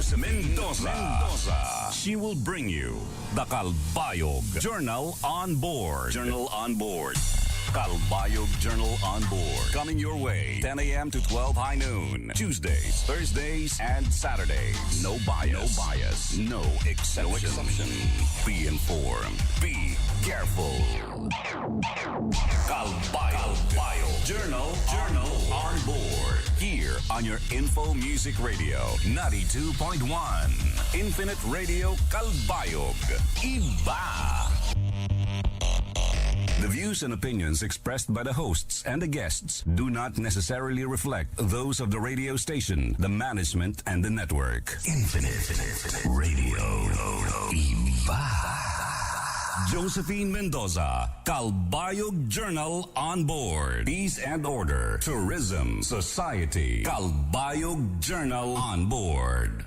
Josephine Mendoza. She will bring you the Calbayog Journal on Board. Calbayog Journal on Board. Coming your way 10 a.m. to 12 high noon. Tuesdays, Thursdays, and Saturdays. No bias. No exception. Be informed. Be careful. Calbayog Journal on Board. Here on your Info Music Radio 92.1. Infinite Radio Calbayog. Iba! The views and opinions expressed by the hosts and the guests do not necessarily reflect those of the radio station, the management, and the network. Infinite Radio. Iba. Josephine Mendoza, Calbayog Journal on Board. Peace and Order, Tourism, Society, Calbayog Journal on Board.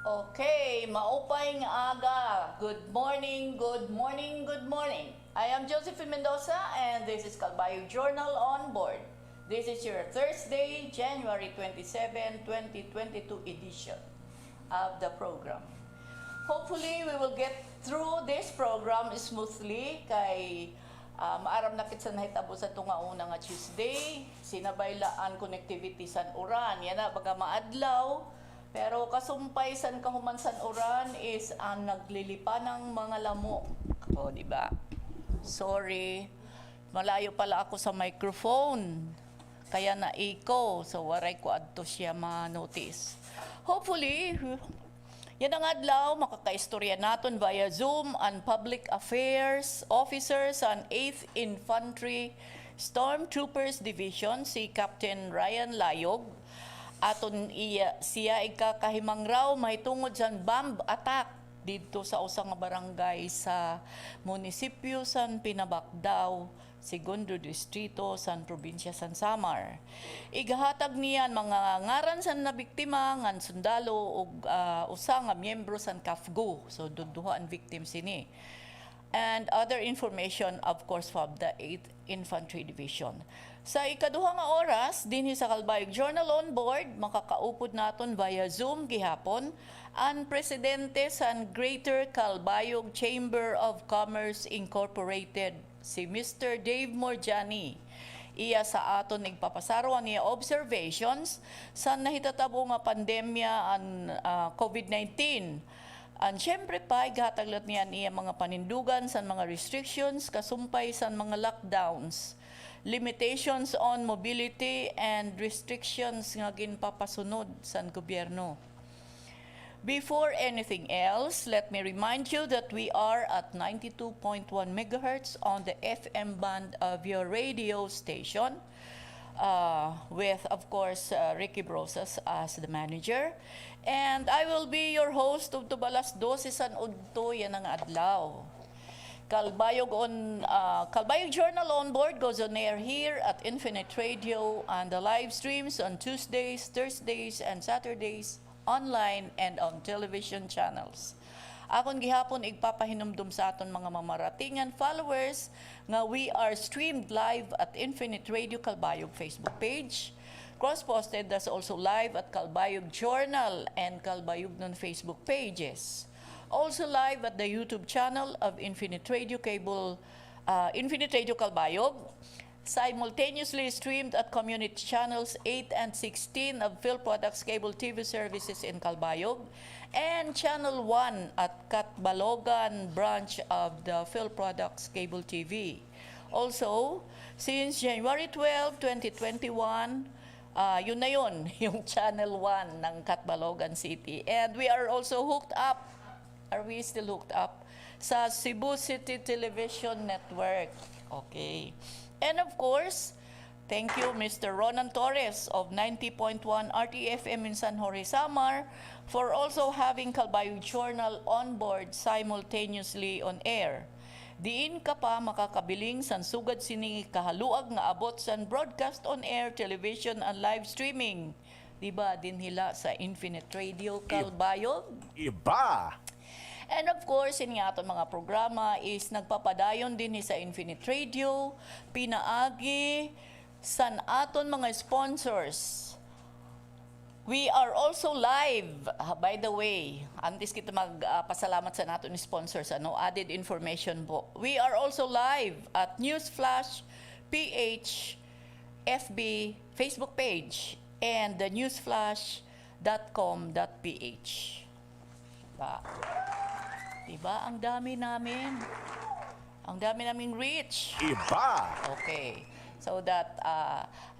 Okay, maupay nga aga. Good morning. I am Josephine Mendoza and this is Calbayog Journal on Board. This is your Thursday, January 27, 2022 edition of the program. Hopefully, we will get through this program smoothly kay maaram na kit sa nahitabo sa tunga una nga Tuesday. Sinabaylaan connectivity san uran. Yan na, baga maadlaw. Pero kasumpay san kahuman san uran is ang naglilipa ng mga lamok. O, di ba? Sorry, malayo pala ako sa microphone. Kaya na-echo. So, waray ko adto siya ma-notice. Hopefully, yan ang adlaw, makakaistorya natin via Zoom ang Public Affairs Officers ang 8th Infantry Stormtroopers Division, si Captain Ryan Layog. Aton siya ikakahimang raw may tungod sa bomb attack dito sa usang barangay sa munisipyo San Pinabacdao, Segundo Distrito, San Probinsya San Samar. Igahatag niyan mga ngaran san nabiktima ngan sundalo ug usa nga miyembro san KAFGU. So duduha ang victims sini. And other information of course from the 8th Infantry Division. Sa ikaduha nga oras dinhi sa Calbayog Journal on Board, makakaupod naton via Zoom gihapon ang presidente sa Greater Calbayog Chamber of Commerce Incorporated, si Mr. Dave Morjani. Iya sa aton nagpapasarawan niya observations sa nahitatabo nga pandemya ang COVID-19. Ang siyempre pa, igataglat niyan iya mga panindugan sa mga restrictions, kasumpay sa mga lockdowns, limitations on mobility, and restrictions nga ginpapasunod sa gobyerno. Before anything else, let me remind you that we are at 92.1 MHz on the FM band of your radio station, with, of course, Ricky Brosas as the manager. And I will be your host of Tubalas 12 San Udto, yan ang adlaw. Calbayog Journal on Board goes on air here at Infinite Radio and the live streams on Tuesdays, Thursdays, and Saturdays online and on television channels. Akon gihapon igpapahinumdum sa aton mga mamaratingan followers nga we are streamed live at Infinite Radio Calbayog Facebook page. Cross-posted as also live at Calbayog Journal and Calbayog non Facebook pages. Also live at the YouTube channel of Infinite Radio Infinite Radio Calbayog. Simultaneously streamed at community channels 8 and 16 of Phil Products Cable TV Services in Calbayog and Channel 1 at Catbalogan branch of the Phil Products Cable TV. Also, since January 12, 2021, yun na yun, yung Channel 1 ng Catbalogan City. And we are also hooked up, are we still hooked up, sa Cebu City Television Network. Okay. And of course, thank you Mr. Ronan Torres of 90.1 RTFM in San Jorge, Samar for also having Calbayog Journal on board simultaneously on air. Diin ka pa makakabiling san sugad sining kahaluag nga abot san broadcast on air, television, and live streaming. Diba, dinhila sa Infinite Radio Calbayog? Iba! And of course, ini aton mga programa is nagpapadayon din sa Infinite Radio, pinaagi san aton mga sponsors. We are also live, by the way. Antes kita magpasalamat sa nato ni sponsors, added information po. We are also live at Newsflash PH FB Facebook page and the newsflash.com.ph. Diba? Ang dami namin. Ang dami naming reach. Iba! Okay. So that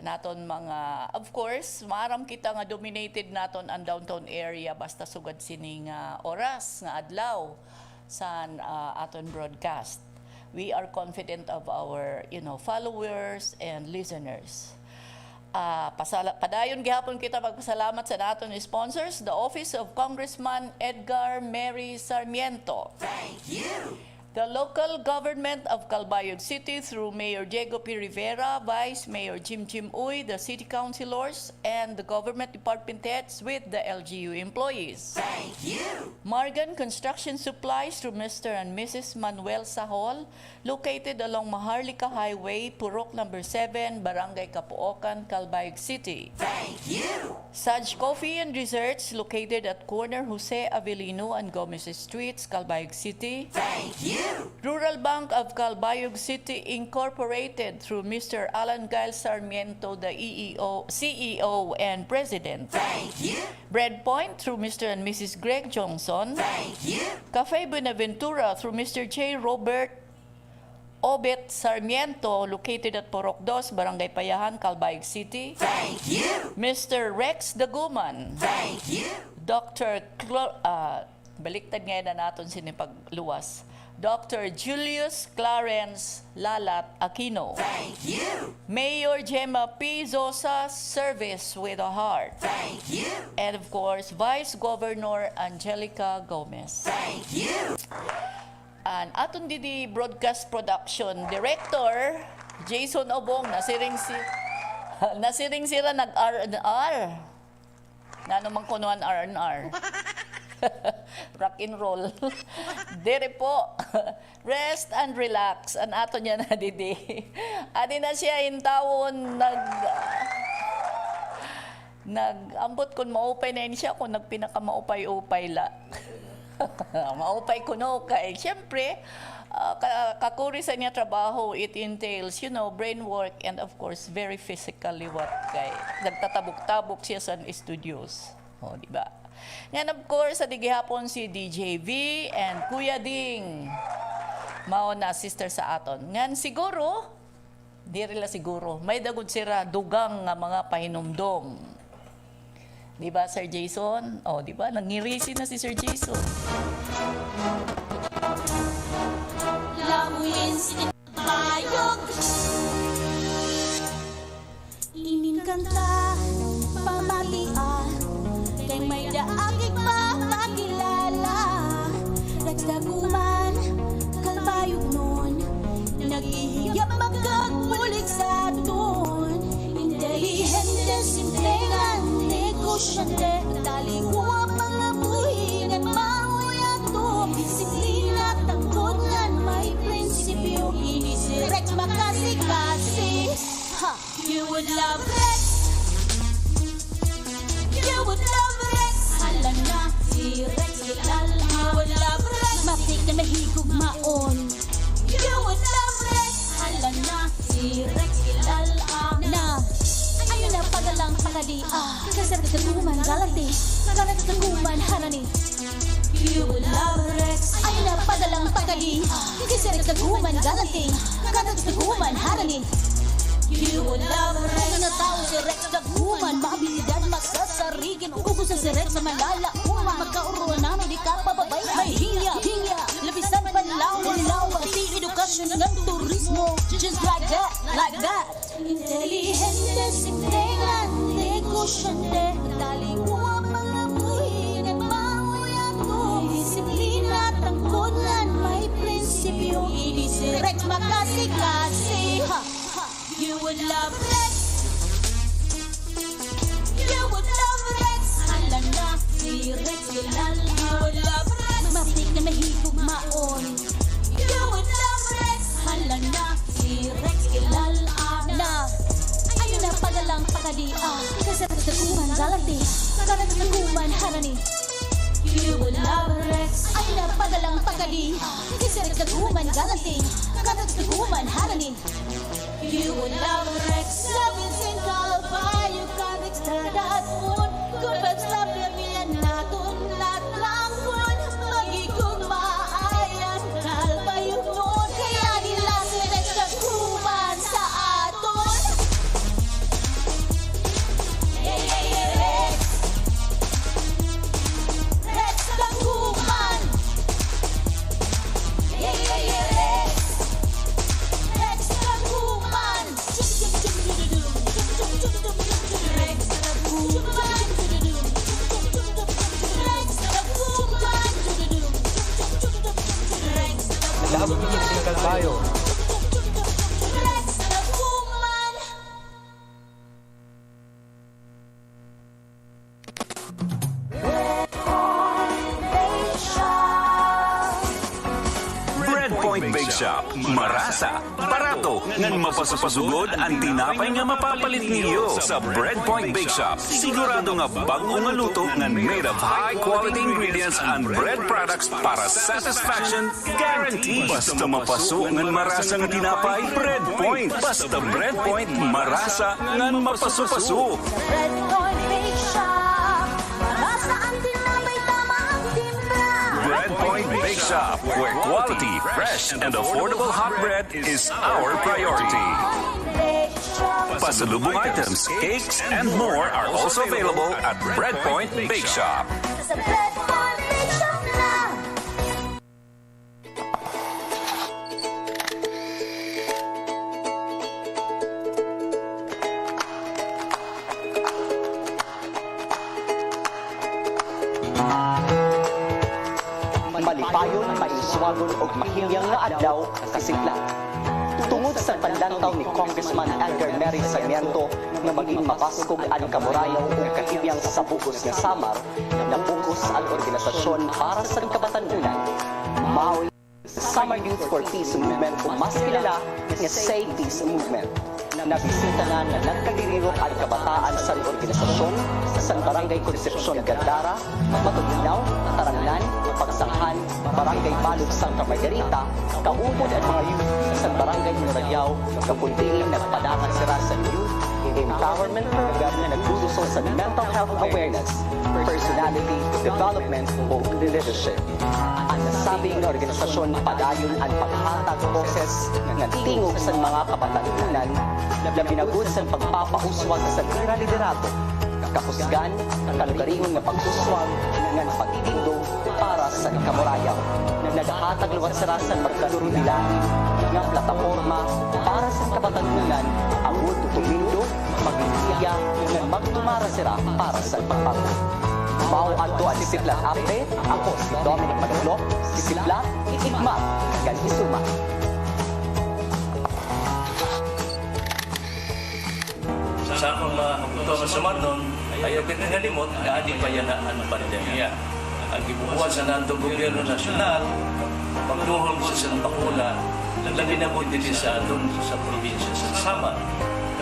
naton mga, of course, maaram kita nga dominated naton ang downtown area basta sugad sining oras nga adlaw sa aton broadcast. We are confident of our, followers and listeners. Padayon gihapon kita magpasalamat sa naton sponsors, the Office of Congressman Edgar Mary Sarmiento. Thank you! The local government of Calbayog City through Mayor Diego P. Rivera, Vice Mayor Jim Uy, the city councilors, and the government department heads with the LGU employees. Thank you! Morgan Construction Supplies through Mr. and Mrs. Manuel Sahol, located along Maharlika Highway, Purok number 7, Barangay Capuocan, Calbayog City. Thank you! Saj Coffee and Desserts, located at corner Jose Avelino and Gomez Streets, Calbayog City. Thank you! Rural Bank of Calbayog City Incorporated through Mr. Alan Gail Sarmiento, the CEO and President. Thank you! Bread Point through Mr. and Mrs. Greg Johnson. Thank you! Cafe Buenaventura through Mr. J. Robert Obet Sarmiento, located at Porok 2, Barangay Payahan, Calbayog City. Thank you! Mr. Rex Daguman. Thank you! Dr. Baliktad ngayon na natin sinipagluwas. Dr. Julius Clarence Lalat Aquino. Thank you! Mayor Gemma P. Zosa, Service with a Heart. Thank you! And of course, Vice Governor Angelica Gomez. Thank you! And aton didi broadcast production director Jason Obong nasiring sira nag R&R. Nano man kunuan R&R. Rock and roll. Dire po. Rest and relax. An ato niya na didi. Adi na siya intawon nag-ambot kun maupay na siya kung nagpinaka maupay-upay la. Maupay kuno kay siyempre kakuri sa niya trabaho, it entails brain work and of course very physically what kay nagtatabok-tabok siya sa studios, di ba? Ngayon of course sa digihapon si DJ V and Kuya Ding mao na sister sa aton ngan siguro diri la siguro may dagod sira dugang nga mga pahinumdom. Di ba, Sir Jason? Di ba? Nangirisi na si Sir Jason. Lamuin si Calbayog. Inin kanta, pamatian, kay may daagig papakilala. Nagdaguman, Calbayog nun, nag-ihiyap magkagulik sa aton. Intelihente, simtengan, negosyante, taliwa mga buhin at mahuyato. Disiplina, tangkod nga may prinsipyo, inisirex makasi-kasi. You would love Rex. You would love Rex. Hala na, si Rex kilala. You would love Rex. Mapik na mahigog maon. You would love Rex. Hala na, si Rex kilala. Na ayun na pagalang pakadi. Kasi nagtaguman galati. Nagtaguman hanani. You would love Rex. Ayun na pagalang pakadi. Kasi nagtaguman galati. Nagtaguman hanani. You would love Rex. Mga tao si Rex Daguman, maabilidad magsasarigin. Ugos sa si Rex sa malala uma. Magkauruan namin di ka pababay. May hinya, labisan panlaw. Di edukasyon ng turismo. Just like that, like that. Intelihente, simtengan, negosyante. Taliwa mga buhin at mahuyato. Disiplina, tangkonan, may prinsipyo. Ini si Rex makasi-kasi. You would love Rex. You would love Rex. Hala na, si Rex kilala. You would love Rex. Mapik na mahigog maon. You would love Rex. Hala na, si Rex kilala. Na ayun na pagalang pakadi. Kasi taguman galanti Karat taguman harani You will love Rex Ay napadalang pagadi Kisirik taguman galanti Karat taguman harani You will love Rex Sabins in Calbayog Karik stadat moon Kung pagslap yan natin Latlang kun Magigugmaayan Calbayog noon Kaya nila si Rex taguman sa aton Yeah, yeah, yeah, Rex Rex taguman Yeah, yeah, yeah, Rex Rex taguman Rex taguman Lahat ng tingkal tayo. Rex taguman Breadpoint Bake Shop. Marasa, barato, ngan mapasapasugod ang tinapay nga mapapalit niyo. Sa Breadpoint Bake Shop, sigurado nga bago nga luto ngan made of high-quality ingredients and bread products para satisfaction guaranteed. Basta mapaso ngan marasa nga tinapay, Breadpoint. Basta Breadpoint, marasa ngan mapaso-paso. Breadpoint Bake Shop Marasa ang tinapay tama ang timpla Breadpoint Bake Shop, where quality, fresh, and affordable hot bread is our priority. Bake Shop Pasalubong items, cakes, and more are also available at Breadpoint Bake Shop. Sa Breadpoint Bake Shop lang Malipayon, maiswagon o mahiyang nga adlaw sa Sipla. Tungod sa panlantaw ni Congressman Edgar Mary Sarmiento na maging mapaskog ang kamurayaw o kahiyang sa bugos nga samar na bugos ang organisasyon para sa kabatanunan. Maoy Summer Youth for Peace Movement o mas kilala nga Say Peace Movement. Nabisita na nagkadiriro ang kabataan sa organisasyon sa Barangay Concepcion Gandara, Matuginaw, Taranglan, Pagsanghan, Barangay Balog, Santa Margarita, kaupod ang mga youth sa Barangay Murayao, kapunting nagpadangan sila sa youth empowerment program na nagdudusol sa mental health awareness, personality development o leadership. Ang nasabing na organisasyon padayon ang paghatag boses ng tingog sa mga kabatanunan na binagod sa pagpapauswag sa tira liderato, kapusgan, kalugaringon nga pagsuswag ng pagtitindog para sa kamurayaw na naghatag luwat sa rasan magkalurubilahin ng plataforma para sa kabatanunan ang wood tumindo, magigilya ng magtumara sila para sa pagbago. Mao adto ang Siplat Update. Ako si Dominic Manulo, si Siplat, itigma, gan isuma. Sa akong mga sumanon, ayaw pinangalimot, kaadi pa yan ang pandemya. Ang gibubuhan sa nandong gobyerno nasyonal, pagduhol po sa bakuna, labi na po din sa doon sa probinsya sa Samar.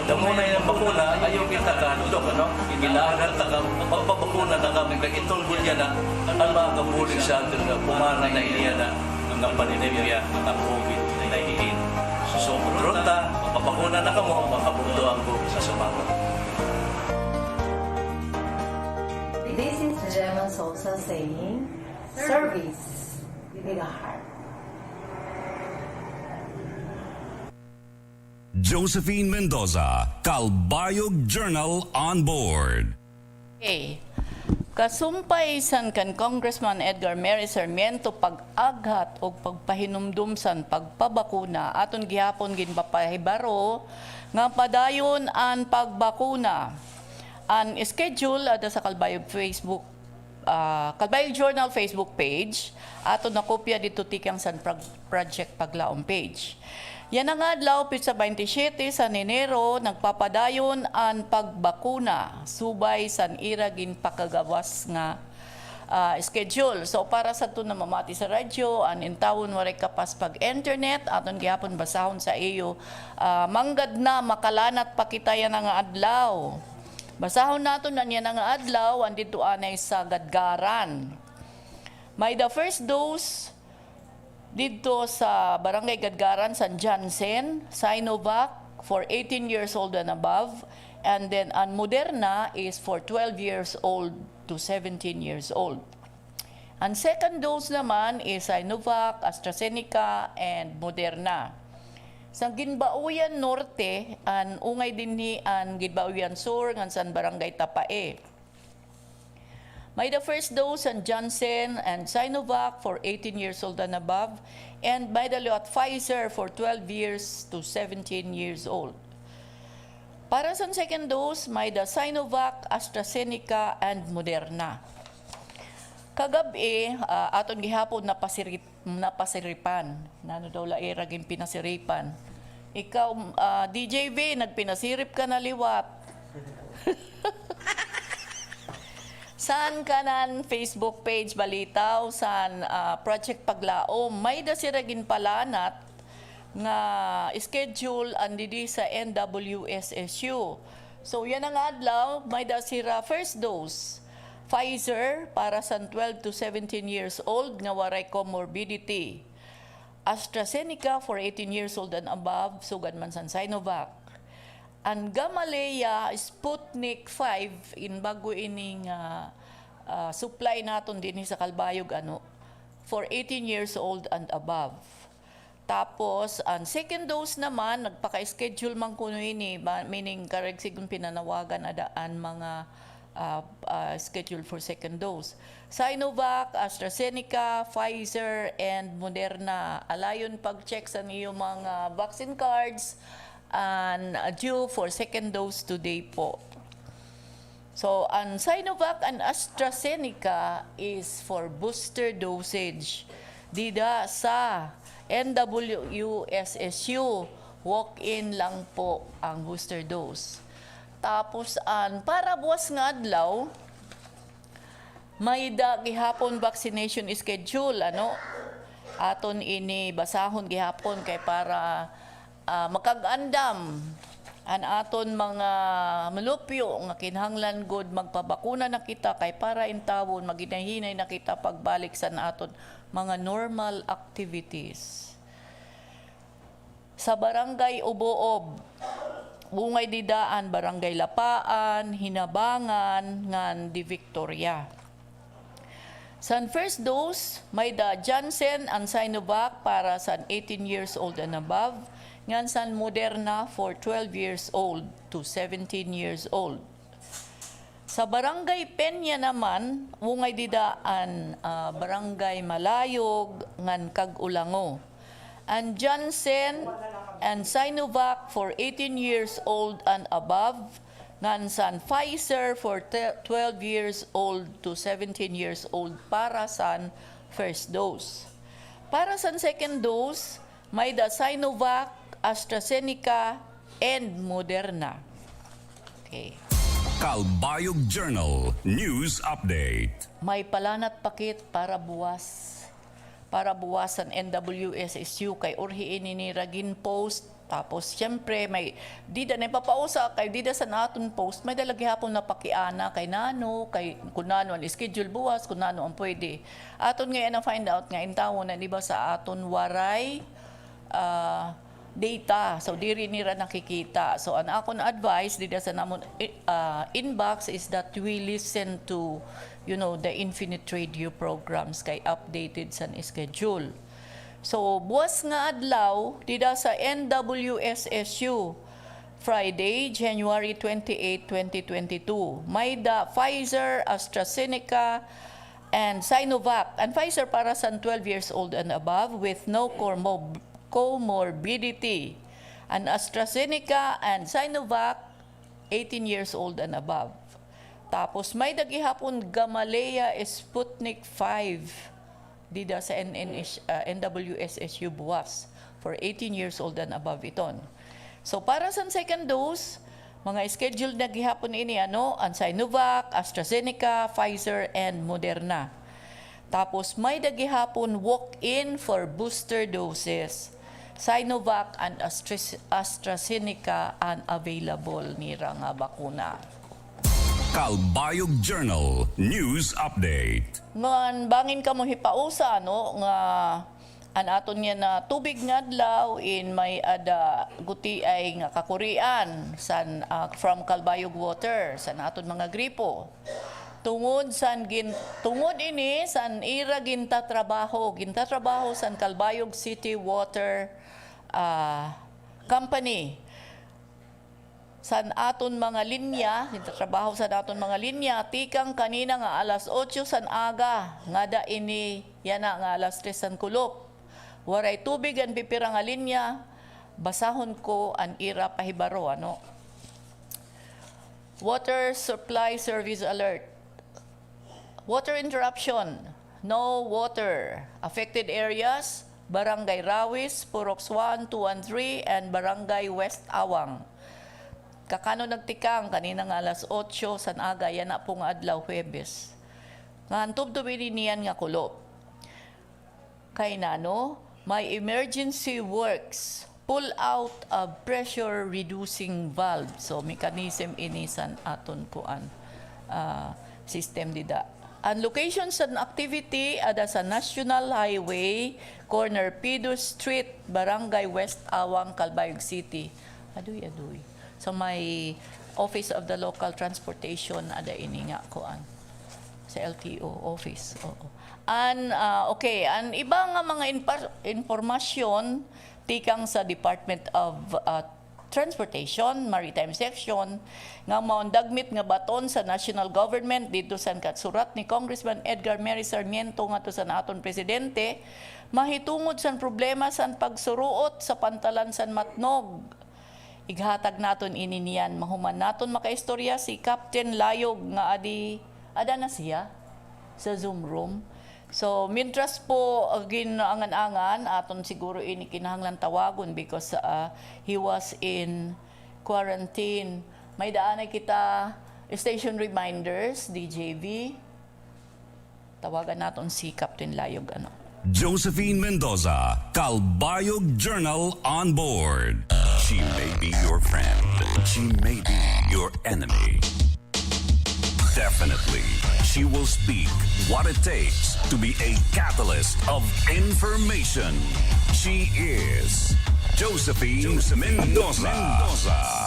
Damo na yung bakuna, ayaw kita kahandok, ano? Gilahanan ta ka, magpapakuna na kami, kagitulbol niya na, ang mga kapulig sa atin na pumara na iniya na ang pandemya ng COVID-19. So, ronda, papakuna na kamo, makapuntuan ko sa Samar. This is Gemma Sosa saying, service with a heart. Josephine Mendoza, Calbayog Journal on board. Okay. Kasumpay san kan Congressman Edgar Mary Sarmiento pag-aghat o pagpahinumdumsan pagpabakuna aton gihapon ginpapahibaro nga padayon an pagbakuna. An schedule ada sa Calbayog Facebook Calbayog Journal Facebook page aton nakopya dito tikang san project paglaom page. Yan ang adlaw sa 27 sa Enero nagpapadayon ang pagbakuna subay san ira ginpakagawas nga schedule. So para sa ito na mamati sa radyo, an intawon waray kapas pag-internet aton gihapon basahon sa iyo manggad na makalanat pa kita yan ang adlaw. Basahon nato na niya nga adlaw andito anay sa Gadgaran. May the first dose dito sa Barangay Gadgaran, San Jansen, Sinovac for 18 years old and above, and then ang Moderna is for 12 years old to 17 years old. Ang second dose naman is Sinovac, AstraZeneca, and Moderna. Sa Ginbauyan Norte, an ungay dinhi ang Ginbauyan Sur ngan san Barangay Tapae. May the first dose ang Johnson and Sinovac for 18 years old and above, and may the lot Pfizer for 12 years to 17 years old. Para sa second dose, may the Sinovac, AstraZeneca, and Moderna. Kagabi, aton gihapon napasiripan. Nano daw lairagin pinasiripan. Ikaw, DJ V, nagpinasirip ka na liwat. Saan ka nan Facebook page balitaw, saan Project Paglaom, may dasiragin palanat nga schedule andidi sa NWSSU. So yan ang adlaw, may dasira first dose. Pfizer para sa 12 to 17 years old nga waray comorbidity. AstraZeneca for 18 years old and above, sugad man sa Sinovac. Ang Gamaleya Sputnik 5 in bago ining supply naton din sa Calbayog for 18 years old and above. Tapos ang second dose naman nagpaka-schedule man kuno ini, meaning kareg sigun pinanawagan adaan mga schedule for second dose. Sinovac, AstraZeneca, Pfizer, and Moderna. Alayon pag-check sa iyong mga vaccine cards and due for second dose today po. So, ang Sinovac and AstraZeneca is for booster dosage. Dida sa NWSSU, walk-in lang po ang booster dose. Tapos para buwas nga adlaw, may gihapon vaccination schedule aton ini basahon gihapon kay para makag-andam an aton mga malupyo nga kinahanglan gud magpabakuna na kita kay para intawon maginahinay na kita pagbalik sa aton mga normal activities. Sa Barangay Uboob, bungay didaan, Barangay Lapaan, Hinabangan, ngan di Victoria. Sa first dose, may the Johnson and Sinovac para sa 18 years old and above, ngan sa Moderna for 12 years old to 17 years old. Sa Barangay Peña naman, bungay didaan, Barangay Malayog, ngan Kag-Ulango. And Johnson and Sinovac for 18 years old and above, ngan san Pfizer for 12 years old to 17 years old para san first dose. Para san second dose, may the Sinovac, AstraZeneca, and Moderna. Okay. Calbayog Journal News Update. May palanat pakit para buwasan NWSSU kay urhiin ni Ragin post. Tapos siyempre may dida na papausa kay dida sa naton post may dalagi hapon na pakiana kay nano kay kun nano ang schedule buwas kun nano ang pwede. Aton ngayon ang find out nga intawo na di ba sa aton waray data. So diri nira nakikita. So ang akon advice dida sa namon inbox is that we listen to the Infinite Radio programs kay updated sa schedule. So buwas nga adlaw dida sa NWSSU Friday, January 28, 2022. May the Pfizer, AstraZeneca, and Sinovac. And Pfizer para sa 12 years old and above with no comorbidity. And AstraZeneca and Sinovac, 18 years old and above. Tapos may dagihapon Gamaleya Sputnik 5 dida sa NWSSU buwas for 18 years old and above iton. So para sa second dose, mga scheduled na gihapon ini ang Sinovac, AstraZeneca, Pfizer, and Moderna. Tapos may dagihapon walk-in for booster doses. Sinovac and AstraZeneca unavailable nira nga bakuna. Calbayog Journal News Update. Ngan bangin ka mo hipausa no nga an aton niya na tubig nga adlaw in may ada guti ay nga kakurian san from Calbayog water san aton mga gripo. Tungod ini san ira ginta trabaho san Calbayog City Water Company. San aton mga linya, trabaho sa aton mga linya, tikang kanina nga alas 8 san aga, nga da ini yana nga alas 3 san kulop. Waray tubig ang pipira nga linya, basahon ko an ira pahibaro, ano? Water Supply Service Alert. Water interruption, no water. Affected areas, Barangay Rawis, Purox 1, 2, and 3, and Barangay West Awang. Kakano nagtikang kanina nga alas 8 san aga yan na po nga adlaw Huwebes. Nga antub-tubili niyan nga kulop. Kay nano, may emergency works, pull out of pressure reducing valve. So mechanism ini san aton kuan system dida. Ang location sa activity ada sa National Highway, corner Pidus Street, Barangay West Awang, Calbayog City. Aduy. So may Office of the Local Transportation ada ini nga kuan sa LTO office. Oo. Okay, an ibang nga mga informasyon tikang sa Department of Transportation, Maritime Section nga maong dagmit nga baton sa national government dito sa katsurat ni Congressman Edgar Mary Sarmiento nga to sa aton presidente mahitungod sa problema sa pagsuruot sa pantalan sa Matnog. Ighatag naton ini niyan mahuman naton makaistorya si Captain Layog nga ada na siya sa Zoom room. So mientras po ginaangan-angan aton siguro ini kinahanglan tawagon because he was in quarantine. May daanay kita station reminders DJV. Tawagan naton si Captain Layog ano. Josephine Mendoza, Calbayog Journal on board. She may be your friend. She may be your enemy. Definitely, she will speak what it takes to be a catalyst of information. She is Josephine Mendoza.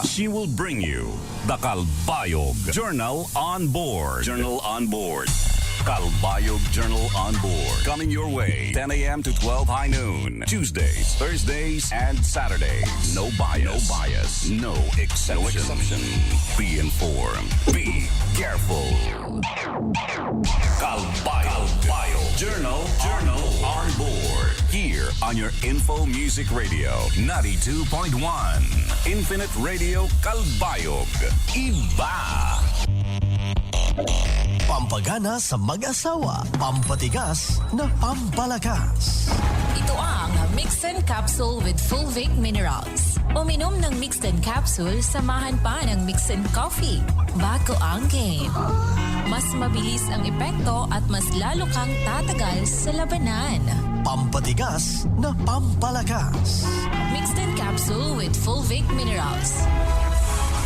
She will bring you the Calbayog Journal on board. Journal on board. Calbayog Journal on board. Coming your way, 10 a.m. to 12 high noon. Tuesdays, Thursdays, and Saturdays. No bias. No exception. Be informed. Be careful. Calbayog Journal on board. Here on your Info Music Radio, 92.1. Infinite Radio Calbayog. Iba! Pampagana sa mag-asawa, pampatigas na pampalakas. Ito ang Mixed Capsule with Full Vic Minerals. Uminom ng Mixed Capsule, samahan pa ng Mixed Coffee. Bago ang game. Mas mabilis ang epekto at mas lalo kang tatagal sa labanan. Pampatigas na pampalakas. Mixed Capsule with Full Vic Minerals.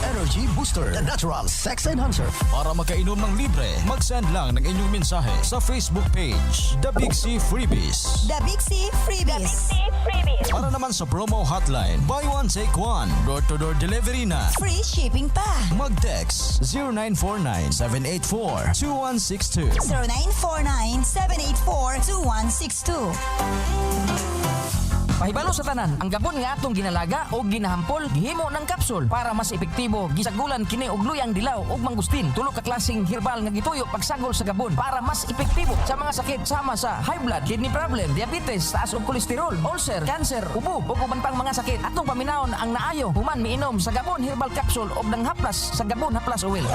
Energy Booster, the natural sex enhancer. Para makainom ng libre, mag-send lang ng inyong mensahe sa Facebook page, The Big C Freebies. The Big C Freebies. Para naman sa promo hotline, buy one take one, door-to-door delivery na. Free shipping pa. Mag-text 0949-784-2162. 0949-784-2162. Pahibalo sa tanan, ang gabon nga atong ginalaga o ginahampol gihimo ng kapsul para mas epektibo gisagulan kini og luyang dilaw ug mangustin. Tulo ka klaseng herbal nga gituyo pagsagol sa gabon para mas epektibo sa mga sakit sama sa high blood, kidney problem, diabetes, taas og kolesterol, ulcer, cancer, ubo ug uban pang mga sakit. Atong paminawon ang naayo human miinom sa gabon herbal capsule og nanghaplas sa gabon haplas oil.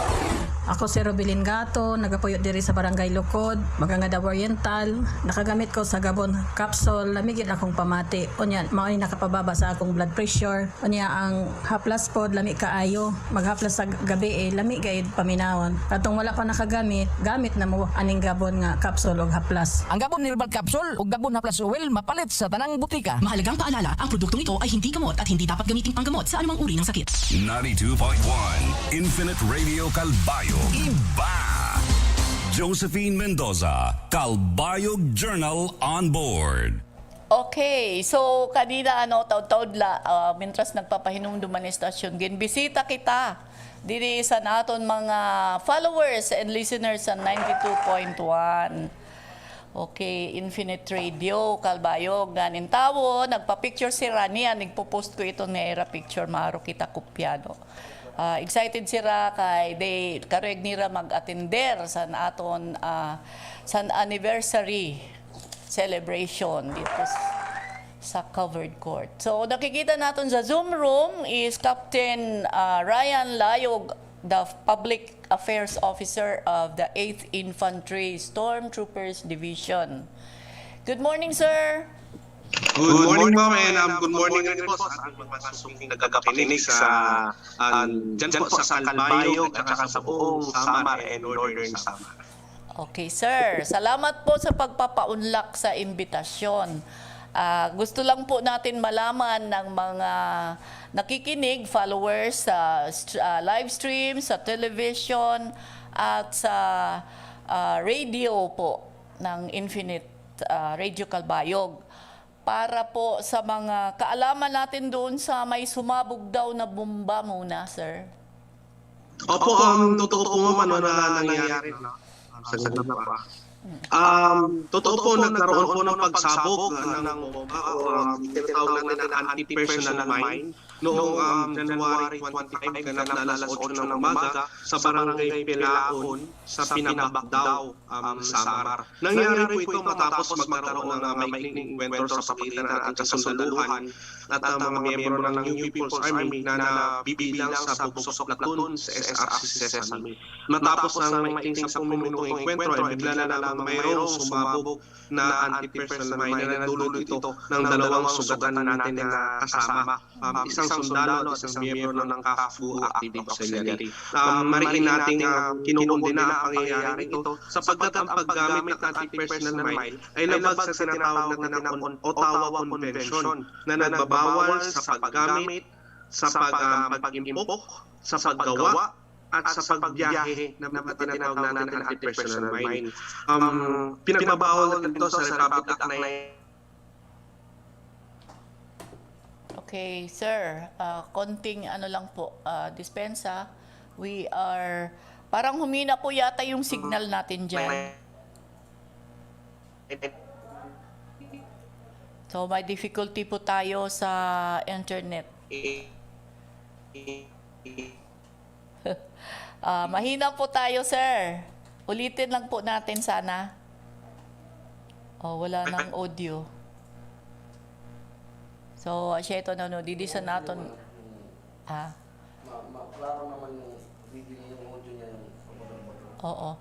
Ako si Robilin Gato, nagapuyot diri sa Barangay Lukod, Magangada Oriental. Nakagamit ko sa gabon capsule, lamigit akong pamati. Unya, mao ni nakapababa sa akong blood pressure. Unya, ang haplas pod lami kaayo. Maghaplas sa gabi lami gayud paminawon. Katong wala pa nakagamit, gamit na mo aning gabon nga capsule og haplas. Ang gabon herbal capsule ug gabon haplas oil mapalit sa tanang butika. Mahalagang paalala, ang produktong ito ay hindi gamot at hindi dapat gamitin panggamot sa anumang uri ng sakit. 92.1 Infinite Radio Calbayog. Iba! Josephine Mendoza, Calbayog Journal on board. Okay, so kanina taud-taud mintras nagpapahinumduman ni istasyon, ginbisita kita diri sa naton mga followers and listeners sa 92.1. Okay, Infinite Radio, Calbayog, ganin tawo, nagpa-picture si Rania, nagpo-post ko ito nga era picture, maro kita kupyano. Excited sira kay they kareg nira mag-attender sa naton sa anniversary celebration dito sa covered court. So nakikita natin sa Zoom room is Captain Ryan Layog, the Public Affairs Officer of the 8th Infantry Stormtroopers Division. Good morning, sir. Good morning, ma'am, and good morning rin po sa ating mga susungking nagkakinig dyan po sa Calbayog at saka sa buong Samar and Northern Samar. Okay, sir. Salamat po sa pagpapaunlak sa imbitasyon. Gusto lang po natin malaman ng mga nakikinig, followers sa live stream, sa television, at sa radio po ng Infinite Radio Calbayog. Para po sa mga kaalaman natin doon sa may sumabog daw na bomba muna, sir. Opo, totoo po naman na nangyayari. Saglit na pa. Totoo po, nagkaroon po ng pagsabog ng bomba o tinatawag natin na anti-personal mine noong January 25, ganap na alas 8 ng umaga sa barangay Pilaon sa Pinabakdaw, Samar. Nangyari po ito matapos magkaroon ng maikling kwento sa pagitan ng kasundaluhan at ang mga miyembro ng New People's Army na nabibilang sa Bugsok Platoon sa SRC Sesame. Matapos ng maikling 10 minutong kwento ay bigla na lang mayroong sumabog na anti-personal mine na nagdulot ito ng dalawang sugatan natin na kasama. Isang sundalo at isang miyembro ng CAFU Active Auxiliary. Mariin natin kinukundina ang pangyayari ito sapagkat ang paggamit ng anti-personal mine ay labag sa tinatawag natin na Ottawa Convention na nagbabawal sa paggamit, sa pag-impok, sa paggawa, at sa pagbiyahe na tinatawag natin na anti-personal mine. Pinagbabawal natin ito sa Republic Act 9. Okay, sir. Konting lang po, dispensa. We are, parang humina po yata yung signal natin dyan. So, may difficulty po tayo sa internet. Mahina po tayo, sir. Ulitin lang po natin sana. Wala nang audio. So, siya ito na, didisa natin. Klaro naman yung video yung audio niya. Oo.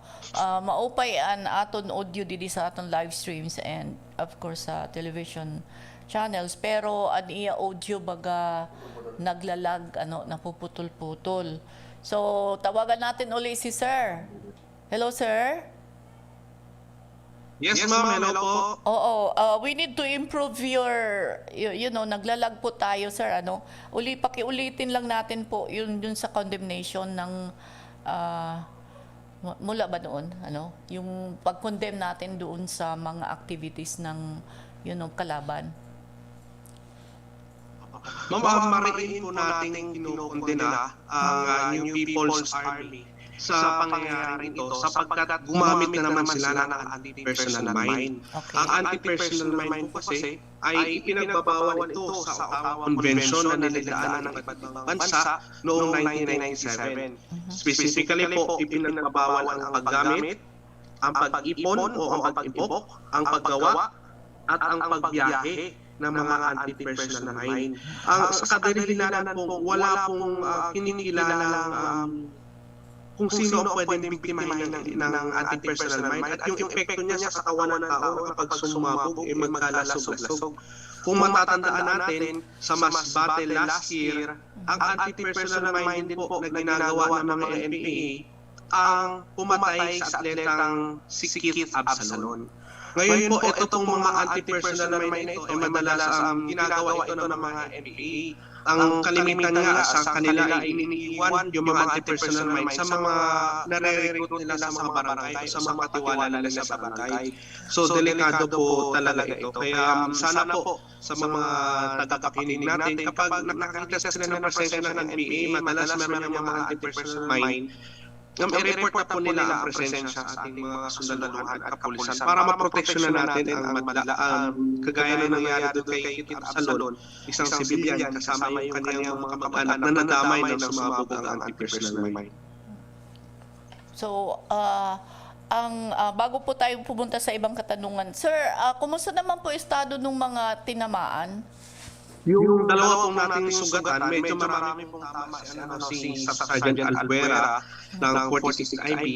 Maupay ang aton audio didi sa aton live streams and of course sa television channels. Pero ang iya audio baga naglalag, napuputol-putol. So, tawagan natin uli si sir. Hello, sir? Yes, ma'am. Hello po. Oo. We need to improve your, naglalag po tayo, sir. Pakiulitin lang natin po yun sa condemnation ng, mula ba doon? Yung pag-condemn natin doon sa mga activities ng, kalaban. Ma'am, mariin po natin kinukundina ang New People's Army sa pangyayari ito sapagkat gumamit na naman sila ng anti-personal mine. Okay. Ang anti-personal mine po kasi ay ipinagbabawal ito sa Ottawa Convention na nilalaan ng iba't ibang bansa noong 1997. Specifically po, ipinagbabawal ang paggamit, ang pag-ipon o ang pag-impok, ang paggawa, at ang pagbiyahe ng mga anti-personal mine. Sa kadalinan po, wala pong kinikilalang kung sino ang pwedeng biktimahin ng anti-personal mine at yung epekto niya sa katawan ng tao kapag sumabog ay magkalasog-lasog. Kung matatandaan natin sa mass battle last year, ang anti-personal mine din po na ginagawa ng mga NPA ang pumatay sa atletang si Keith Absalon. Ngayon po, itong mga anti-personal mine ito ay madalas ginagawa ito ng mga NPA ang kalimitan nga sa kanila ay iniiwan yung mga anti-personal mine sa mga nare-recruit nila sa mga barangay o sa mga katiwala nila sa barangay. So delikado po talaga ito. Kaya sana po sa mga tagapakinig natin, kapag nakakita sila ng presensya ng NPA, madalas meron yung mga anti-personal mine, i-report na po nila ang presensya sa ating mga kasundaluhan at kapulisan para maproteksyon na natin ang kagaya na nangyari doon kay Kit Absalon, isang sibilyan kasama yung kanyang mga kamag-anak na nadamay ng sumabog ang anti-personal mine. So, bago po tayo pumunta sa ibang katanungan, Sir, kumusta naman po estado ng mga tinamaan? Yung dalawa pong nating sugatan, medyo marami pong tama si Sergeant Albuera ng 46 IB.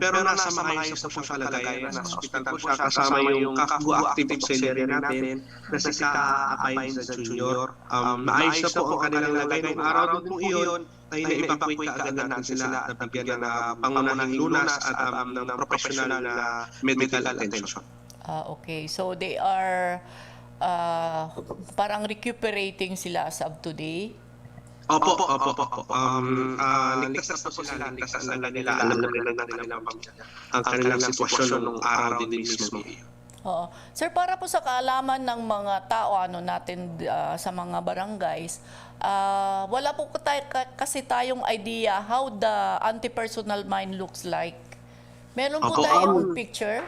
Pero nasa maayos na po siya kalagayan. Nasa hospital po siya kasama yung active auxiliary natin na si Ka-Apay Junior. Maayos na po ang kanilang lagay. Nung araw din po iyon, ay na-evacuate kaagad natin sila at nabigyan ng pangunahing lunas at ng professional na medical attention. Okay, so they are parang recuperating sila as of today? Opo. Ligtas na po sila. Ligtas na nila. Alam na nila ang kanilang sitwasyon nung araw din mismo. Oo. Sir, para po sa kaalaman ng mga tao natin sa mga barangays, wala po kasi tayong idea how the anti-personal mine looks like. Meron po tayong picture?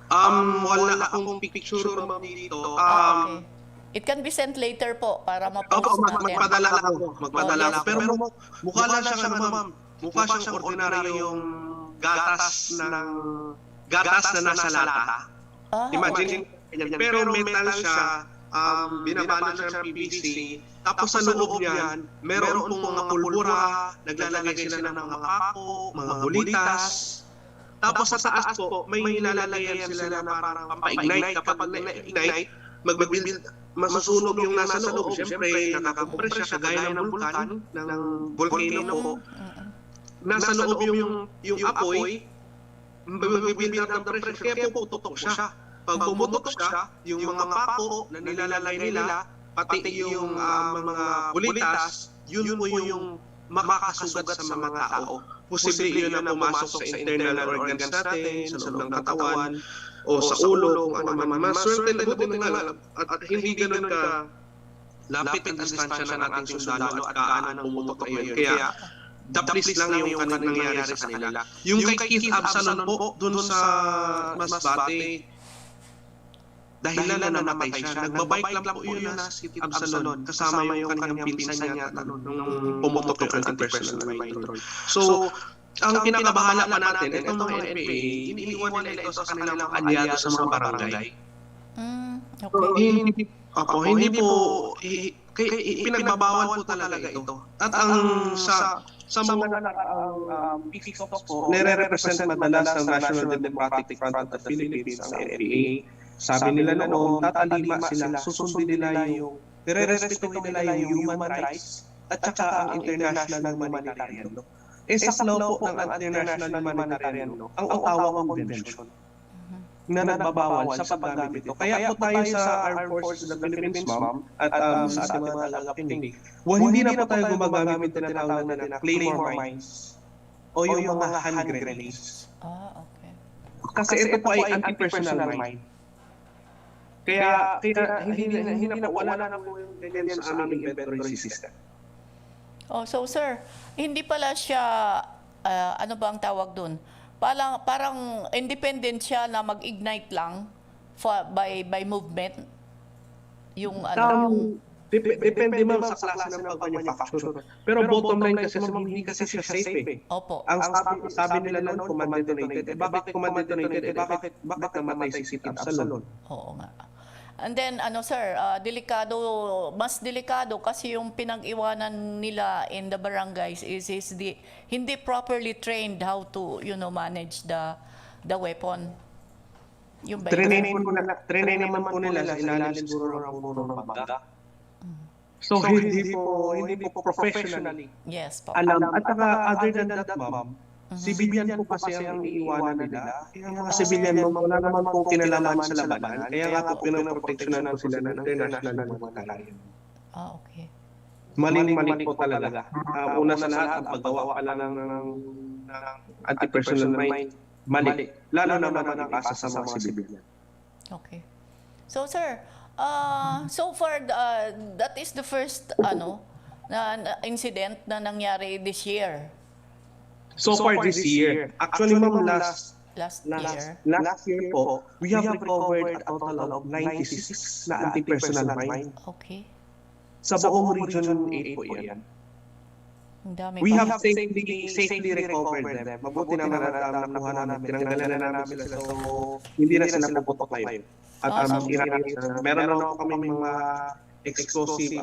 Wala akong picture ma'am dito. Okay. It can be sent later po para ma-post natin. Magpadala ako. Pero mukha lang siya ma'am. Mukha siyang ordinaryong gatas na nasa lata. Imagine, pero metal siya, binabalot siya ng PVC, tapos sa loob niyan, meron pong mga pulbura, naglalagay sila ng mga pako, mga bulitas. Tapos sa taas po, may nilalagayan sila na parang pampa-ignite. Kapag na-ignite, masusunog yung nasa loob. Siyempre, nakakakompress siya gaya ng vulkan, ng volcano po. Nasa loob yung apoy, mabibuild up ng pressure, kaya puputok siya. Pag pumutok siya, yung mga pako na nilalagay nila, pati yung mga bulitas, yun po yung makakasugat sa mga tao. Posible yun na pumasok sa internal organs natin, sa loob ng katawan, o sa ulo, kung ano man. Maswerte na buti nga, at hindi ganun ka lapit ang distansya ng ating sundalo at kaano pumutok na yun. Kaya, daplis lang yung nangyayari sa kanila. Yung kay Keith Absalon po, dun sa Masbate, dahilan na namatay siya. Nagbabike lang po yun na si Absalon. Kasama yung kanyang pinsan niya nung pumutok yung anti-personal mine. So, ang pinakabahala pa natin, itong mga NPA, iniiwan nila ito sa kanilang aliado sa mga barangay. Hindi po, pinagbabawal po talaga ito. At ang sa mga PFOX po, nire-represent madalas ng National Democratic Front of the Philippines, ang NPA. Sabi nila noon, tatalima sila, susundin nila yung, nire-respetuhin nila yung human rights at saka ang international humanitarian law. Sa law po ng international humanitarian law, ang tawag convention na nagbabawal sa paggamit ito. Kaya po tayo sa Armed Forces of the Philippines, ma'am, at sa ating mga tagapakinig, hindi na po tayo gumagamit na tinatawag na claymore mines o yung mga hand grenades. Okay. Kasi ito po ay anti-personal mine. Kaya hindi na po, wala na po yung ganyan sa aming inventory system. So sir, hindi pala siya, ano ba ang tawag dun? Parang independent siya na mag-ignite lang by movement? Yung Depende ma'am sa klase ng pag-manufacture. Pero bottom line kasi ma'am, hindi kasi siya safe eh. Opo. Ang sabi nila noon, command detonated. Bakit command detonated? Bakit namatay si Kit Absalon? Oo nga. And then, sir, mas delikado kasi yung pinag-iwanan nila in the barangays is hindi properly trained how to, manage the weapon. Yung Train naman po nila sa ilalim siguro ng muro ng bangga. So, hindi po professionally. Yes po. Alam, at saka other than that, ma'am, civilian po kasi ang iiwanan nila. Yung mga civilian mo, wala naman pong kinalaman sa labanan. Kaya nga po pinoproteksyonan po sila ng international humanitarian. Okay. Mali po talaga. Una sa lahat, ang paggawa pa lang ng anti-personal mine, mali. Lalo naman ang ipasa sa mga sibilyan. Okay. So sir, so far that is the first na incident na nangyari this year. So far this year, actually ma'am, Last year po, we have recovered a total of 96 na anti-personal mine. Okay. Sa buong Region 8 po yan. Ang dami We pa. have safely recovered them. Mabuti naman at nakuha namin, tinanggalan na namin sila. So, hindi na sila naputok ngayon. At meron na kami mga explosive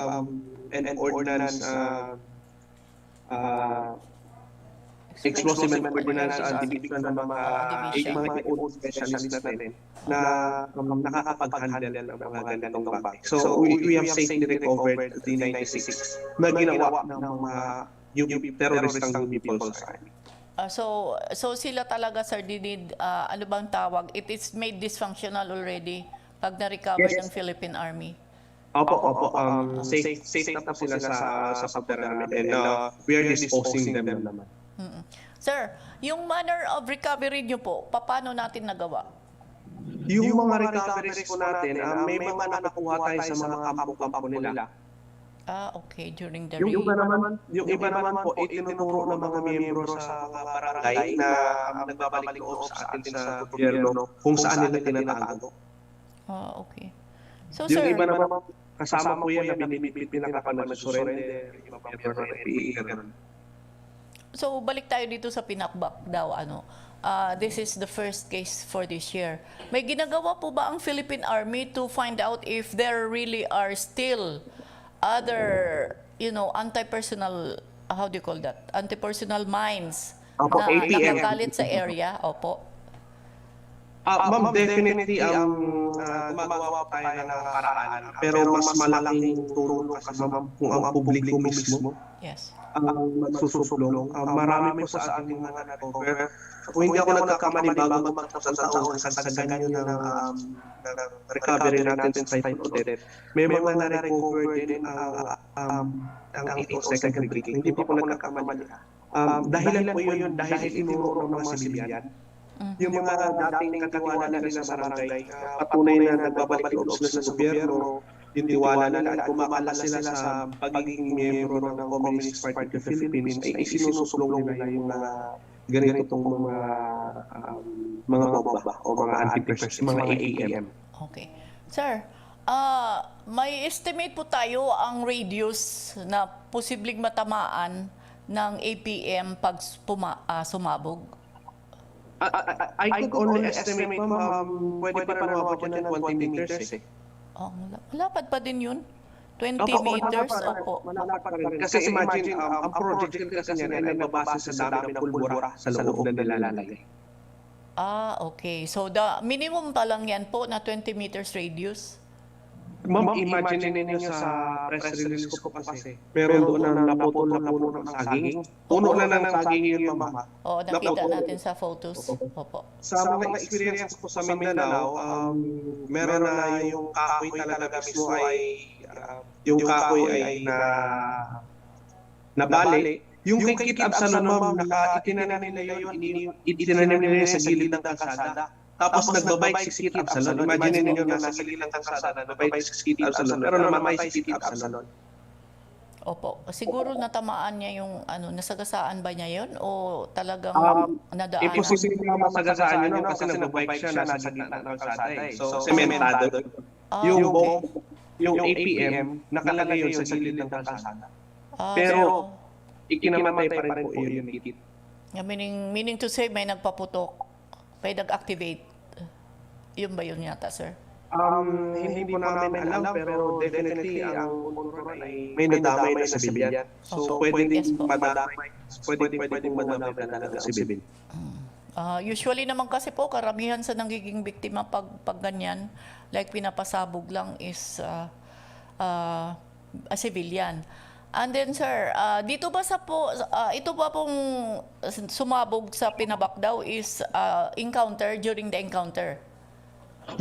and ordnance explosive and ordnance division ng mga old specialist natin na nakakapag-handle ng mga ganitong bagay. So we have safely recovered the 96 na ginawa ng mga terroristang People's Army. So sila talaga sir, ano bang tawag? It is made dysfunctional already pag na-recover ng Philippine Army. Opo. Safe na po sila sa pagdarami and we are disposing them naman. Sir, yung manner of recovery nyo po, paano natin nagawa? Yung mga recoveries po natin, may mga nakuha tayo sa mga kampo-kampo nila. Okay. During the Yung iba naman po, itinuturo ng mga miyembro sa mga barangay na nagbabalik loob sa atin sa gobyerno kung saan nila tinatago. Okay. So Yung sir, iba naman, kasama po yan na pinakapan na surrender, yung mga miyembro ng NPA. So balik tayo dito sa pinakbak daw this is the first case for this year. May ginagawa po ba ang Philippine Army to find out if there really are still other anti-personal anti-personal mines na nakakalit sa area? Opo. Ma'am, definitely gumagawa tayo ng paraan. Pero mas malaking tulong kasi ma'am kung ang publiko mismo ang magsusuplong. Marami po sa ating mga na-recover. Kung hindi ako nagkakamali bago magtapos ang taon, kasagsagan nyo ng recovery natin sa Typhoon Odette, may mga na-recover din ang 82nd Brigade. Hindi po ako nagkakamali. Dahilan po yun, dahil itinuro ng mga sibilyan. Yung mga dating katiwala nila sa barangay, patunay na nagbabalik loob sila sa gobyerno, yung tiwala nila at kumakalas sila sa pagiging miyembro ng Communist Party of the Philippines, ay isinusuplong nila yung mga ganitong mga bomba o mga anti-personal, mga AAM. Okay. Sir, may estimate po tayo ang radius na posibleng matamaan ng APM pag sumabog? I could only estimate, ma'am, pwede pa rin mabot yan ng 20 meters eh. Malapad pa din yun? 20 meters? Opo. Kasi imagine, ang projectile kasi niyan ay nababase sa dami ng pulbura sa loob na nilalagay. Okay. So the minimum pa lang yan po na 20 meters radius? Ma'am, imagine ninyo sa press release ko po kasi. Meron doon na naputol na puno ng saging. Puno na ng saging yun, ma'am. Oo, nakita natin sa photos. Opo. Sa mga experience ko sa Mindanao, meron na yung kahoy talaga mismo ay yung kahoy ay nabali. Yung kay Kit Absalon, ma'am, itinanim nila sa gilid ng kalsada. Tapos nagbabike si Kit Absalon. Imagine ninyo na nasa gilid ng kalsada, nagbabike si Kit Absalon. Pero namatay si Kit Absalon. Opo. Siguro natamaan niya yung nasagasaan ba niya yun? O talagang nadaan? Imposible na masagasaan yun kasi nagbabike siya nasa gitna ng kalsada eh. So, sementado. Yung APM, nakalagay yun sa gilid ng kalsada. Pero, ikinamatay pa rin po yun ni Kit. Meaning to say, may nagpaputok, may nag-activate. Yun ba yun yata, sir? Hindi po namin alam, pero definitely ang punturan ay may nadamay na sa sibilyan. So, pwedeng madamay. Pwedeng madamay na talaga sa sibilyan. Usually naman kasi po, karamihan sa nagiging biktima pag ganyan, like pinapasabog lang is a civilian. And then sir, dito ba ito ba pong sumabog sa pinabak daw is encounter during the encounter?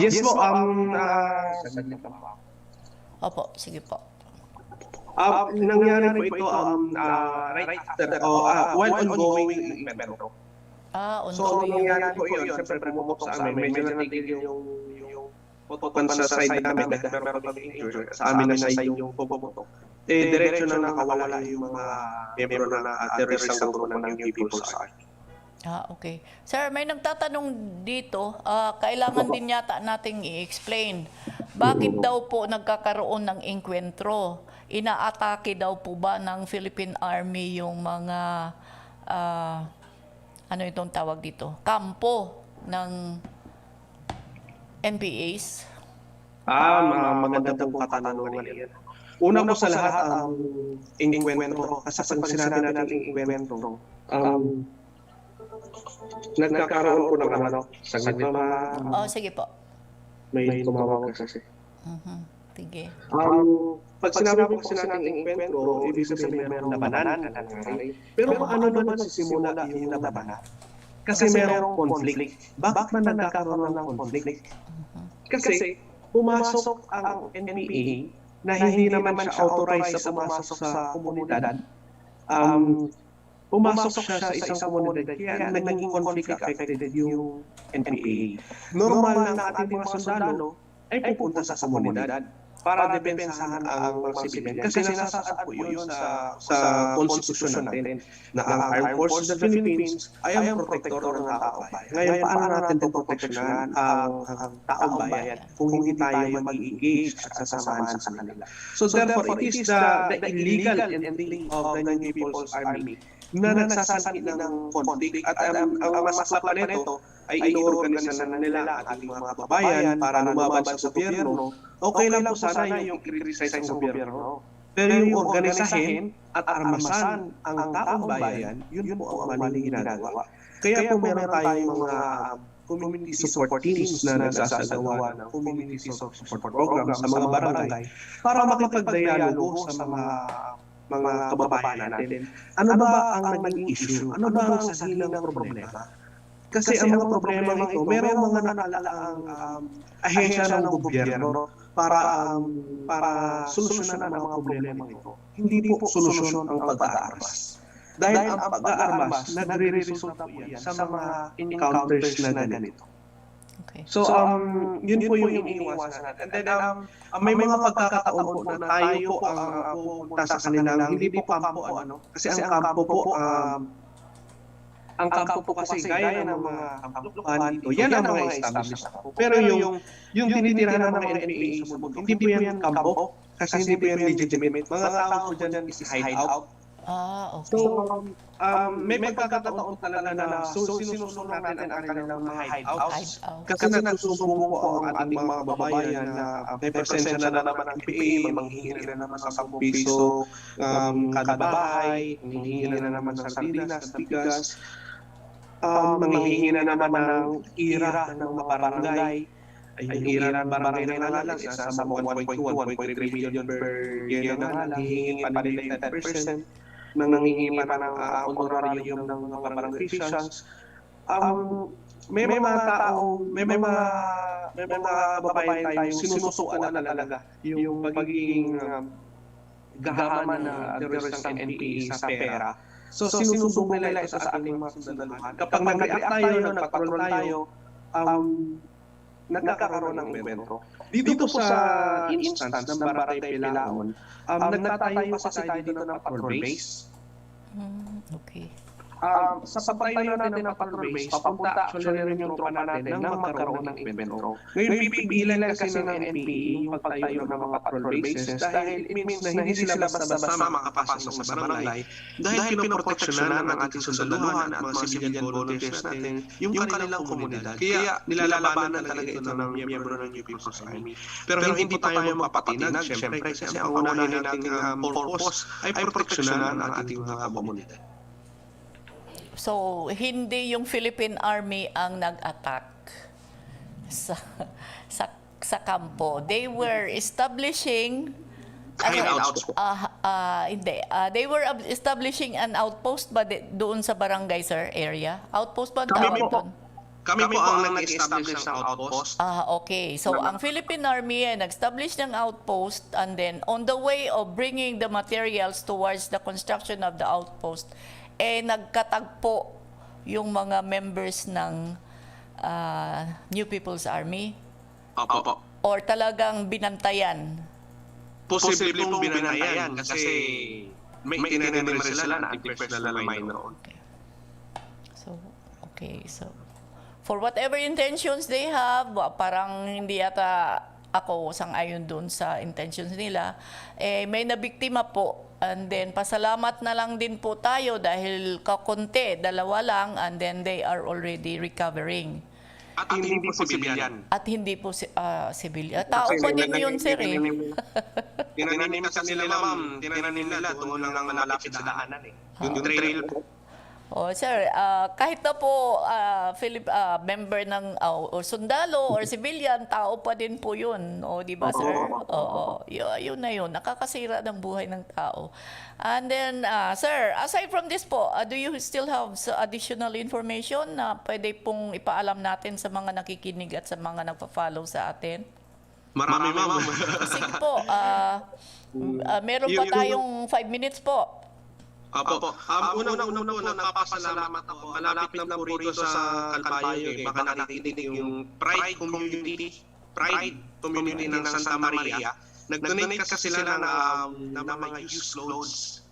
Yes po, Opo, sige po. Nangyari po ito right after, while ongoing yung invento. So, nangyari po yun, siyempre pumutok sa amin. Medyo natigil yung putukan sa side namin dahil meron kami injured. Sa amin na side yung pumutok. Diretso na nakawala yung mga membro na terroristang grupo ng New People's Army. Okay. Sir, may nagtatanong dito, kailangan din yata nating i-explain. Bakit daw po nagkakaroon ng engkwentro? Inaatake daw po ba ng Philippine Army yung mga, ano itong tawag dito? Kampo ng NPAs? Maganda pong katanungan yan. Una po sa lahat, ang engkwentro. Kasi pag sinabi natin engkwentro, nagkakaroon po ng saglit na sige po. May tumawag kasi. Sige. Pag sinabi po kasi natin engkwentro, ibig sabihin meron labanan. Pero paano ba nagsisimula yung labanan? Kasi merong conflict. Bakit man nagkakaroon ng conflict? Kasi pumasok ang NPA na hindi naman siya authorized sa pumasok sa komunidad. Pumasok siya sa isang komunidad, kaya naging conflict affected yung NPA. Normal na ating mga sundalo ay pupunta sa komunidad para depensahan ang mga sibilyan. Kasi nasasaad po yun sa konstitusyon natin na ang Armed Forces of the Philippines ay ang protector ng taong bayan. Ngayon, paano natin ito proteksyonan ang taong bayan kung hindi tayo mag-engage at sasamahan sa kanila? So therefore, it is the illegal entry of the New People's Army na nagsasanhi ng conflict. At ang mas masaklap nito ay inorganisan na nila ang ating mga kababayan para lumaban sa gobyerno. Okay lang po sana yung i-criticize ang gobyerno. Pero yung organisahin at armasan ang taong bayan, yun po ang maling ginagawa. Kaya po meron tayong mga community support teams na nagsasagawa ng community support program sa mga barangay para makipag-dialogo sa mga kababayan natin. Ano ba ang naging issue? Ano ba ang sasabihin ng problema? Kasi ang mga problema ito, merong mga nakalaang ahensya ng gobyerno para solusyonan ang mga problema ito. Hindi po solusyon ang pag-aarmas. Dahil ang pag-aarmas, nagre-result po yan sa mga encounters na ganito. So, yun po yung iniiwasan natin. And then, may mga pagkakataon po na tayo po ang pupunta sa kanilang, hindi po kampo, kasi ang kampo po, kasi gaya ng mga kamplukan dito, yan ang mga established kampo. Pero yung tinitirahan ng mga NPA sa mundo, hindi po yan kampo, kasi hindi po yan legitimate. Mga tao po dyan is hideout. Okay. So, may pagkakataon talaga na sinusunod natin ang kanilang mga hideouts. Kasi nagsusumbong po ang ating mga babayan na may presensya na naman ang PA, manghihingi na naman sa 10 piso kada bahay, manghihingi na naman ng sardinas, bigas, manghihingi na naman ng ira ng mga barangay. Ay, yung ira ng barangay na nga lang, isa sa 1.2, 1.3 million per year na nga lang, hihingi pa nila 10%. Nangingi pa ng honorarium ng mga barangay officials. May mga babayan tayo sinusuan na talaga yung pagiging gahaman na terrorist ng NPA sa pera. So sinusubong nila ito sa ating mga sundaluhan. Kapag nag-react tayo, nag-patrol tayo, nagkakaroon ng evento. Dito po sa instance ng Barangay Pilaon, nagtatayo kasi tayo dito ng patrol base. Okay. Sa pagtayo natin ng patrol base, papunta actually rin yung tropa natin nang magkaroon ng evento. Ngayon, pipigilan kasi ng NPA yung pagtayo ng mga patrol bases dahil it means na hindi sila basta-basta makapasok sa barangay dahil pinoproteksyonan ng ating sundaluhan at mga civilian volunteers natin yung kanilang komunidad. Kaya nilalabanan talaga ito ng miyembro ng New People's Army. Pero hindi po tayo mapapatinag, syempre, kasi ang unahin nating purpose ay proteksyonan ang ating mga komunidad. So, hindi yung Philippine Army ang nag-attack sa kampo. They were establishing they were establishing an outpost ba doon sa barangay, sir, area? Outpost ba tawag doon? Kami po ang nag-establish ng outpost. Okay. So, ang Philippine Army ay nag-establish ng outpost, and then on the way of bringing the materials towards the construction of the outpost, nagkatagpo yung mga members ng New People's Army? Opo. Or talagang binantayan? Posible pong binantayan kasi may tinanimir sila na anti-personal mine noon. So, for whatever intentions they have, parang hindi yata ako sang-ayon dun sa intentions nila, may nabiktima po. And then, pasalamat na lang din po tayo dahil kakunti, dalawa lang, and then they are already recovering. At hindi po sibilyan. At hindi po sibilyan. Tao pa din yun, sir, eh. Tinanim kasi nila, ma'am. Tinanim nila tungo lang ang malapit sa daanan, eh. Yung trail po. Sir, kahit na po member ng o sundalo or civilian, tao pa din po yun. Di ba, sir? Yun na yun. Nakakasira ng buhay ng tao. And then, sir, aside from this po, do you still have additional information na pwede pong ipaalam natin sa mga nakikinig at sa mga nagpa-follow sa atin? Marami, ma'am. Sige po. Meron pa tayong 5 minutes po. Opo. Unang-una po, nagpapasalamat ako. Malapit lang po rito sa Calbayog. Baka natitig yung Pride Community ng Santa Maria. Nag-donate kasi sila ng mga used clothes.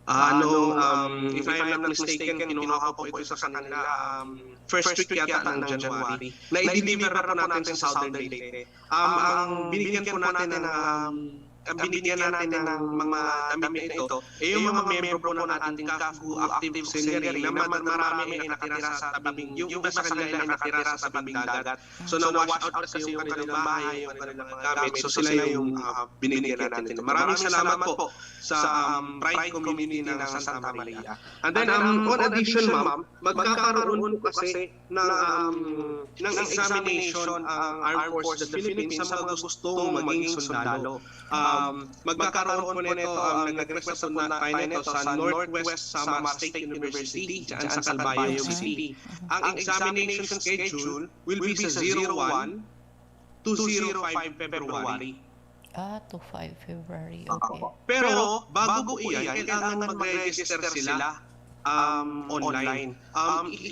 If I'm not mistaken, kinuha ko po ito sa kanila first week yata ng January. Na-deliver na po natin sa Southern Leyte. Ang binigyan po natin binigyan natin ng mga damit na ito, yung mga member po ng ating CAFU Active Auxiliary na marami ay nakatira sa tabing, yung iba sa kanila ay nakatira sa tabing dagat. So na-wash out kasi yung kanilang bahay, yung kanilang gamit. So sila yung binigyan natin. Maraming salamat po sa Pride Community ng Santa Maria. And then, on addition, ma'am, magkakaroon po kasi ng examination ang Armed Forces of the Philippines sa mga gustong maging sundalo. Magkakaroon po nito nag-request po na tayo nito sa Northwest Samar State University dyan sa Calbayog City. Ang examination schedule will be sa 01 to 05 February. To 5 February. Okay. Pero bago iyan, kailangan mag-register sila online.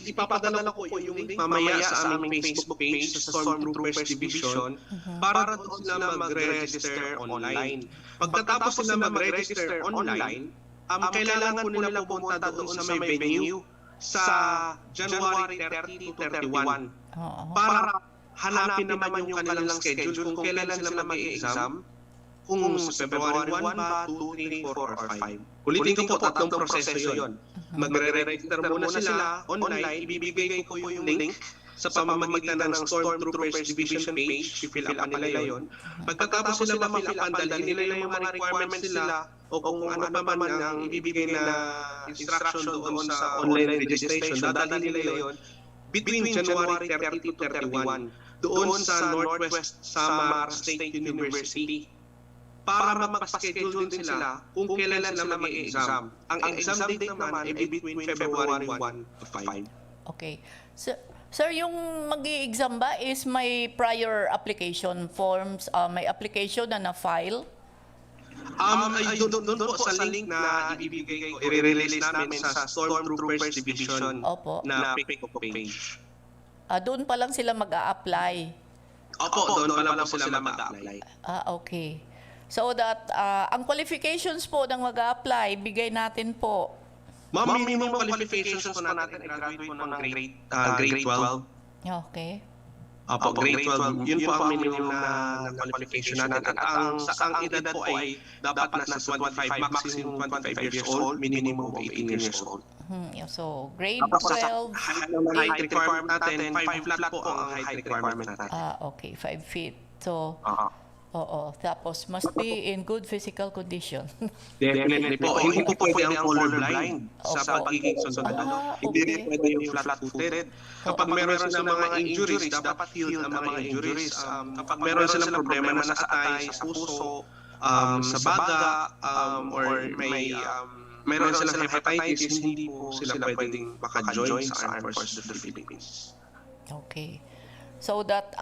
Ipapadala ko po yung link mamaya sa aming Facebook page sa Stormtroopers Division para doon sila mag-register online. Pagkatapos sila mag-register online, kailangan po nila pumunta doon sa may venue sa January 30 to 31 para hanapin naman yung kanilang schedule kung kailan sila mag-exam. Kung sa February 1 ba, 2, 3, 4, or 5. Ulitin ko po, tatlong proseso yun. Magre-register muna sila online, ibibigay ko po yung link sa pamamagitan ng Stormtroopers Division page, i-fill up nila yun. Pagkatapos sila ma-fill up, dalhin nila yung mga requirements nila o kung ano pa man ang ibibigay na instruction doon sa online registration, dadalhin nila yun between January 30 to 31 doon sa Northwest Samar State University para magpa-schedule din sila kung kailan sila mag-exam. Ang exam date naman ay between February 1 to 5. Okay. Sir, yung mag-i-exam ba is may prior application forms, may application na na-file? Doon po sa link na ibibigay ko, i-release namin sa Stormtroopers Division na Facebook page. Doon pa lang sila mag-a-apply? Opo, doon pa lang po sila mag-a-apply. Okay. So that, ang qualifications po ng mag-a-apply, bigay natin po. Ma'am, minimum qualifications po natin ay graduate po ng grade 12. Okay. Opo, grade 12. Yun po ang minimum na qualification natin. At ang edad po ay dapat nasa 25, maximum 25 years old, minimum of 18 years old. So, grade 12. Height requirement natin, 5 flat po ang height requirement natin. Okay, 5 feet. So, tapos must be in good physical condition. Definitely po. Hindi po pwede ang colorblind sa pagiging sundalo. Hindi rin pwede yung flat-footed. Kapag meron silang mga injuries, dapat healed ang mga injuries. Kapag meron silang problema na sa atay, sa puso, sa baga, or meron silang hepatitis, hindi po sila pwedeng maka-join sa Armed Forces of the Philippines. Okay. So that,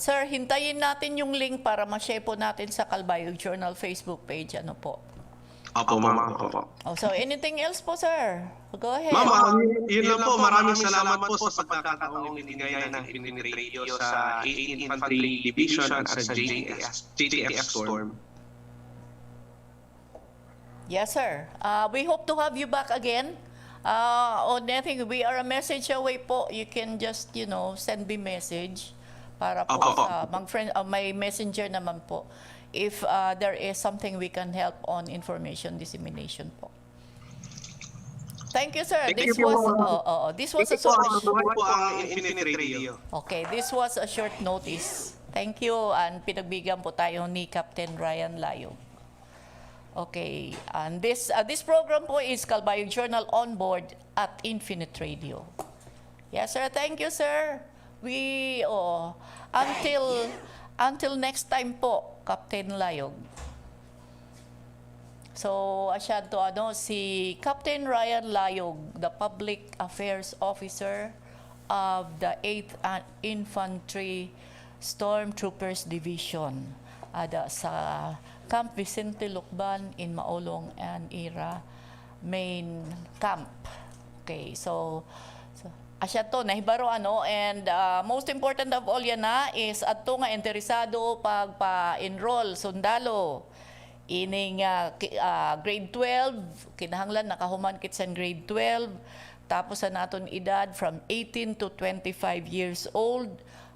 sir, hintayin natin yung link para ma-share po natin sa Calbayog Journal Facebook page. Ano po? Opo, ma'am. Opo. Oh, so anything else po, sir? Go ahead. Ma'am, yun lang po. Maraming salamat po sa pagkakataong ibinigay ng Infinite Radio sa 18th Infantry Division at sa JTF Storm. Yes, sir. We hope to have you back again. On anything, we are a message away po. You can just, send me message para po sa may messenger naman po. If there is something we can help on information dissemination po. Thank you, sir. This was a short. Okay, this was a short notice. Thank you, and pinagbigyan po tayo ni Captain Ryan Layog. Okay, and this program po is Calbayog Journal on board at Infinite Radio. Yes, sir. Thank you, sir. We until next time po, Captain Layog. So, si Captain Ryan Layog, the Public Affairs Officer of the 8th Infantry Stormtroopers Division sa Camp Vicente Lucban in Maolong and Ira main camp. Okay, so asya to nahibaro and most important of all yan is adto nga interesado pagpa-enroll sundalo ining grade 12 kinahanglan nakahuman kit sa grade 12 tapos sa naton edad from 18 to 25 years old,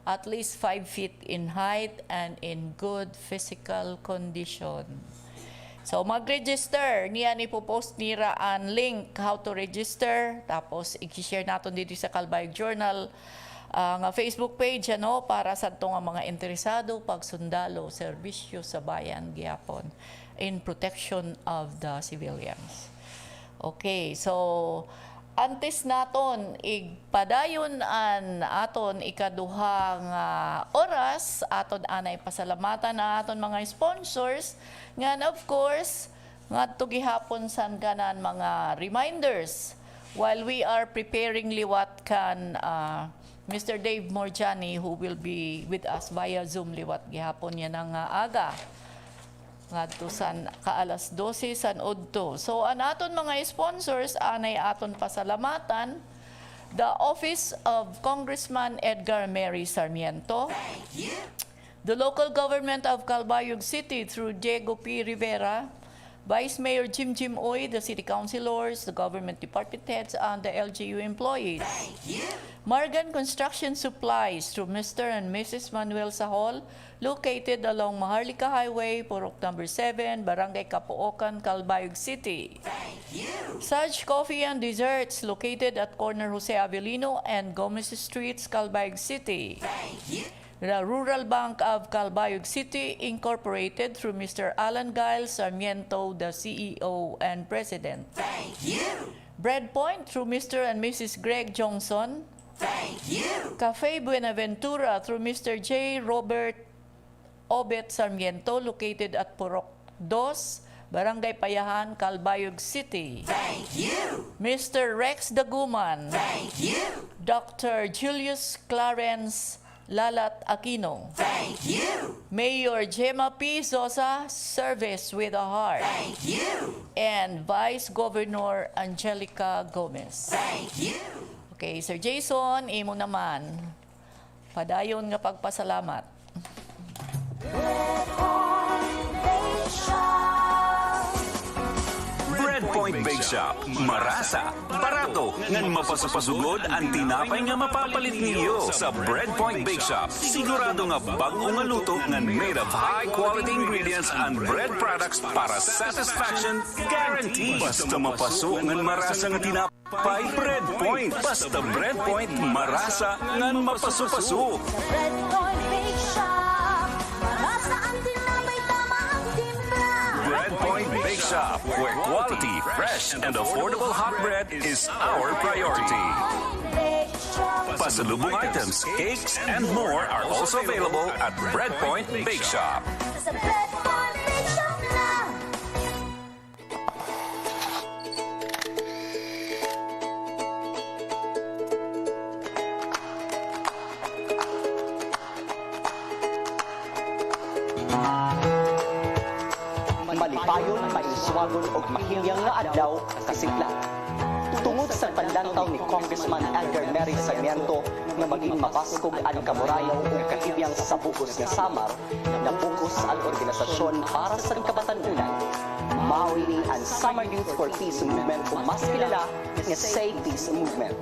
at least 5 feet in height and in good physical condition. So mag-register, niyan ipopost nira ang link how to register, tapos i-share natin dito sa Calbayog Journal nga Facebook page para sa nga mga interesado pagsundalo serbisyo sa bayan gyapon in protection of the civilians. Okay, so antes naton igpadayon an aton ikaduhang oras aton anay pasalamatan na aton mga sponsors nga of course ngadto gihapon san kanan mga reminders while we are preparing liwat kan Mr. Dave Morjani who will be with us via Zoom liwat gihapon niya ng aga ngadto san kaalas 12 san udto. So an aton mga sponsors anay aton pasalamatan the Office of Congressman Edgar Mary Sarmiento, the local government of Calbayog City through Diego P. Rivera, Vice Mayor Jim Oy, the city councilors, the government department heads, and the LGU employees. Morgan Construction Supplies through Mr. and Mrs. Manuel Sahol, located along Maharlika Highway, Purok number 7, Barangay Kapuokan, Calbayog City. Sarge Coffee and Desserts, located at corner Jose Avelino and Gomez Streets, Calbayog City. The Rural Bank of Calbayog City, Incorporated, through Mr. Alan Giles Sarmiento, the CEO and President. Bread Point, through Mr. and Mrs. Greg Johnson. Cafe Buenaventura, through Mr. J. Robert Obet Sarmiento, located at Purok 2, Barangay Payahan, Calbayog City. Mr. Rex Daguman. Dr. Julius Clarence Lalat Aquino. Mayor Gemma P. Sosa, Service with a Heart. And Vice Governor Angelica Gomez. Okay, Sir Jason, imo naman. Padayon nga pagpasalamat. Breadpoint Bake Shop. Marasa, barato, ngan mapasapasugod ang tinapay nga mapapalit niyo sa Breadpoint Bake Shop. Sigurado nga bago nga luto ngan made of high quality ingredients and bread products para satisfaction guaranteed. Basta mapaso ngan marasa nga tinapay, Breadpoint. Basta Breadpoint, marasa ngan mapaso-paso. Breadpoint Bake Shop, marasa ang tinapay, tama ang timpla. Breadpoint Bake Shop, where quality, fresh, and affordable hot bread is our priority. Pasalubong items, cakes, and more are also available at Breadpoint Bake Shop. Sa Breadpoint Bake Shop lang. Malipayon, maiswagon ug mahiyang nga adlaw kasigla. Tungod sa panlantaw ni Congressman Edgar Mary Sarmiento nga maging mabaskog ang kamurayaw ug kahimyang sa bugos nga samar, nabukus ang organisasyon para sa kabatanunan. Mao ini ang Summer Youth for Peace Movement o mas kilala nga Say Peace Movement.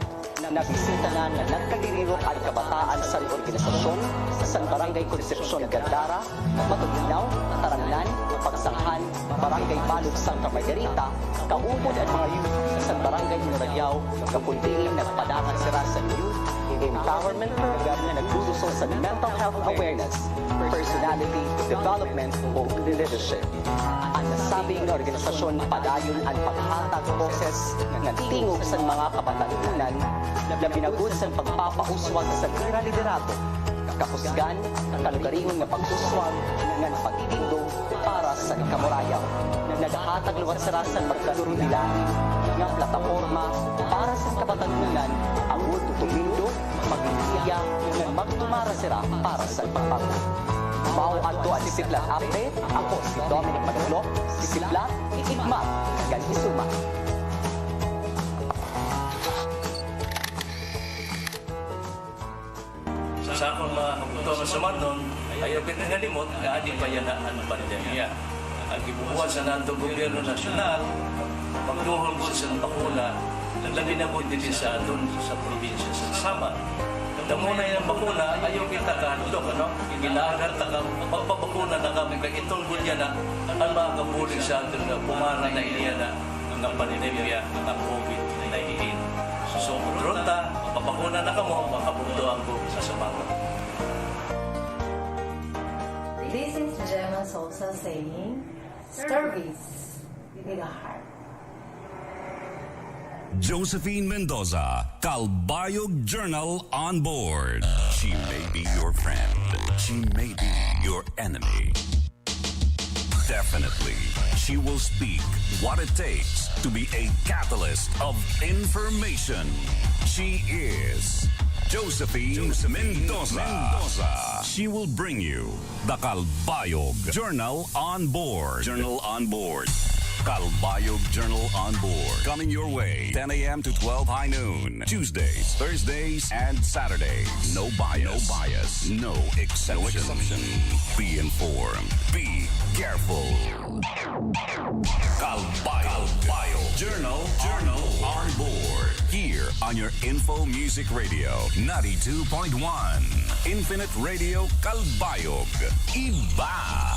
Nabisita na nga nagkadiriro ang kabataan sa organisasyon sa Barangay Concepcion Gandara, Matuginaw, Tarangnan, Pagsanghan, Barangay Balog Santa Margarita, kaupod ang mga youth sa Barangay Murayao, kapuntiin nagpadangan sila sa youth empowerment program na nagduduso sa mental health awareness, personality development o leadership. Ang nasabing organisasyon padayon ang paghatag boses ng tingog sa mga kabatanunan na binagod sa pagpapauswag sa liderato, kapusgan, kalugaringon na pagsuswag ng pagtitindo para sa kamurayaw. Naghatag luwat sa rasan magkasurunilahin ng plataforma para sa kabatanunan ang tutumindo, magigsiya, ng magtumara sila para sa pagbago. Mao adto ang Siplat Update. Ako si Dominic Magalok, si Siplat, Igma, Galisuma. Sa akong mga kabuto sa Mandon, ayaw pinangalimot na adi pa yan ang pandemya. Ang gibubuhan sa natong gobyerno nasyonal, magduhol po sa bakuna, labi na po dito sa doon sa probinsya sa Samar. Damo na yung bakuna, ayaw kita kahadlok, ano? Ginagar ta ka, magpapakuna na kami, kaya itong gulya na, ang mga kabulig sa atin na pumara na iniya na ng pandemya ng COVID-19. So, ronta, papakuna na kamo, makapugdoan ko sa Samar. This is Gemma Sosa saying, service with a heart. Josephine Mendoza, Calbayog Journal on board. She may be your friend. She may be your enemy. Definitely, she will speak what it takes to be a catalyst of information. She is Josephine Mendoza. She will bring you the Calbayog Journal on board. Journal on board. Calbayog Journal on board. Coming your way 10 a.m. to 12 high noon. Tuesdays, Thursdays, and Saturdays. No bias. No bias. No exception. No exception. Be informed. Be careful. Calbayog Journal on board. Here on your Info Music Radio 92.1. Infinite Radio Calbayog. Iba.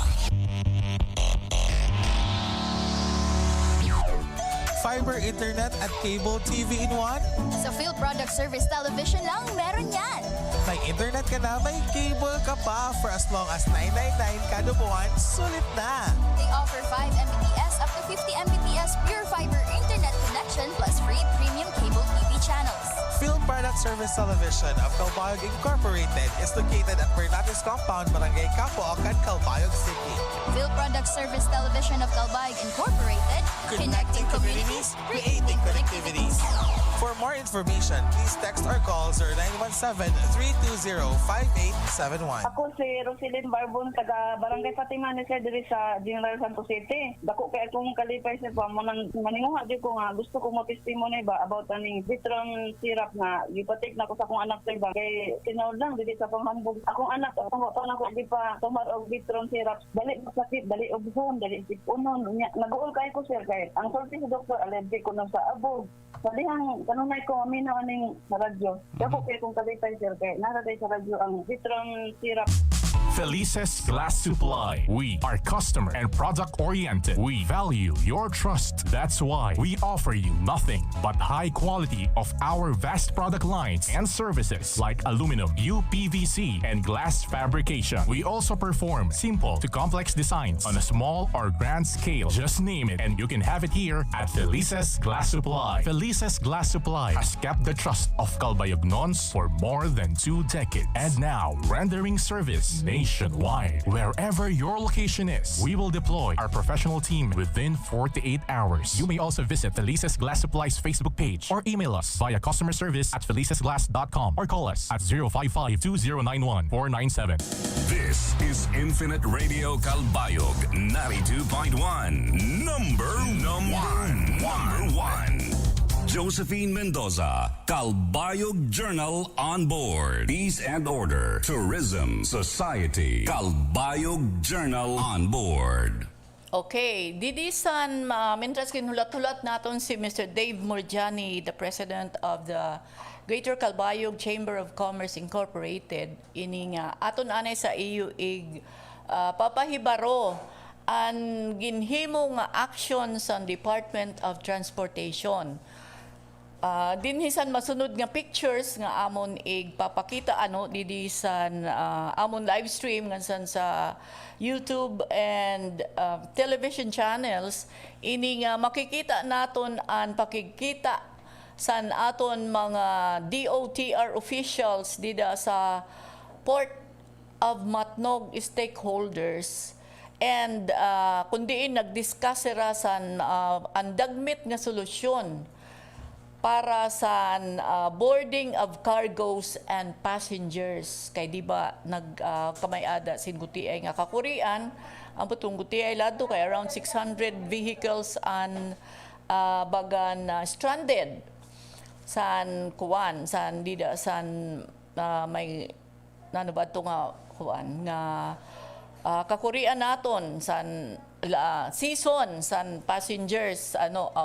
Fiber internet at cable TV in one? Sa Field Product Service Television lang meron yan. May internet ka na, may cable ka pa for as long as $9.99 kada buwan, sulit na. They offer 5 Mbps up to 50 Mbps pure fiber internet connection plus free premium cable TV channels. Field Product Service Television of Calbayog Incorporated is located at Bernatis Compound, Barangay Capoacan, Calbayog City. Field Product Service Television of Calbayog Incorporated, connecting communities, creating connectivities. For more information, please text or call 0917-320-5871. Ako si Roselyn Barbon, taga Barangay Fatima ni Sir diri sa General Santos City. Dako kay akong kalipay sa maninguha di ko nga gusto ko mo testimony ba about aning Vitron syrup na gipatik na ko sa akong anak sa iba kay tinawd lang dili sa panghambog. Akong anak ako nako di pa tumar og Vitron syrup. Dali sakit, dali ubhon, dali sipunon. Naguol kay ko sir kay ang sulti sa doktor allergic ko na sa abog. Salihang kanunay ko amino aning sa radyo. Dako kay kung kalipay sir kay naratay sa radyo ang Vitron syrup. Felices Glass Supply. We are customer and product oriented. We value your trust. That's why we offer you nothing but high quality of our vast product lines and services like aluminum, UPVC, and glass fabrication. We also perform simple to complex designs on a small or grand scale. Just name it and you can have it here at Felices Glass Supply. Felices Glass Supply has kept the trust of Calbayognons for more than 2 decades and now rendering service nationwide. Wherever your location is, we will deploy our professional team within 48 hours. You may also visit Felices Glass Supply's Facebook page or email us via customer service at felicesglass.com or call us at 055-2091-497. This is Infinite Radio Calbayog 92.1. Number one. Josephine Mendoza, Calbayog Journal on board. Peace and Order, Tourism Society, Calbayog Journal on board. Okay, didisan mentras kinulat-hulat naton si Mr. Dave Murjani, the President of the Greater Calbayog Chamber of Commerce Incorporated, ini nga aton anay sa iyo papahibaro ang ginhimo nga action sa Department of Transportation. Dinhisan masunod nga pictures nga amon papakita didisan amon live stream nga sa YouTube and television channels, ini nga makikita naton ang pakikita san aton mga DOTR officials dida sa Port of Matnog stakeholders, and kundiin nagdiscuss sila san ang dagmit nga solusyon para sa boarding of cargos and passengers. Kay di ba nagkamayada sin gutiay nga kakurian, ang putong gutiay lado kay around 600 vehicles an bagan stranded san kuwan san dida san may nano ba to nga kuwan nga kakurian naton san season san passengers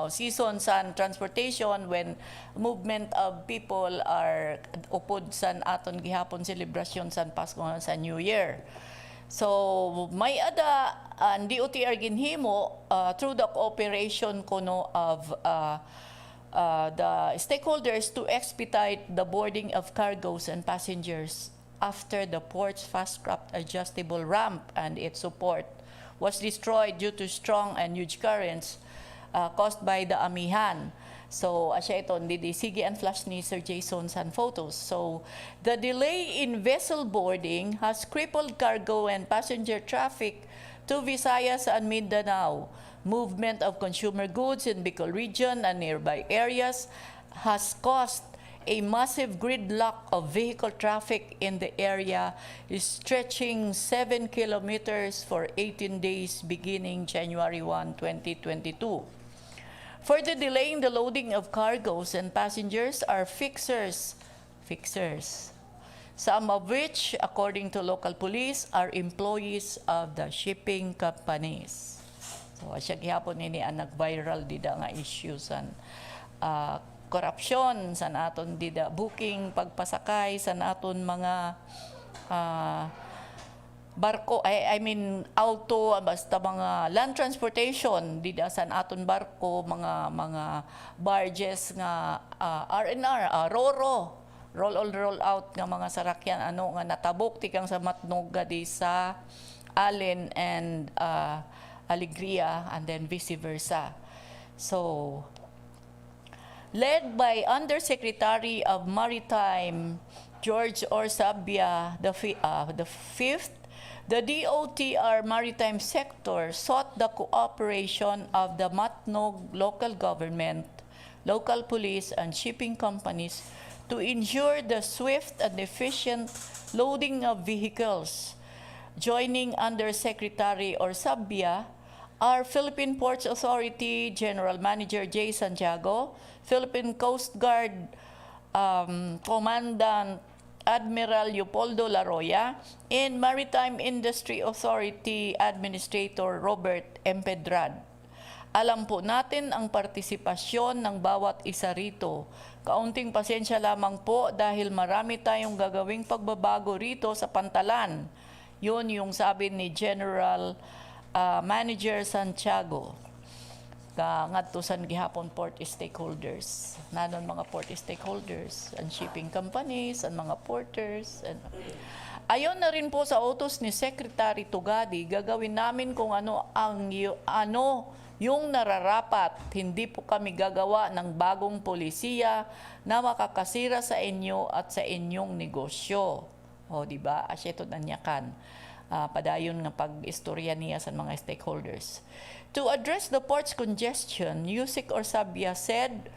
season san transportation when movement of people are upod san aton gihapon celebration san Pasko sa New Year. So may ada ang DOTR ginhimo through the cooperation kuno of the stakeholders to expedite the boarding of cargoes and passengers after the port's fast-tracked adjustable ramp and its support was destroyed due to strong and huge currents caused by the amihan. So, asya ito, sige and flash ni Sir Jason san photos. So, the delay in vessel boarding has crippled cargo and passenger traffic to Visayas and Mindanao. Movement of consumer goods in Bicol region and nearby areas has caused a massive gridlock of vehicle traffic in the area, stretching 7 kilometers for 18 days beginning January 1, 2022. Further delaying the loading of cargoes and passengers are fixers, some of which, according to local police, are employees of the shipping companies. So, asya gihapon nini ang nag-viral dida nga issues san corruption san aton dida booking pagpasakay san aton mga barko I mean auto basta mga land transportation dida san aton barko mga barges nga R&R roll out nga mga sarakyan nga natabok tikang sa Matnog gadi sa Allen and Alegria and then vice versa. So led by Undersecretary of Maritime George Orsabia the fifth, the DOTR maritime sector sought the cooperation of the Matnog local government, local police and shipping companies to ensure the swift and efficient loading of vehicles. Joining Undersecretary Orsabia are Philippine Ports Authority General Manager J. Santiago, Philippine Coast Guard Commandant Admiral Leopoldo Laroya, and Maritime Industry Authority Administrator Robert Empedrad. Alam po natin ang partisipasyon ng bawat isa rito. Kaunting pasensya lamang po dahil marami tayong gagawing pagbabago rito sa pantalan. Yun yung sabi ni General Manager Santiago. Ngadto san gihapon port stakeholders. Nanon mga port stakeholders, and shipping companies, and mga porters. Ayon na rin po sa utos ni Secretary Tugadi, gagawin namin kung ano yung nararapat. Hindi po kami gagawa ng bagong polisiya na makakasira sa inyo at sa inyong negosyo. O, di ba? Asyeto na niya kan. Padayon nga pag-istorya niya sa mga stakeholders. To address the port's congestion, Yusik Orsabia said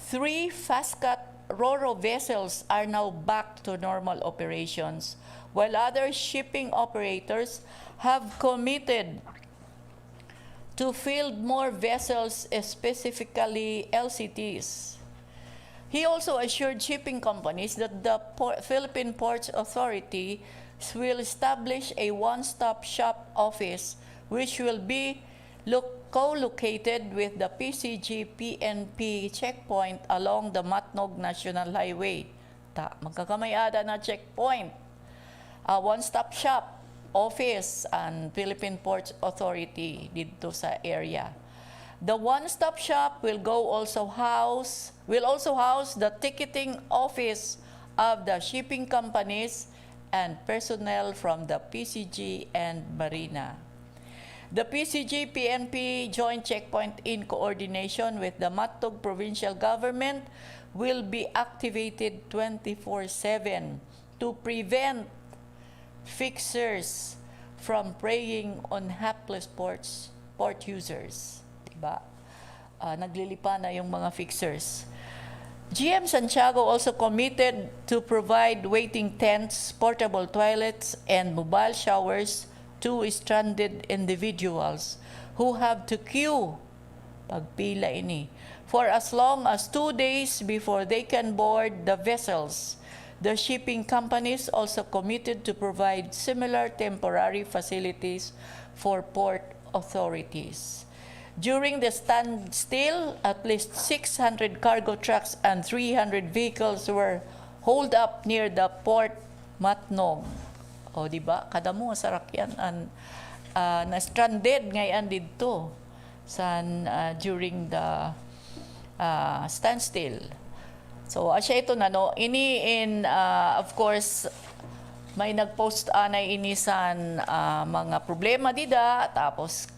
3 fast-cut Ro-Ro vessels are now back to normal operations, while other shipping operators have committed to field more vessels, specifically LCTs. He also assured shipping companies that the Philippine Ports Authority will establish a one-stop shop office which will be co-located with the PCG-PNP checkpoint along the Matnog National Highway. Magkakamay-ada na checkpoint. A one-stop shop office and Philippine Ports Authority dito sa area. The one-stop shop will also house the ticketing office of the shipping companies and personnel from the PCG and Marina. The PCG-PNP joint checkpoint in coordination with the Matnog provincial government will be activated 24/7 to prevent fixers from preying on hapless port users. Diba? Naglilipa na yung mga fixers. GM Santiago also committed to provide waiting tents, portable toilets, and mobile showers to stranded individuals who have to queue, pagpila ini, for as long as 2 days before they can board the vessels. The shipping companies also committed to provide similar temporary facilities for port authorities. During the standstill, at least 600 cargo trucks and 300 vehicles were holed up near the Port Matnog. O, di ba? Kada mo sa rakyan na stranded ngayon dito during the standstill. So, asya ito na, no? Of course, may nagpost anay inisan mga problema dida, tapos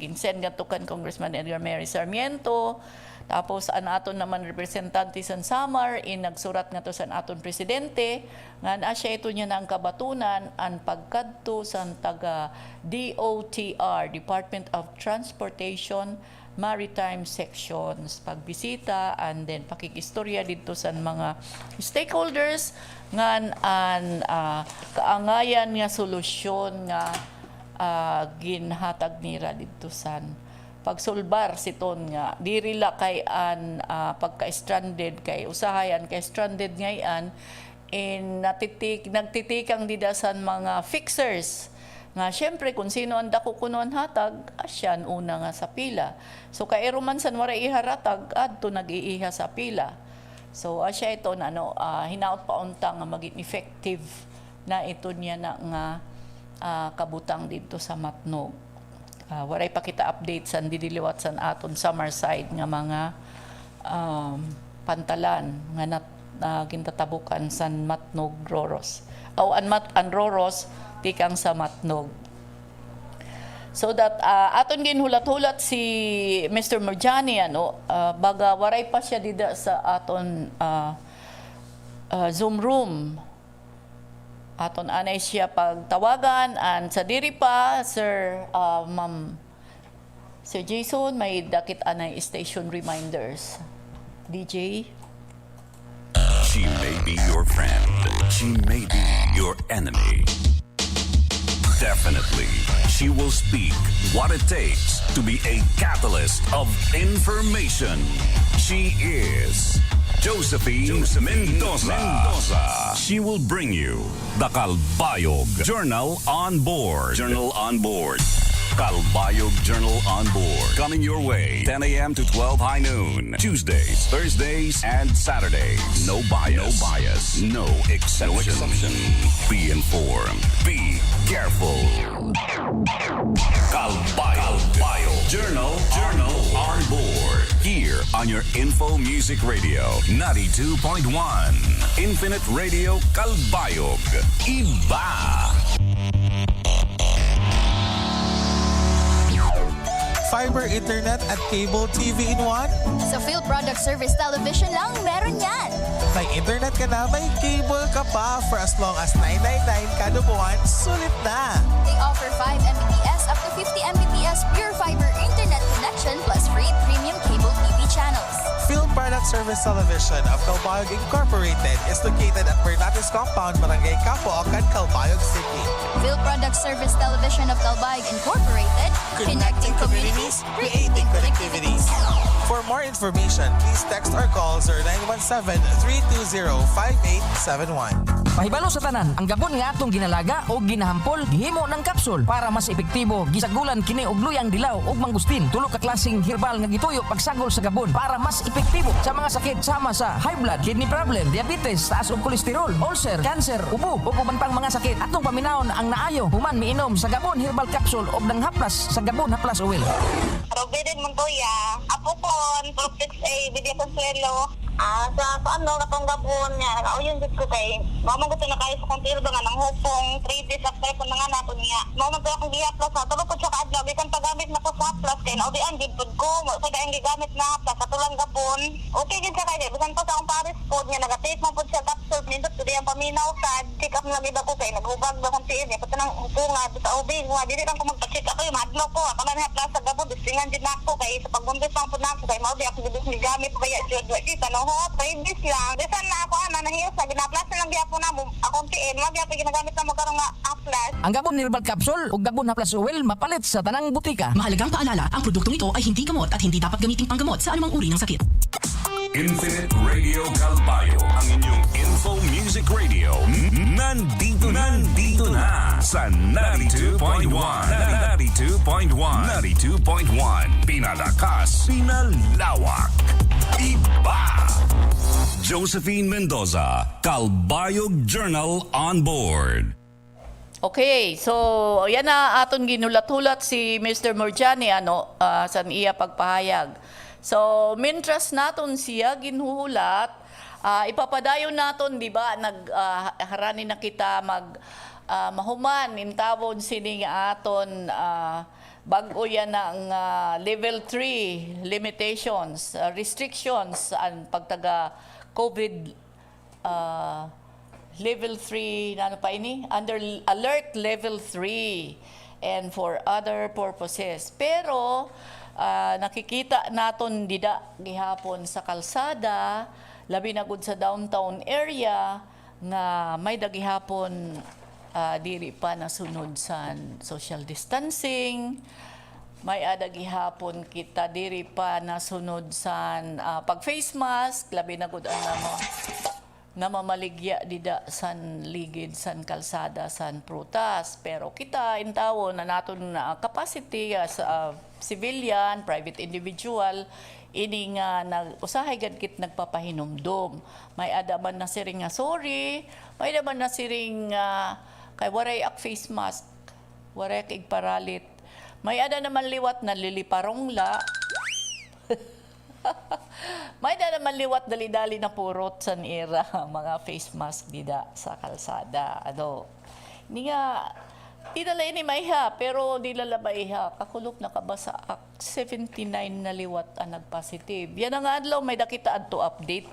ginsend nga tukan Congressman Edgar Mary Sarmiento, tapos aton naman representante san Samar nagsurat nga to san aton presidente nga asya ito niya na ang kabatunan ang pagkadto san taga DOTR, Department of Transportation Maritime Sections, pagbisita and then pakikistorya dito sa mga stakeholders ngan kaangayan nga solusyon nga ginhatag nira dito san pagsulbar siton nga dirila kay pagka-stranded kay usahayan kay stranded ngayon nagtitikang didasan mga fixers nga syempre kung sino ang dako kunon hatag asyan una nga sa pila. So kay man san wara iharatag adto nag-iiha sa pila. So asya ito na hinaot pa unta nga maging effective na ito niya na nga kabutang dito sa Matnog. Waray pa kita update san didiliwat san aton summer side nga mga pantalan nga gintatabukan san Matnog Roros. An Roros tikang sa Matnog. So that aton ginhulat-hulat si Mr. Murjani baga waray pa siya dida sa aton Zoom room. Aton anay siya pagtawagan and sa diri pa Sir Jason may dakit anay station reminders. DJ. She may be your friend. She may be your enemy. Definitely, she will speak what it takes to be a catalyst of information. She is Josephine Mendoza. She will bring you the Calbayog Journal on Board. Journal on Board. Calbayog Journal on Board. Coming your way 10 a.m. to 12 high noon. Tuesdays, Thursdays, and Saturdays. No bias. No bias. No exception. No exception. Be informed. Be careful. Calbayog Journal on Board. Here on your Info Music Radio 92.1. Infinite Radio Calbayog. Iba. Fiber internet at cable TV in one? Sa Phil Product Service Television lang, meron yan. May internet ka na, may cable ka pa for as long as 999 kada buwan, sulit na. They offer 5 Mbps up to 50 Mbps pure fiber internet connection plus free premium cable TV channels. Phil Product Service Television of Calbayog Incorporated is located at Bernatis Compound, Barangay Capoacan, Calbayog City. Phil Product Service Television of Calbayog Incorporated, connecting communities, creating connectivities. For more information, please text or call 0917-320-5871. Pahibalo sa tanan, ang gabon nga atong ginalaga o ginahampol gihimo ng kapsul para mas epektibo gisagulan kini og luyang dilaw ug mangustin. Tulo ka klaseng herbal nga gituyo pagsagol sa gabon para mas epektibo sa mga sakit sama sa high blood, kidney problem, diabetes, taas og kolesterol, ulcer, cancer, ubo ug uban pang mga sakit. Atong paminawon ang naayo human miinom sa gabon herbal capsule og nang haplas sa gabon haplas oil. Robeden Montoya, Apokon, Propix A, Vidya Consuelo. Sa ano, katong gabon niya, nakauyon dito ko kay, mamagutin na kayo sa kontir ba nga ng hupong, 3 days after ko na nga na ko niya. Mamagutin akong gi-haplas ha, tulog ko siya kaadlaw, bikan pagamit na ko sa haplas, kaya naudian, gipod ko, sa dahil gigamit na haplas, sa tulang gabon. Okay din siya kaya, bisan pa sa akong Paris food niya, nag-take mo po siya capsule, nindot ko diyan paminaw sa, check up na iba ko kay, nag-ubag ba kong tiil niya, pati nang hupunga, sa ubig, dili lang ko magpa-check up, madlaw ko, kaman haplas sa gabon, disingan din ako, kay sa pagbumbis lang po na ako, kay maudi ako gigamit ko kaya, kita no, previous lang. Desan na ako nahiyos na ginaplasan lang gyapon na mo akong tiin, wag gyapon ginagamit na mo karong nga aplas. Ang gabon herbal capsule ug gabon haplas oil mapalit sa tanang butika. Mahalagang paalala, ang produktong ito ay hindi gamot at hindi dapat gamiting panggamot sa anumang uri ng sakit. Infinite Radio Calbayog, ang inyong info music radio. Nandito na sa 92.1. 92.1. Pinalakas, pinalawak, iba. Josephine Mendoza, Calbayog Journal on board. Okay, so yan na aton ginulat-hulat si Mr. Morjani san iya pagpahayag. So mintras naton siya ginhuhulat, ipapadayon naton di ba harani na kita mahuman intawon sini aton bag-o yan ng level 3 limitations, restrictions ang pagtaga COVID level 3 under alert level 3 and for other purposes. Pero nakikita naton dida gihapon sa kalsada, labi na gud sa downtown area nga may dagihapon diri pa nasunod sa social distancing. May adagihapon kita diri pa nasunod sa pag face mask, labi na gud ang namamaligya dida san ligid san kalsada san prutas. Pero kita intawo na naton capacity as civilian, private individual, ini nga usahay gad kit nagpapahinumdom. May adaman na siring nga sorry, may adaman na siring kay waray ak face mask, waray kay paralit. May ada naman liwat na liliparong la. May ada naman liwat dali-dali na purot sa ira mga face mask dida sa kalsada. Ni nga dinala ini may ha, pero di lalabay ha. Kakulop na kabasa ak 79 na liwat ang nagpositive. Yan ang adlaw may nakita adto update.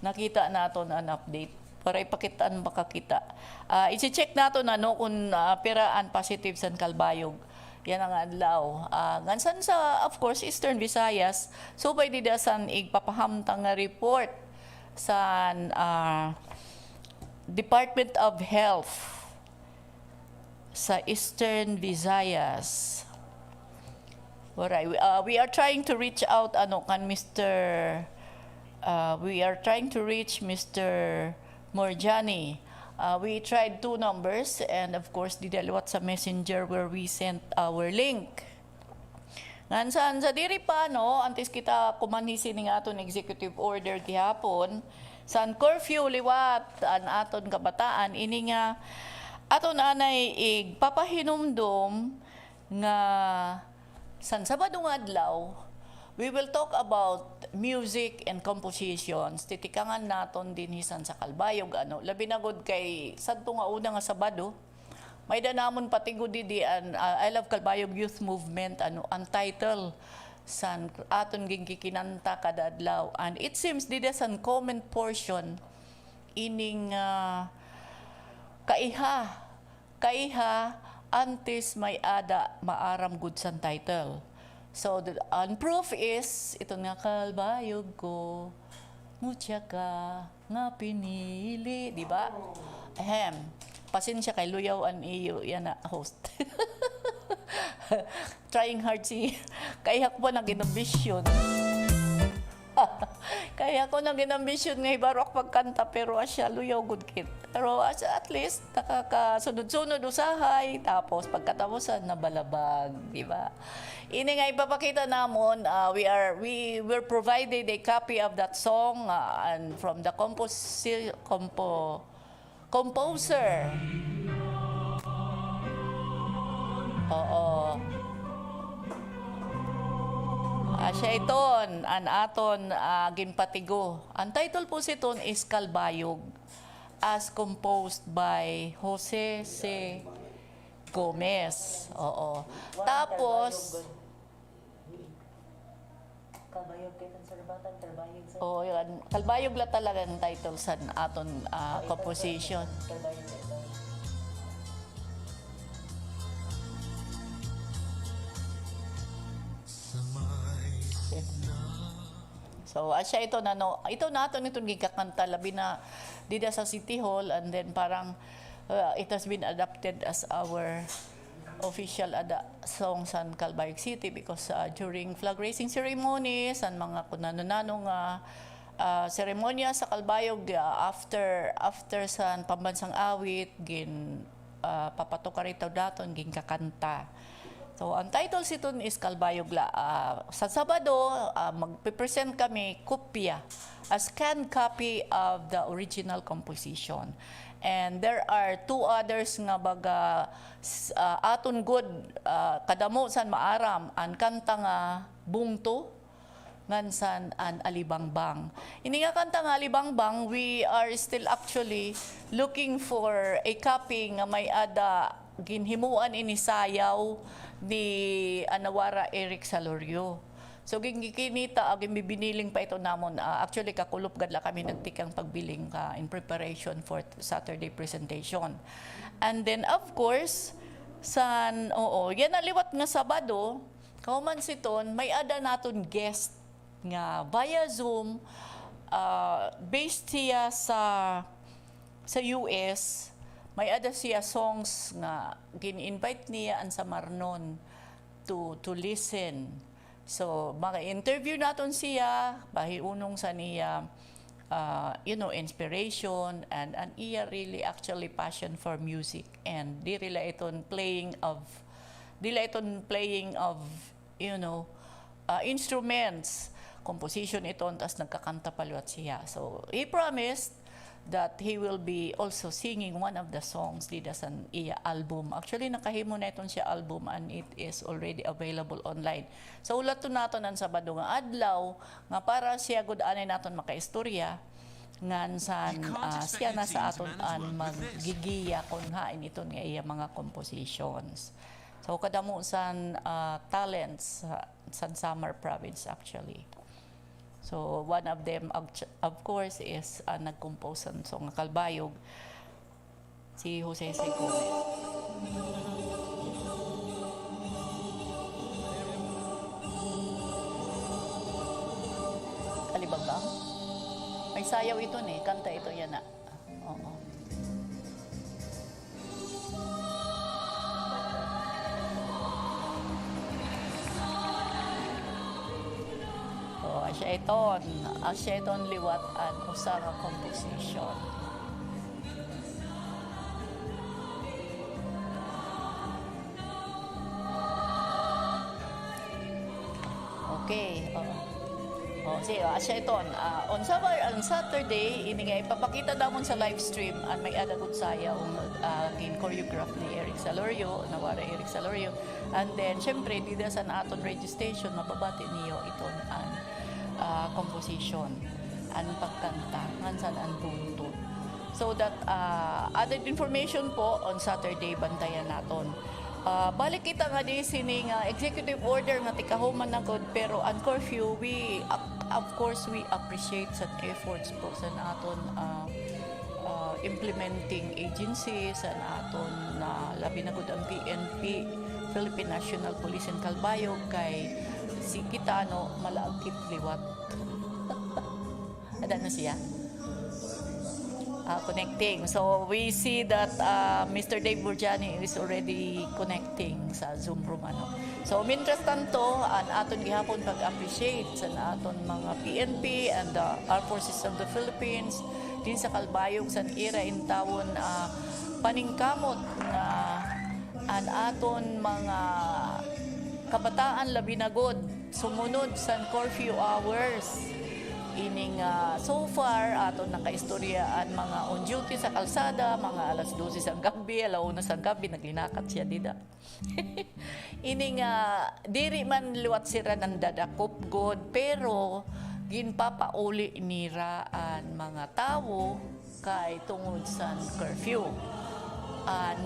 Nakita naton ang update. Para ipakitaan makakita. I-check nato kung piraan positive sa Calbayog. Yan ang adlaw. Gansan sa, of course, Eastern Visayas, so by didasan igpapahamtang nga report sa Department of Health sa Eastern Visayas. Alright, we are trying to reach out kan Mr. We are trying to reach Mr. Morjani. We tried 2 numbers and of course didalwat sa messenger where we sent our link. Ngansan sa diri pa antes kita kumanhisi ning aton executive order gihapon san curfew liwat an aton kabataan ini nga aton anay igpapahinumdom nga san Sabado nga adlaw we will talk about music and compositions. Titikangan naton din hisan sa Calbayog labi na gud kay sadto nga una nga Sabado. May danamon patigod di an I Love Calbayog Youth Movement ang title san aton gikinanta kada adlaw. And it seems dida san comment portion ining kaiha antes may ada maaram gud san title. So, ang proof is, ito nga Calbayog ko, mutya ka, nga pinili, di ba? Pasensya kay Luyaw an iyo, yan na, host. Trying hard kaya ko na ginambisyon. Kaya ko na ginambisyon nga ibarok pagkanta, pero asya Luyaw good kid. Pero at least, nakakasunod-sunod usahay, tapos pagkatapusan, nabalabag, di ba? Ini nga ipapakita namon, we were provided a copy of that song and from the composer. Oo. Siya iton, an aton ginpatigo. Ang title po siton is Calbayog, as composed by Jose C. Gomez. Oo. Tapos, Calbayog la talaga ang title sa aton composition. So, siya ito na, ito natin itong gikakanta, labi na dida sa City Hall, and then parang it has been adapted as our official song sa Calbayog City because during flag raising ceremonies and mga kunano-nanong seremonya sa Calbayog, after sa pambansang awit, papatok ka rito daton, kakanta. So, ang title siton is Calbayog la. Sa Sabado, magpipresent kami kopya, a scanned copy of the original composition. And there are two others nga baga aton good kadamo san maaram ang kanta nga bungto ngansan an alibangbang. Ini nga kanta nga alibangbang, we are still actually looking for a copy nga may ada ginhimuan ini sayaw ni Anawara Eric Salorio. So gikinita biniling pa ito namon. Actually kakulop gadla kami nagtikang pagbiling in preparation for Saturday presentation. And then of course yan naliwat nga Sabado, kauman siton may ada naton guest nga via Zoom, based siya sa US. May ada siya songs nga gin-invite niya an sa Marnon to listen. So, maka-interview naton siya, bahiunong sa niya, inspiration and iya really actually passion for music, and dila iton playing of instruments, composition iton, tas nagkakanta paluat siya. So, he promised that he will be also singing one of the songs dida sa iya album. Actually, nakahimo na iton siya album and it is already available online. So, ulat to naton ang Sabado nga adlaw nga para siya gud anay naton makaistorya ngan siya na sa aton an magigiya kung hain iton nga iya mga compositions. So, kadamo san talents sa Samar Province actually. So, one of them, of course, is nag-compose ng song Calbayog, si Jose C. Gomez. Kalibabang? May sayaw ito kanta ito yan na. Oo. Siya iton liwat at usa nga composition. Okay. Siya iton. On Saturday, ini nga ipapakita namon sa live stream ang may adagod sayaw choreograph ni Eric Salorio, Nawara Eric Salorio. And then, syempre, dida sa aton registration, mababati niyo iton ang composition and pagkanta ngansan ang buntun. So that added information po on Saturday bantayan naton. Balik kita nga di sini nga executive order nga tikahuman na god, pero on curfew we appreciate sa efforts po sa aton implementing agencies sa aton labi na gud ang PNP, Philippine National Police in Calbayog, kay si Gitano malaagkit liwat. Ada na siya? Connecting. So we see that Mr. Dave Burjani is already connecting sa Zoom room ano. So mientras tanto, an aton gihapon pag-appreciate sa aton mga PNP and the Armed Forces of the Philippines din sa Calbayog san ira in tawon paningkamot na an aton mga kabataan labi na god sumunod sa curfew hours. Ining so far aton nakaistoryaan mga on duty sa kalsada, mga alas 12 sa gabi, alauna sa gabi naglinakat siya dida. Ining diri man liwat sira ng dadakop god pero ginpapauli niraan mga tawo kay tungod sa curfew.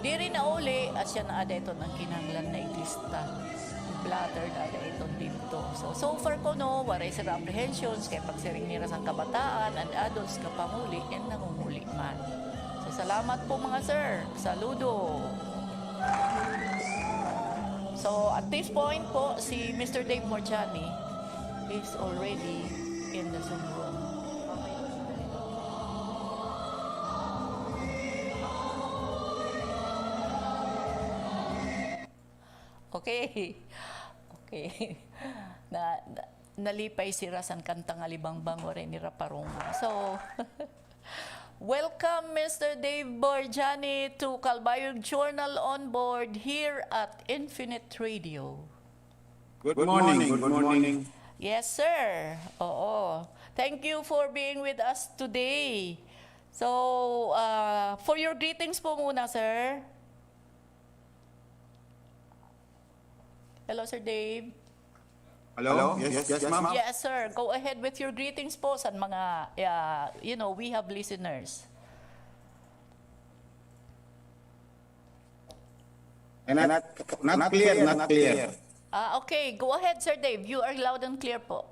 Diri na uli at siya na ada ito ng kinahanglan na iglista. Blatter na itong dito. So far ko no, waray sa apprehensions kay pagsiring nila sa kabataan and adults kapamuli and nangunguli man. So salamat po mga sir. Saludo. So at this point po, si Mr. Dave Burjani is already in the Zoom room. Okay. Okay. Nalipay si Rasan kantang alibangbang ore ni Raparunga. So, welcome Mr. Dave Burjani to Calbayog Journal on board here at Infinite Radio. Good morning. Good morning. Yes, sir. Oo. Thank you for being with us today. So, for your greetings po muna, sir. Hello, Sir Dave. Hello? Yes, ma'am. Yes, sir. Go ahead with your greetings po sa mga, we have listeners. Not clear. Okay, go ahead, Sir Dave. You are loud and clear po.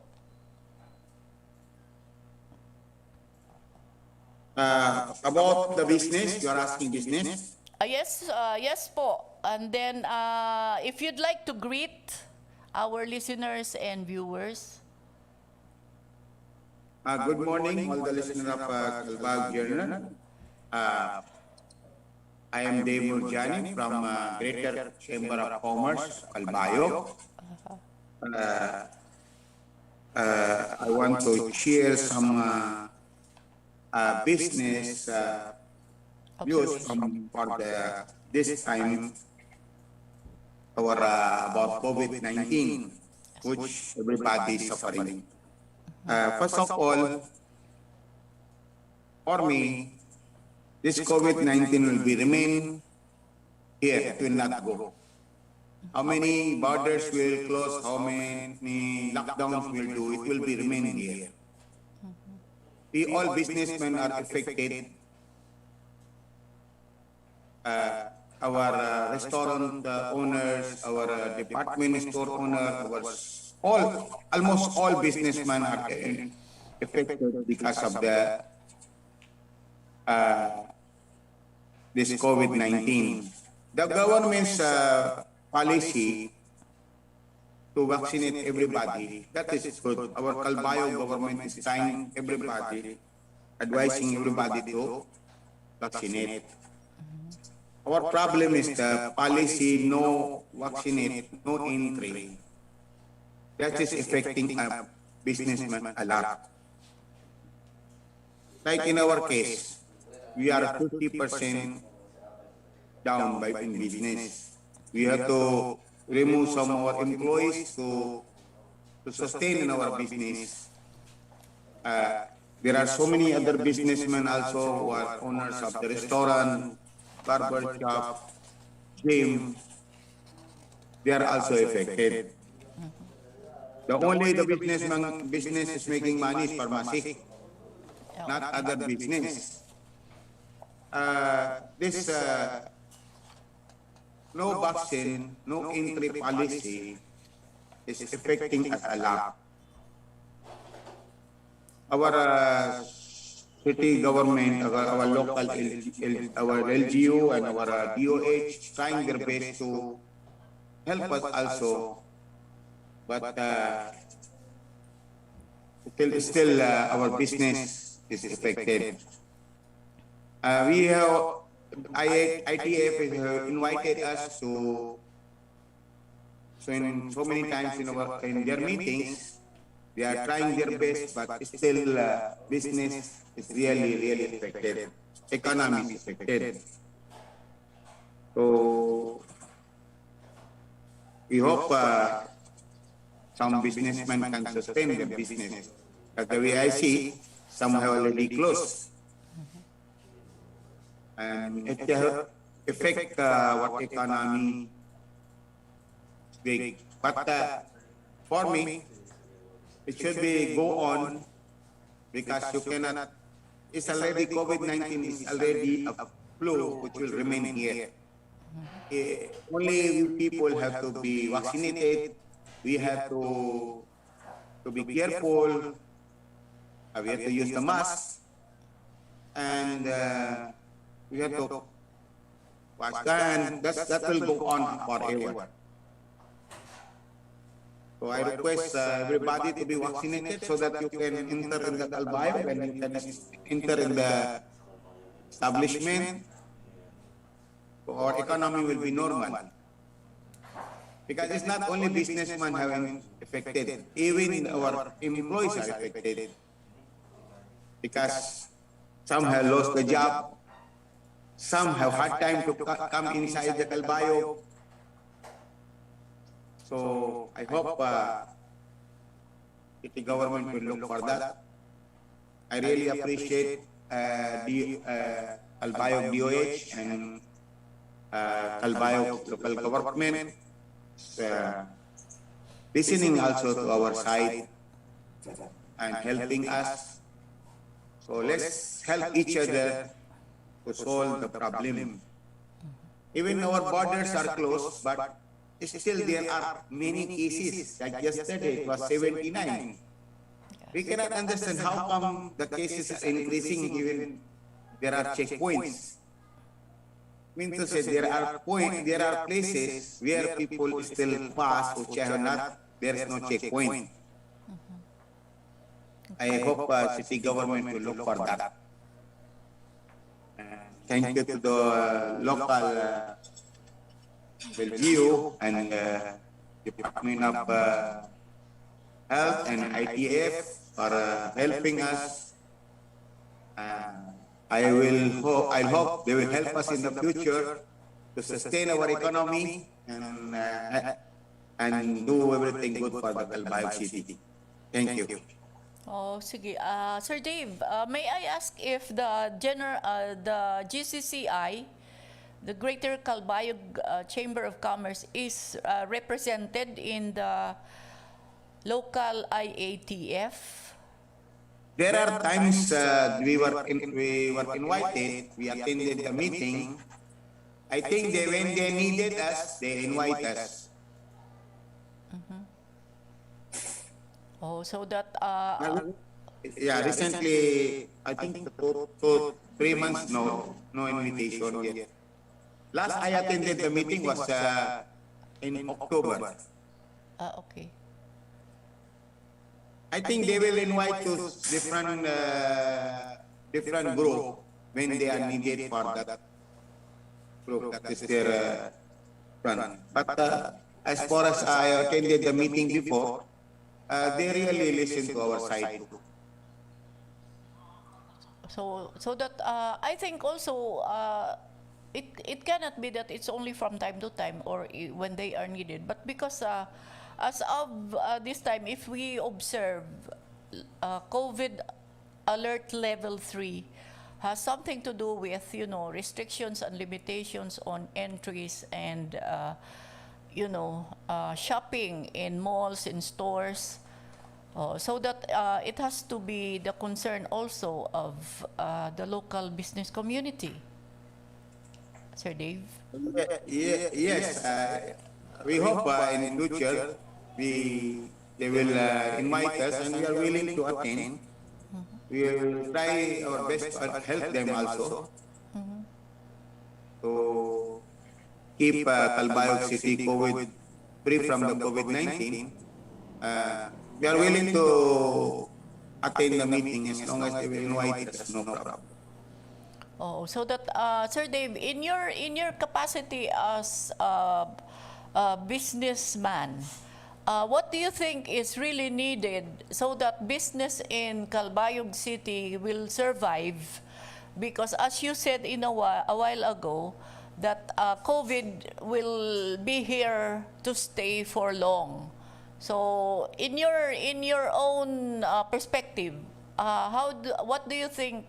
About the business, you are asking business? Yes po. And then, if you'd like to greet our listeners and viewers. Good morning, all the listeners of Calbayog Journal. I am Dave Burjani from Greater Chamber of Commerce, Calbayog. I want to share some business views for this time. About COVID-19, which everybody is suffering. First of all, for me, this COVID-19 will remain here. It will not go. How many borders will close? How many lockdowns will do? It will be remain here. All businessmen are affected. Our restaurant owners, our department store owners, almost all businessmen are affected because of this COVID-19. The government's policy to vaccinate everybody, that is good. Our Calbayog government is trying everybody, advising everybody to vaccinate. Our problem is the policy no vaccinate, no entry. That is affecting businessmen a lot. Like in our case, we are 50% down in business. We have to remove some of our employees to sustain our business. There are so many other businessmen also who are owners of the restaurant, barber shop, gym. They are also affected. The only business is making money is pharmacy, not other business. This no vaccine, no entry policy is affecting us a lot. Our city government, our local, our LGU and our DOH trying their best to help us also but still our business is affected. We have ITF has invited us to in so many times in their meetings. They are trying their best, but still business is really affected. Economy is affected. So we hope some businessmen can sustain their business. But the way I see, some have already closed. And it affect what economy is big. But for me, it should be go on because you cannot, it's already COVID-19 is already a flu which will remain here. Only people have to be vaccinated. We have to be careful. We have to use the mask. And we have to wash hands. That will go on forever. So I request everybody to be vaccinated so that you can enter in the Calbayog and you can enter in the establishment. So our economy will be normal. Because it's not only businessmen having affected, even our employees are affected. Because some have lost the job, some have hard time to come inside the Calbayog. So I hope the government will look for that. I really appreciate the Calbayog DOH and Calbayog local government listening also to our side and helping us. So let's help each other to solve the problem. Even our borders are closed, but still there are many cases. Like yesterday, it was 79. We cannot understand how come the cases are increasing even there are checkpoints. Mean to say there are places where people still pass which are not, there is no checkpoint. I hope city government will look for that. Thank you to the local LGU and Department of Health and ITF for helping us. I hope they will help us in the future to sustain our economy and do everything good for the Calbayog City. Thank you. Oh, sige. Sir Dave, may I ask if the GCCI, the Greater Calbayog Chamber of Commerce, is represented in the local IATF? There are times we were invited, we attended the meeting. I think when they needed us, they invite us. Oh, so that recently, I think 3 months, no invitation yet. Last I attended the meeting was in October. Okay. I think they will invite to different group when they are needed for that group. That is their run. But as far as I attended the meeting before, they really listen to our side too. So that I think also it cannot be that it's only from time to time or when they are needed, but because as of this time, if we observe COVID alert level 3 has something to do with restrictions and limitations on entries and shopping in malls, in stores. So that it has to be the concern also of the local business community. Sir Dave? Yes. We hope in the future they will invite us and we are willing to attend. We will try our best to help them also. To keep Calbayog City free from the COVID-19 we are willing to attend the meeting as long as they will invite us, no problem. Oh, so that Sir Dave, in your capacity as a businessman, what do you think is really needed so that business in Calbayog City will survive? Because as you said a while ago, that COVID will be here to stay for long. So in your own perspective, what do you think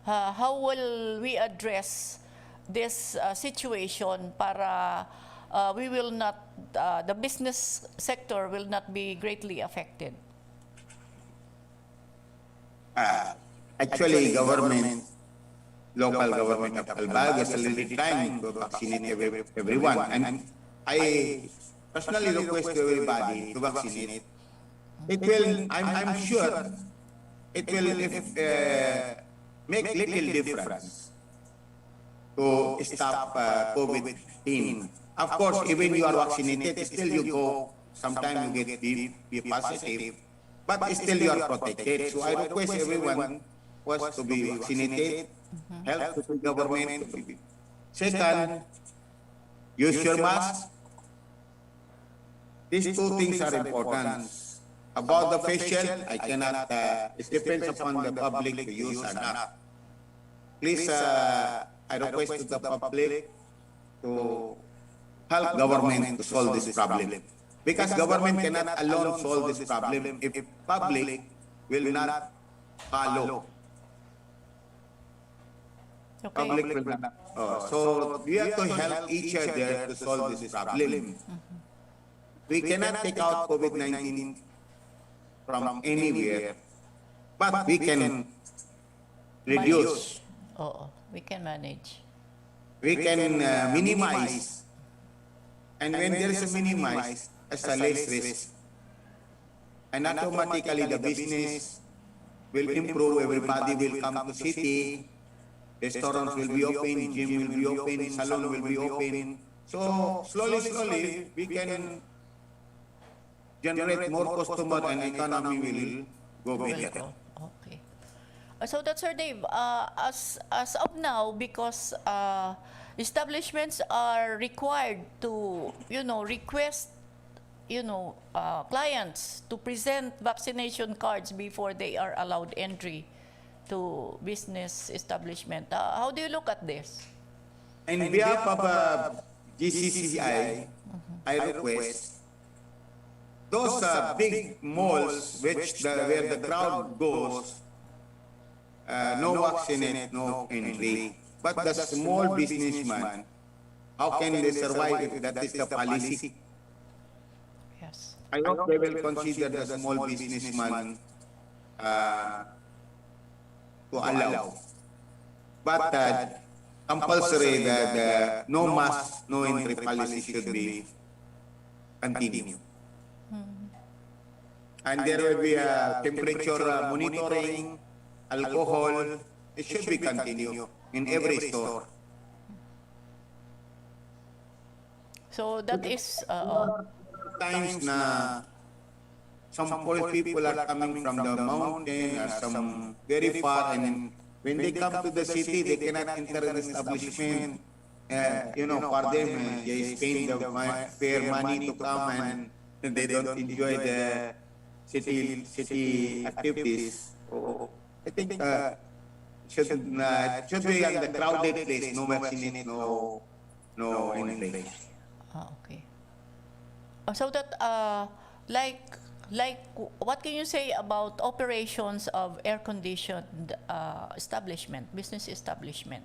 how will we address this situation para we will not the business sector will not be greatly affected? Actually, local government of Calbayog is already trying to vaccinate everyone, and I personally request to everybody to vaccinate. It will, I'm sure, it will make little difference to stop COVID-19. Of course, even you are vaccinated, still you go, sometimes you get be positive, but still you are protected. So I request everyone was to be vaccinated, help to the government to be. Second, use your mask. These two things are important. About the facial, I cannot, it depends upon the public to use or not. Please, I request to the public to help government to solve this problem. Because government cannot alone solve this problem if public will not follow. Okay. Public will not. So we have to help each other to solve this problem. We cannot take out COVID-19 from anywhere, but we can reduce. We can manage. We can minimize. And when there is a minimize, as a less risk, and automatically the business will improve, everybody will come to city, restaurants will be open, gym will be open, salon will be open. So slowly, we can generate more customer and economy will go better. Okay. So that's Sir Dave. As of now, because establishments are required to, request, clients to present vaccination cards before they are allowed entry to business establishment. How do you look at this? In behalf of GCCI, I request those big malls where the crowd goes, no vaccinate, no entry. But the small businessman, how can they survive if that is the policy? Yes. I hope they will consider the small businessman to allow. But compulsory that no mask, no entry policy should be continued. And there will be a temperature monitoring, alcohol. It should be continued in every store. So that is times na some poor people are coming from the mountain or some very far, and when they come to the city, they cannot enter an establishment. For them, they spend the fair money to come, and they don't enjoy the city activities. So I think should be on the crowded place, no vaccinate, no anything. Okay. So that like what can you say about operations of air-conditioned establishment, business establishment?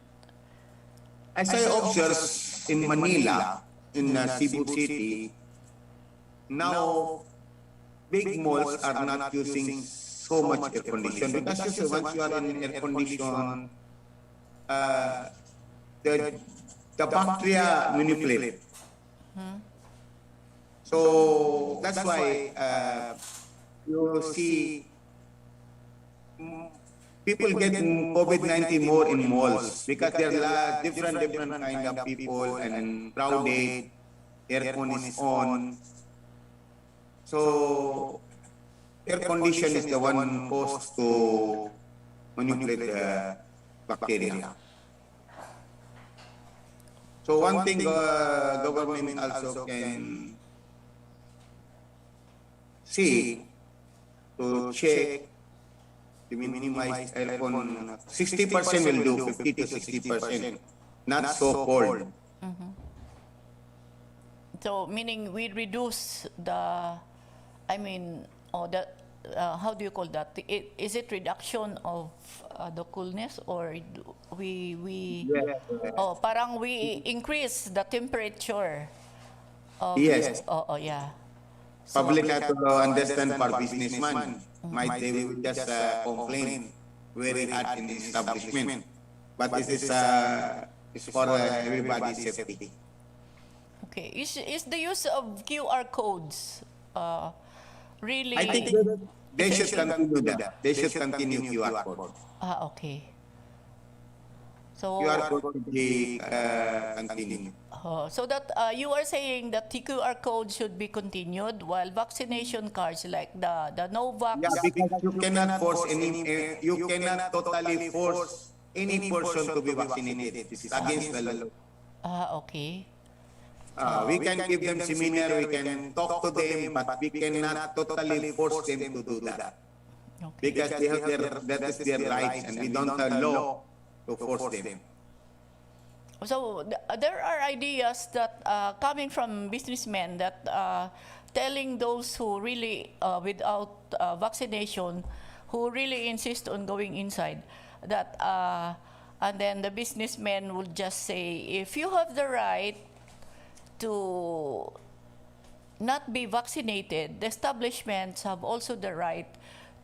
As I observe in Manila, in Cebu City, now big malls are not using so much air condition, because usually once you are in air condition, the bacteria manipulate. So that's why you see people get COVID-19 more in malls, because there are different kind of people and crowded, aircon is on. So, air condition is the one cause to manipulate the bacteria. So one thing government also can see to check to minimize aircon. 60% will do, 50 to 60%. Not so cold. So meaning we reduce the, how do you call that? Is it reduction of the coolness, or parang we increase the temperature of Yes. Yeah. Public have to understand for businessman. Might they will just complain very hard in the establishment. But this is for everybody's safety. Okay. Is the use of QR codes really? I think they should continue that. They should continue QR code. Okay. So QR code should be continue. so that you are saying that the QR code should be continued, while vaccination cards like the Novavax. Yeah, because you cannot force you cannot totally force any person to be vaccinated. This is against the law. Okay. We can give them seminar, we can talk to them, but we cannot totally force them to do that. Okay. Because they have that is their rights, and we don't have law to force them. So there are ideas that coming from businessmen that telling those who really without vaccination, who really insist on going inside, that and then the businessmen would just say, if you have the right to not be vaccinated, the establishments have also the right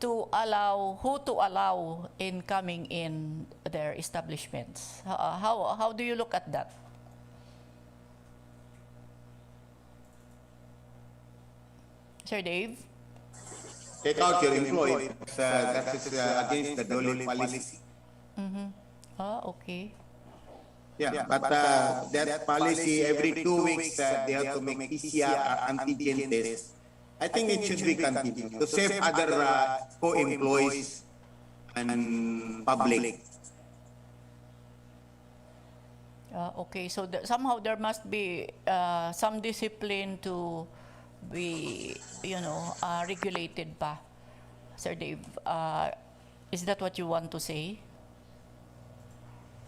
to allow in coming in their establishments. How do you look at that? Sir Dave? Take out your employee. That is against the Dole policy. Okay. Yeah, but that policy, every 2 weeks, they have to make PCR or antigen test. I think it should be continued to save other co-employees and public. Okay, so somehow there must be some discipline to be, regulated pa. Sir Dave, is that what you want to say?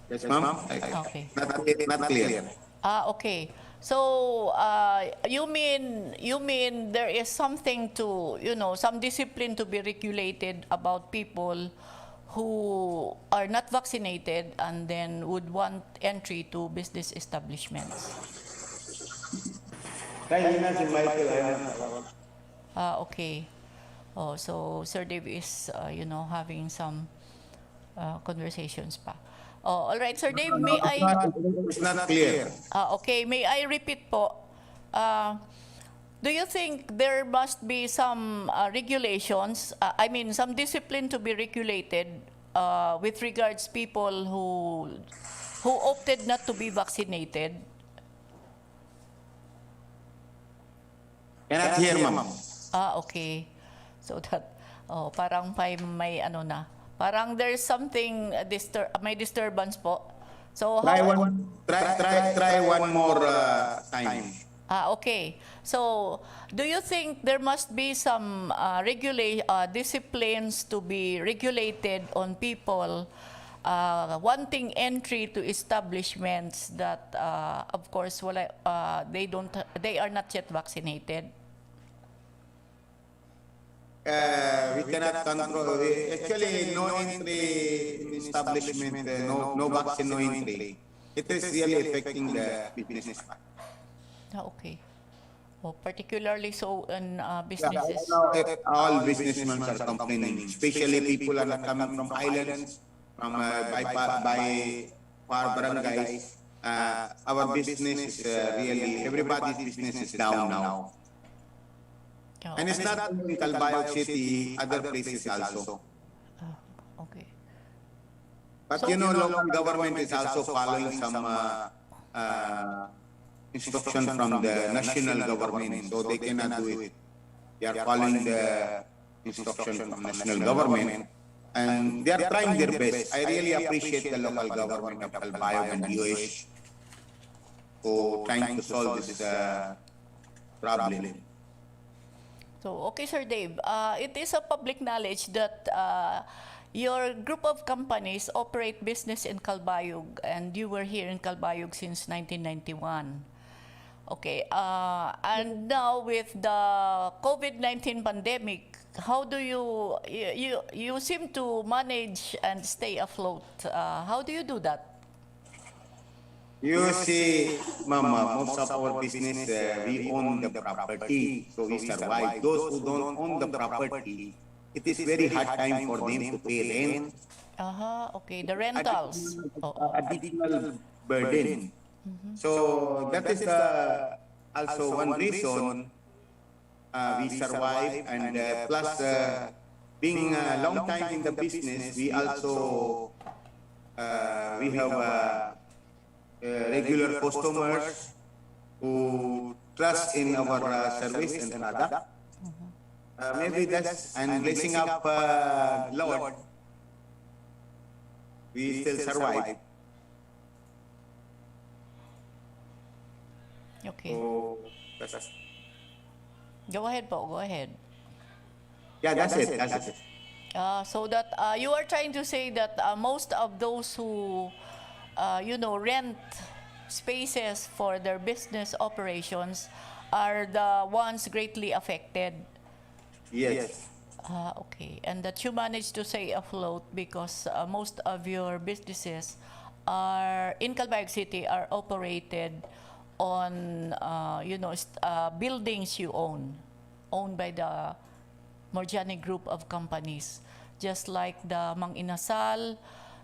Yes, ma'am. Okay. Not clear. Okay. So you mean there is something to, some discipline to be regulated about people who are not vaccinated and then would want entry to business establishments? Okay. Oh, so Sir Dave is, having some conversations pa. Oh, all right, Sir Dave, may I... It's not clear. Okay, may I repeat po? Do you think there must be some regulations, some discipline to be regulated with regards people who opted not to be vaccinated? Cannot hear, ma'am. Okay. So that, parang may ano na. Parang there's something, may disturbance po. So try one more time. Okay. So, do you think there must be some disciplines to be regulated on people wanting entry to establishments that, of course, they are not yet vaccinated? We cannot control. Actually, no entry in establishment, no vaccine, no entry. It is really affecting the business. Okay. Well, particularly so in businesses. Yeah, all businessmen are complaining, especially people are coming from islands, from by far barangays. Our business is really, everybody's business is down now. And it's not only in Calbayog City, other places also. Okay. But local government is also following some instruction from the national government, so they cannot do it. They are following the instruction from national government, and they are trying their best. I really appreciate the local government of Calbayog and UH for trying to solve this problem. So, okay, Sir Dave, it is a public knowledge that your group of companies operate business in Calbayog, and you were here in Calbayog since 1991. Okay, and now with the COVID-19 pandemic, how do you seem to manage and stay afloat? How do you do that? You see, Mama, most of our business, we own the property, so we survive. Those who don't own the property, it is very hard time for them to pay rent. Okay, the rentals. Additional burden. So that is also one reason we survive, and plus being a long time in the business, we also we have regular customers who trust in our service and product. Maybe that's, and blessing up Lord, we still survive. Okay. So, Go ahead, po. Go ahead. Yeah, that's it. That's it. So that you are trying to say that most of those who, rent spaces for their business operations are the ones greatly affected. Yes. Okay. And that you managed to stay afloat because most of your businesses are in Calbayog City are operated on buildings you owned by the Morjani group of companies, just like the Mang Inasal,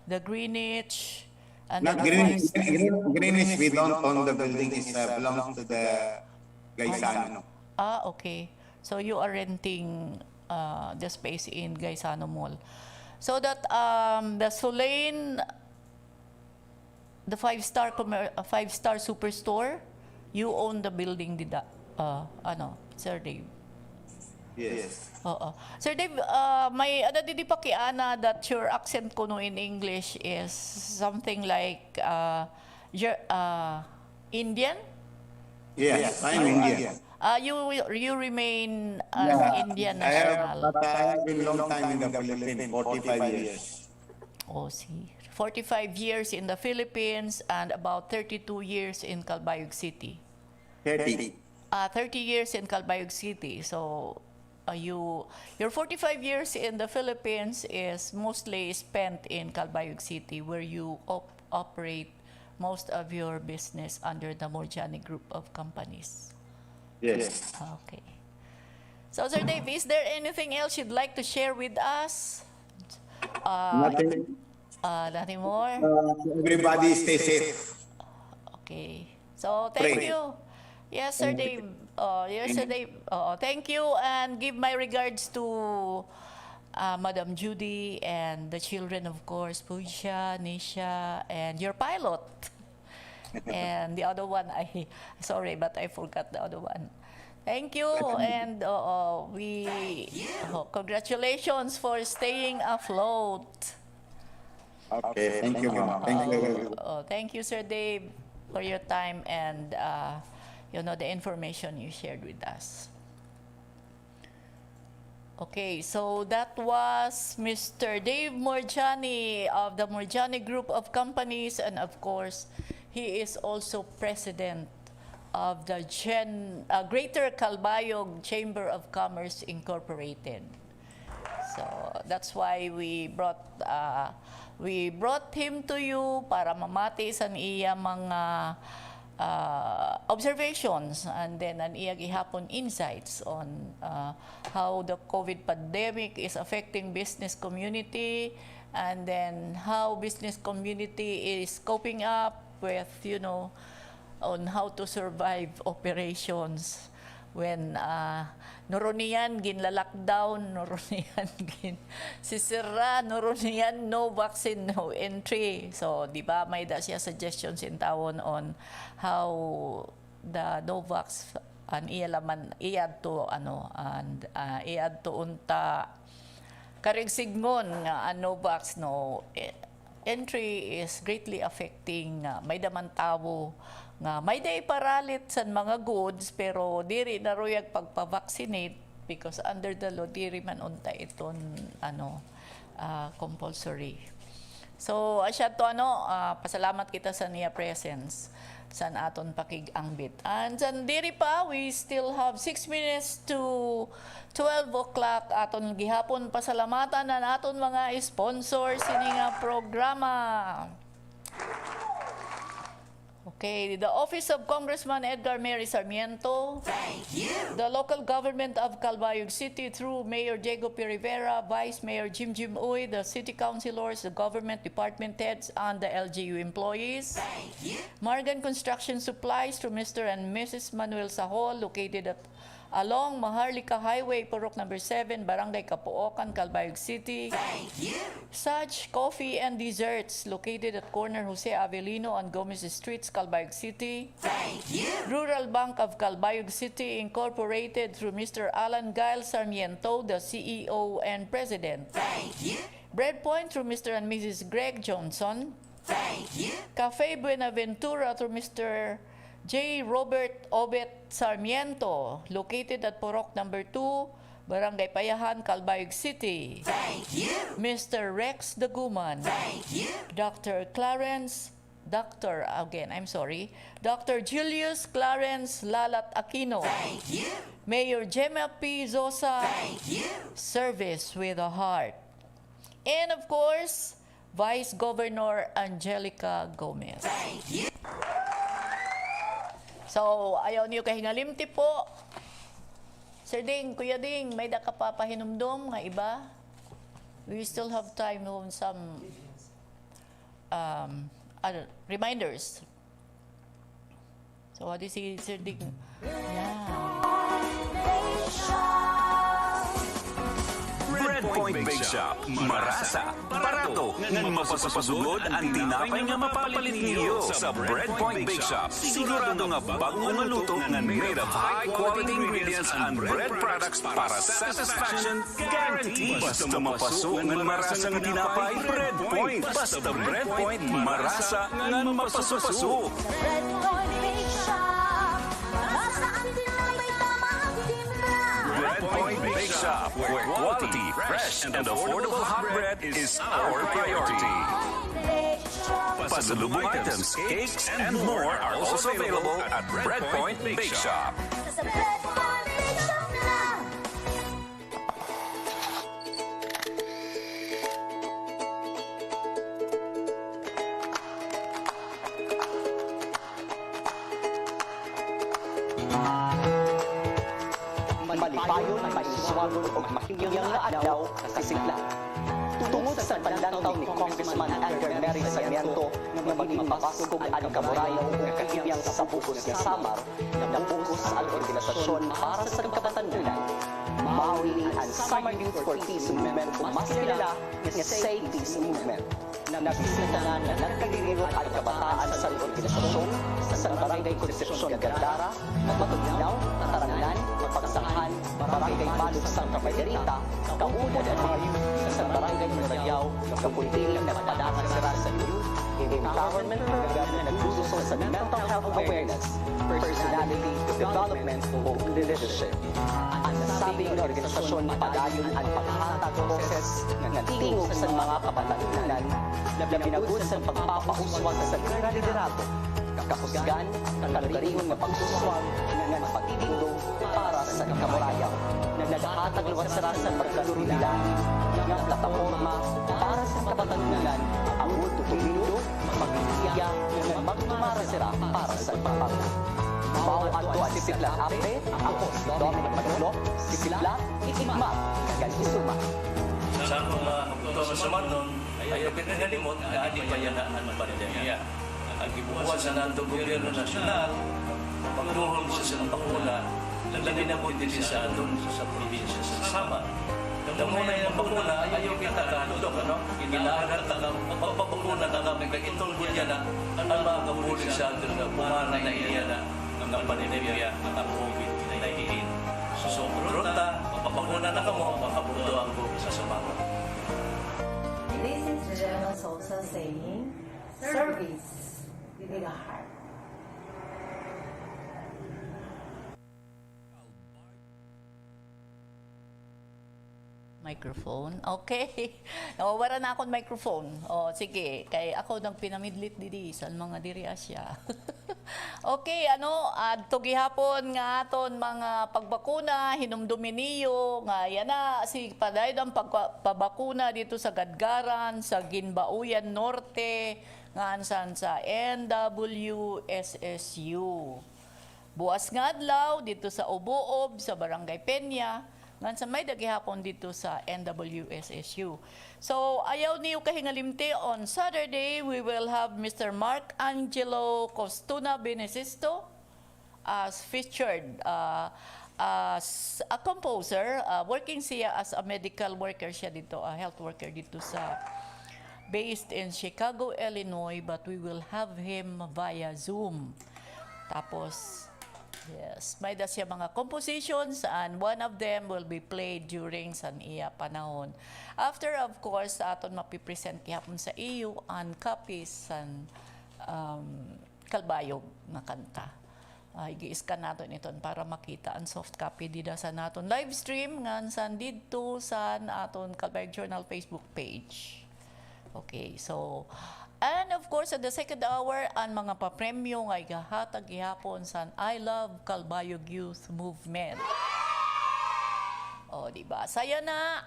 the Greenwich, and Not the Greenwich, we don't own the building. It belongs to the Gaisano. Okay. So you are renting the space in Gaisano Mall. So that the Solain, the five-star superstore, you own the building, Sir Dave? Yes. Sir Dave, may didi pakiana that your accent ko no in English is something like Indian? Yes, I'm Indian. You remain an Indian national. But I have been long time in the Philippines, 45 years. Oh, see. 45 years in the Philippines and about 32 years in Calbayog City. 30. 30 years in Calbayog City. So, your 45 years in the Philippines is mostly spent in Calbayog City, where you operate most of your business under the Morjani group of companies. Yes. Okay. So, Sir Dave, is there anything else you'd like to share with us? Nothing. Nothing more? Everybody stay safe. Okay. So, thank Pray. you. Yes, Sir Dave. Yes, Sir Dave. Thank you, and give my regards to Madam Judy and the children, of course, Puja, Nisha, and your pilot. And the other one, sorry, but I forgot the other one. Thank you, and congratulations for staying afloat. Okay, thank you, Mama. Thank you. Thank you, Sir Dave, for your time and the information you shared with us. Okay, so that was Mr. Dave Morjani of the Morjani Group of Companies, and of course, he is also president of the Greater Calbayog Chamber of Commerce Incorporated. So that's why we brought him to you para mamati sa iya mga observations, and then ang iya gihapon insights on how the COVID pandemic is affecting business community, and then how business community is coping up with, on how to survive operations when noroniyan ginla-lockdown, noroniyan sisira, noroniyan no vaccine, no entry. So, di ba, may siya suggestions in tawon on how the Novax an ialaman iad to and iad to unta karigsignon nga Novax entry is greatly affecting may daman tawo nga may day paralit sa mga goods pero diri na royag pagpa-vaccinate because under the law diri man unta iton compulsory. So asya to pasalamat kita sa niya presence san aton pakig-angbit. And san diri pa we still have 6 minutes to 12 o'clock aton gihapon pasalamatan na aton mga sponsors sini nga programa. Okay, the Office of Congressman Edgar Mary Sarmiento. Thank you. The local government of Calbayog City through Mayor Diego P. Rivera, Vice Mayor Jim Uy, the city councilors, the government department heads, and the LGU employees. Thank you. Morgan Construction Supplies through Mr. and Mrs. Manuel Sahol, located along Maharlika Highway, Purok number 7, Barangay Kapuokan, Calbayog City. Thank you. Such Coffee and Desserts, located at corner Jose Avelino and Gomez Streets, Calbayog City. Thank you. Rural Bank of Calbayog City Incorporated through Mr. Alan Giles Sarmiento, the CEO and President. Thank you. Breadpoint through Mr. and Mrs. Greg Johnson. Thank you. Cafe Buenaventura through Mr. J. Robert Obet Sarmiento, located at Purok number 2, Barangay Payahan, Calbayog City. Thank you. Mr. Rex Daguman. Thank you. Dr. Julius Clarence Lalat Aquino. Thank you. Mayor Gemma P. Zosa. Thank you. Service with a heart. And of course, Vice Governor Angelica Gomez. Thank you. So, ayaw niyo kahingalimti po. Sir Ding, Kuya Ding, may da ka pa pahinumdom nga iba? We still have time on some reminders. So, what is it, Sir Ding? Breadpoint Bake Shop, marasa, barato, ngan mapasapasugod ang tinapay nga mapapalit niyo sa Breadpoint Bake Shop. Sigurado nga bagong nga luto nga made of high-quality ingredients and bread products para satisfaction guaranteed. Basta mapaso ngan marasa nga tinapay, Breadpoint. Basta Breadpoint, marasa ngan mapaso-paso. Breadpoint Bake Shop, marasa ang tinapay tamang timpla. Breadpoint Bake Shop, where quality, fresh, and affordable hot bread is our priority. Pasalubong items, cakes, and more are also available at Breadpoint Bake Shop. Sa Breadpoint Bake Shop na. Malipayon, maiswagon o mahinyang nga adlaw kasigla. Tungod sa panlantaw ni Congressman Edgar Mary Sarmiento na maging mapasugog ang kamurayan o kahiyang sa bukos nga samar na bukos ang organisasyon para sa kabataan. Maui ang Summer Youth for Peace Movement o mas kilala nga Say Peace Movement. Nabisita nga na nagkagiriro ang kabataan sa organisasyon sa Barangay Concepcion Gandara, Matugnaw, Tarangan, Pagsahan, Barangay Balog sa Camarita, kaupod ang mga youth sa Barangay Murayao, kapunting na padakan sila sa youth, empowerment program na nagsususo sa mental health awareness, personality development o leadership. Ang nasabing organisasyon padayon ang paghatag boses ng tingog sa mga kapatalunan na binagod sa pagpapauswag sa liderato, kapusgan, kalugaringon ng pagsuswag ng pagtitindog para sa kamurayaw na naghatag luwas sa pagkalubilan ng plataforma para sa kapatalunan ang tutumindo, pagkisiya ng magtumara sila para sa pagpapago. Mao ato at Sikla Ape, ako si Dominic Maglok, Sikla, Ikigma, Kaganisuma. Sa akong magtuto sa manon, ay pinagalimot na adi pa yan ang pandemya. Ang gibubuhat sa nandong gobyerno nasyonal, pagtuhon sa bakuna, labi na po din sa doon sa probinsya sa Samar. Muna yung bakuna, ayaw kita kahulog, Kailangan tagang pagpapakuna na namin kagitong gulya na ang mga kabulig sa atin na pumanay na iya na ng pandemya at ang COVID-19. stories with a heart. Microphone. Okay. Nawawala na akong microphone. O, sige. Kay ako nang pinamidlit didi sa mga diri asya. Okay, adto gihapon nga aton mga pagbakuna, hinumdumi niyo nga yan na si paday ang pagpabakuna dito sa Gadgaran, sa Ginbauyan Norte, nga ansan sa NWSSU. Buwas nga adlaw dito sa Ubuob, sa Barangay Peña, ngan sa may dagihapon dito sa NWSSU. So, ayaw niyo kahingalimti, on Saturday, we will have Mr. Mark Angelo Costuna Benesisto as featured as a composer, working siya as a medical worker siya dito, a health worker dito sa based in Chicago, Illinois, but we will have him via Zoom. Tapos, yes, may da siya mga compositions and one of them will be played during sa iya panahon. After, of course, aton mapipresent kihapon sa iyo ang copies sa Calbayog na kanta. I-scan natin ito para makita ang soft copy dida sa naton live stream nga san dito sa aton Calbayog Journal Facebook page. Okay, so and of course, at the second hour, ang mga papremyo ay gahatag gihapon sa I Love Calbayog Youth Movement. O, diba? Saya na.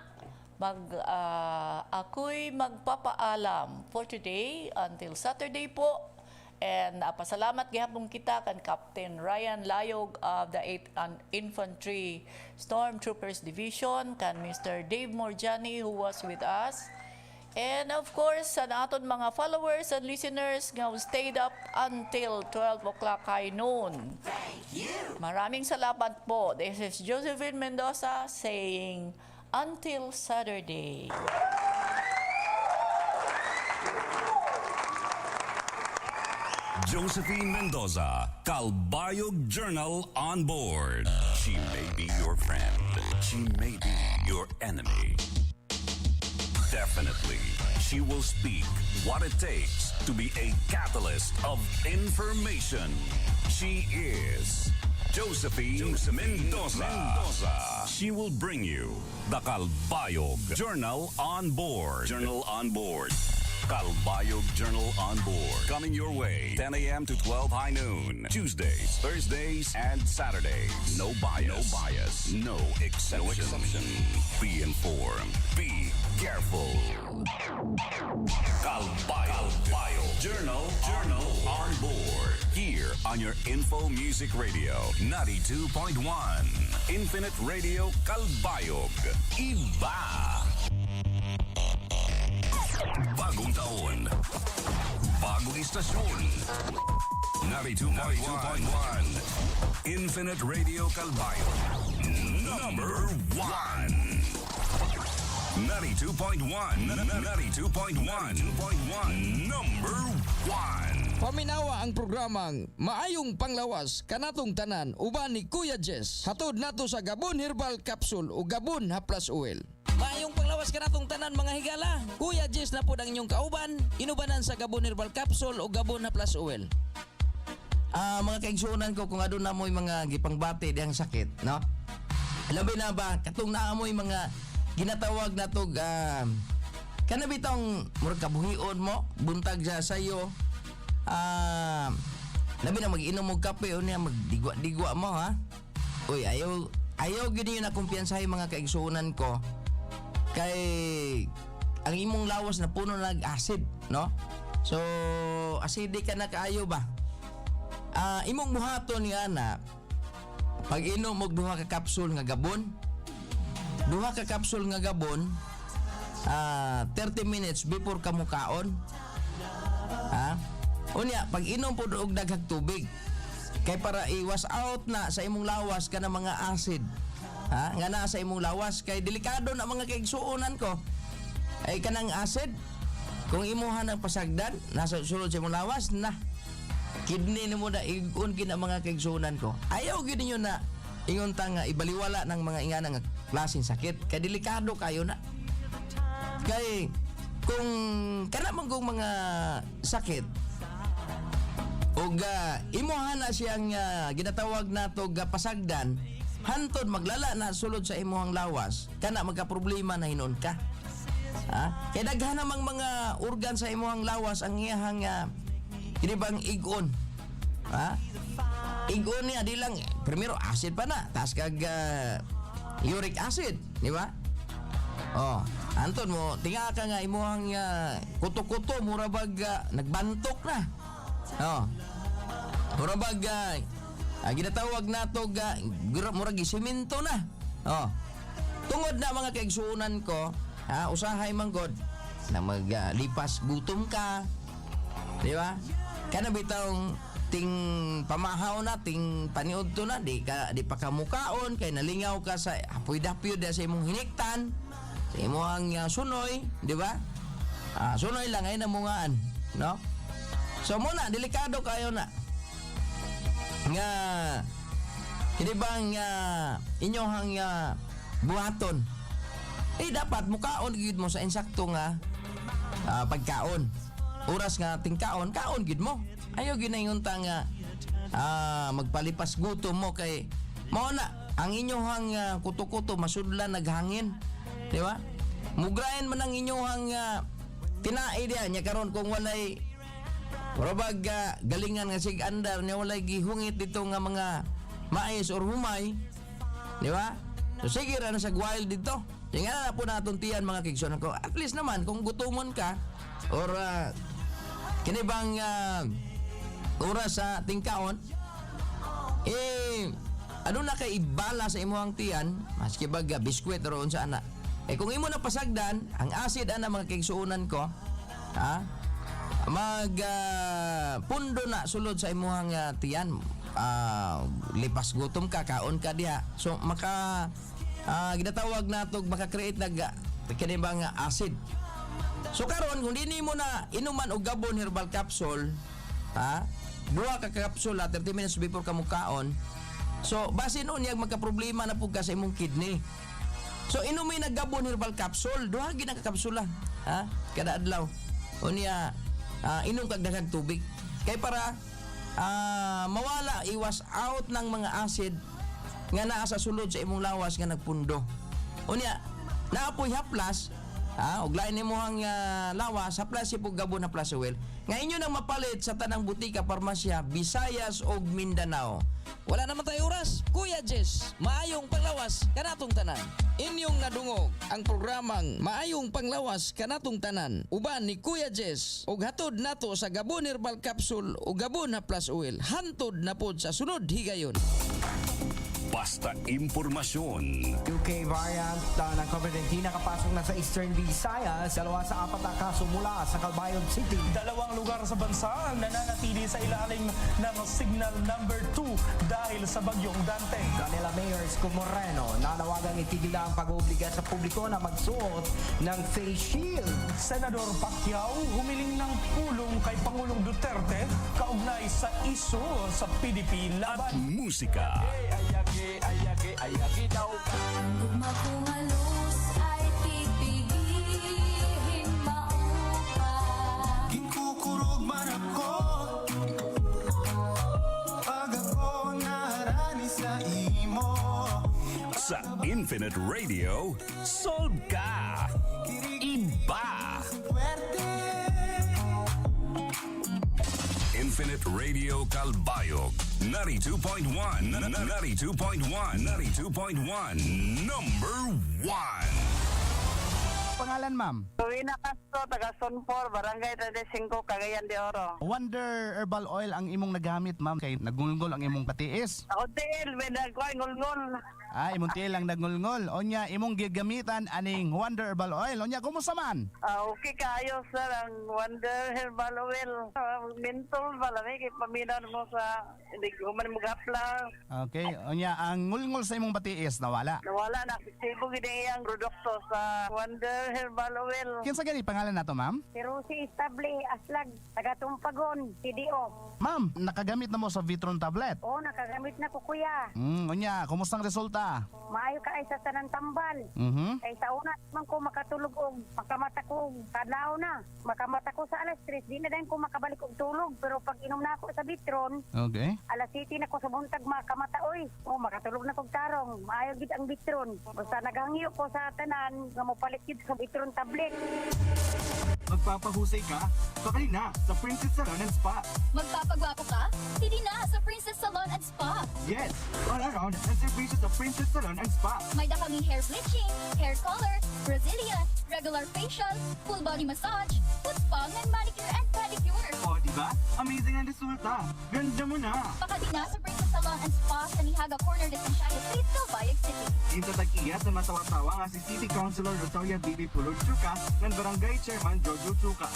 Ako'y magpapaalam for today until Saturday po. And pasalamat gihapon kita kan Captain Ryan Layog of the 8th Infantry Stormtroopers Division, kan Mr. Dave Morjani who was with us. And of course, sa aton mga followers and listeners nga stayed up until 12 o'clock kay noon. Maraming salamat po. This is Josephine Mendoza saying, until Saturday. Josephine Mendoza, Calbayog Journal on board. She may be your friend. She may be your enemy. Definitely, she will speak what it takes to be a catalyst of information. She is Josephine Mendoza. She will bring you the Calbayog Journal on board. Journal on board. Calbayog Journal on board. Coming your way 10 a.m. to 12 high noon. Tuesdays, Thursdays, and Saturdays. No bias. No bias. No exception. No exception. Be informed. Be careful. Calbayog Journal on board. Here on your Info Music Radio 92.1. Infinite Radio Calbayog. Iba. Bagong taon. Bagong istasyon. 92.1. Infinite Radio Calbayog. Number 1. 92.1. 92.1. Number 1. Paminawa ang programang Maayong Panglawas kanatong tanan uban ni Kuya Jess. Hatod nato sa Gabon Herbal Capsule o Gabon Haplas Oil. Maayong panglawas kanatong tanan mga higala. Kuya Jess na po ang inyong kauban, inubanan sa Gabon Herbal Capsule o Gabon Haplas Oil. Mga kaigsuonan ko kung adun na mo'y mga gipangbati diyang sakit, no? Labi na ba, katong naamoy mga ginatawag na to, kanabitong murag kabuhion mo, buntag sa sayo, labi na mag-inom mo kape o niya, magdigwa-digwa mo, ha? Uy, ayaw gini yun na kumpiyansahin mga kaigsuonan ko, kay ang imong lawas na puno ng acid, no? So, acidic ka na kaayo ba? Imong buhaton nga na, pag inom mo duha ka kapsul nga gabon, duha ka kapsul nga gabon, 30 minutes before ka mukaon. Unya, pag inom po og daghang tubig, kay para i-wash out na sa imong lawas ka na mga acid. Nga na sa imong lawas, kay delikado na mga kaigsuonan ko. Ay kanang acid, kung imuha ng pasagdan, nasa sulod sa imong lawas, na kidney mo na igun gina mga kaigsuonan ko. Ayaw gid ninyo na ingon ta nga ibaliwala ng mga ingana nga klaseng sakit, kay delikado kayo na. Kay kung kana man mga sakit Og imuha na siyang ginatawag nato pasagdan, hantod maglala na sulod sa imuhang lawas, kana magka-problema na hinon ka. Kaya daghan namang mga organ sa imuhang lawas ang iyahang kinibang igon. Igon niya di lang primero acid pa na, tas kag uric acid, di ba? Anton mo, tinga ka nga imuhang kuto-kuto murabag nagbantok na. Murabag ginatawag nato murag simento na. Tungod na mga kaigsuunan ko, usahay manggod na maglipas gutom ka. Di ba? Kana bitawng ting pamahaw na, ting paniud to na, di pa kamukaon kay nalingaw ka sa apoy-dapyod sa imong hiniktan, sa imong sunoy, di ba? Sunoy lang ay namungaan, no? So muna delikado kayo na nga kinibang inyohang buhaton. Dapat mukaon gid mo sa insakto nga pagkaon. Oras nga tingkaon, kaon gid mo. Ayaw ginayunta nga magpalipas gutom mo kay mao na ang inyohang kuto-kuto masudlan naghangin, di ba? Mugrayan man ang inyohang tinai diya nya karon kung walay probag galingan nga sig andar nya walay gihungit dito nga mga mais or humay, di ba? So sige ra na sa wild dito. Yung nga na po natuntian mga kigsonan ko, at least naman kung gutomon ka or kinibang oras sa tingkaon, ano na kay ibala sa imuhang tiyan, maski baga biskwit roon sa ana. Kung imo na pasagdan, ang acid ana mga kigsuunan ko, pundo na sulod sa imuhang tiyan, lipas gutom ka, kaon ka diha. So maka ginatawag nato maka-create kinibang acid. So karon kung dini mo na inuman og gabon herbal capsule, duha ka capsule 30 minutes before ka mukaon. So base noon yag magka-problema na pud ka sa imong kidney. So inumin na gabon herbal capsule, duha gid ka kapsula, kada adlaw. Unya inom kag daghang tubig. Kay para mawala, iwas out ng mga acid nga naa sa sulod sa imong lawas nga nagpundo. Unya naapoy haplas, og lain imong lawas haplas si gabon na plus oil nga inyo nang mapalit sa tanang butika, parmasya Visayas ug Mindanao. Wala naman tayo oras. Kuya Jess, maayong panglawas kanatong tanan. Inyong nadungog ang programang Maayong Panglawas kanatong tanan uban ni Kuya Jess ug hatod nato sa Gabon Herbal Capsule ug Gabon na Plus Oil. Hantod na pod sa sunod higayon. Basta impormasyon. UK variant ng COVID-19 nakapasok na sa Eastern Visayas. 2 sa 4 na kaso mula sa Calbayog City. 2 lugar sa bansa ang nananatili sa ilalim ng signal number 2 dahil sa bagyong Dante. Manila Mayor Isko Moreno nanawagang itigil ang pag-oobliga sa publiko na magsuot ng face shield. Senador Pacquiao humiling ng pulong kay Pangulong Duterte kaugnay sa isu sa PDP laban. Musika. Ayagi daw ka. Gugma kong alus ay pipilihin maupa. Gikukurog man ako pag ako naharani sa imo. Sa Infinite Radio, solve ka. Iba. Infinite Radio Calbayog 92.1 number 1. Pangalan, ma'am? Rowena Castro, taga Sonfor, Barangay 35, Cagayan de Oro. Wonder Herbal Oil ang imong nagamit, ma'am, kay nagngulngol ang imong patiis. Ako tiil, may nagkuhay ngulngol. Imong tiil lang nagngulngol. Onya, imong gigamitan aning Wonder Herbal Oil. Onya, kumusta man? Okay kayo, sir, ang Wonder Herbal Oil. Mentol pala, kay paminan mo sa, hindi ko man mag-hapla. Okay, onya, ang ngulngol sa imong patiis, nawala? Nawala na, sibog iyang produkto sa Wonder Herbal Oil. Kinsa gani pangalan nato, ma'am? Si Rosie Estable Aslag, taga Tumpagon, CDO. Ma'am, nakagamit na mo sa Vitron tablet? Oo, nakagamit na ko, kuya. Onya, kumustang resulta? kumusta? Maayo ka ay sa tanan tambal. Kay sa una man ko makatulog og makamata ko kadlaw na. Makamata ko sa alas 3, di na din ko makabalik og tulog. Pero pag inom na ako sa bitron, Okay. alas 7 na ko sa buntag makamata oy. O makatulog na kog tarong. Maayo gid ang bitron. Basta naghangyo ko sa tanan nga mopalit gid sa bitron tablet. Magpapahusay ka? Pakali na sa Princess Salon and Spa. Magpapagwapo ka? Hindi na sa Princess Salon and Spa. Yes, all around ang service sa Princess Salon and Spa. May dakaming hair bleaching, hair color, Brazilian, regular facial, full body massage, foot spa, and manicure and pedicure. O, diba? Amazing ang resulta. Ganda mo na. Pakali na sa Princess Salon and Spa sa Nihaga Corner de Santiago Street, Calbayog City. Dito tag-iya sa matawa-tawa nga si City Councilor Rosalia Bibi Pulod Chuka ng Barangay Chairman Jojo Chuka.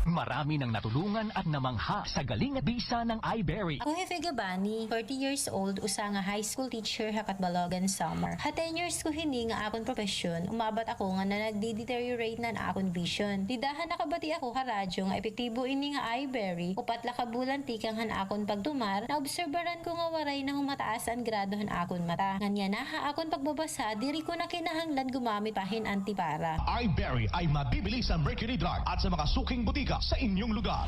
Marami nang natulungan at namangha sa galing at bisa ng iBerry. Ako Hefe Gabani, 40 years old, usa nga high school teacher hakat Balogan Summer. Ha 10 years ko hindi nga akong profesyon, umabat ako nga na nagde-deteriorate na akong vision. Didahan nakabati ako ka radyo nga epektibo ini nga iBerry, upat la ka bulan tikang han akon pagtumar, naobserbaran ko nga waray na humataas ang grado han akon mata. Nganya na ha akon pagbabasa, diri ko na kinahanglan gumamit pahin antipara. iBerry ay mabibili sa Mercury Drug at sa mga suking butika sa inyong lugar.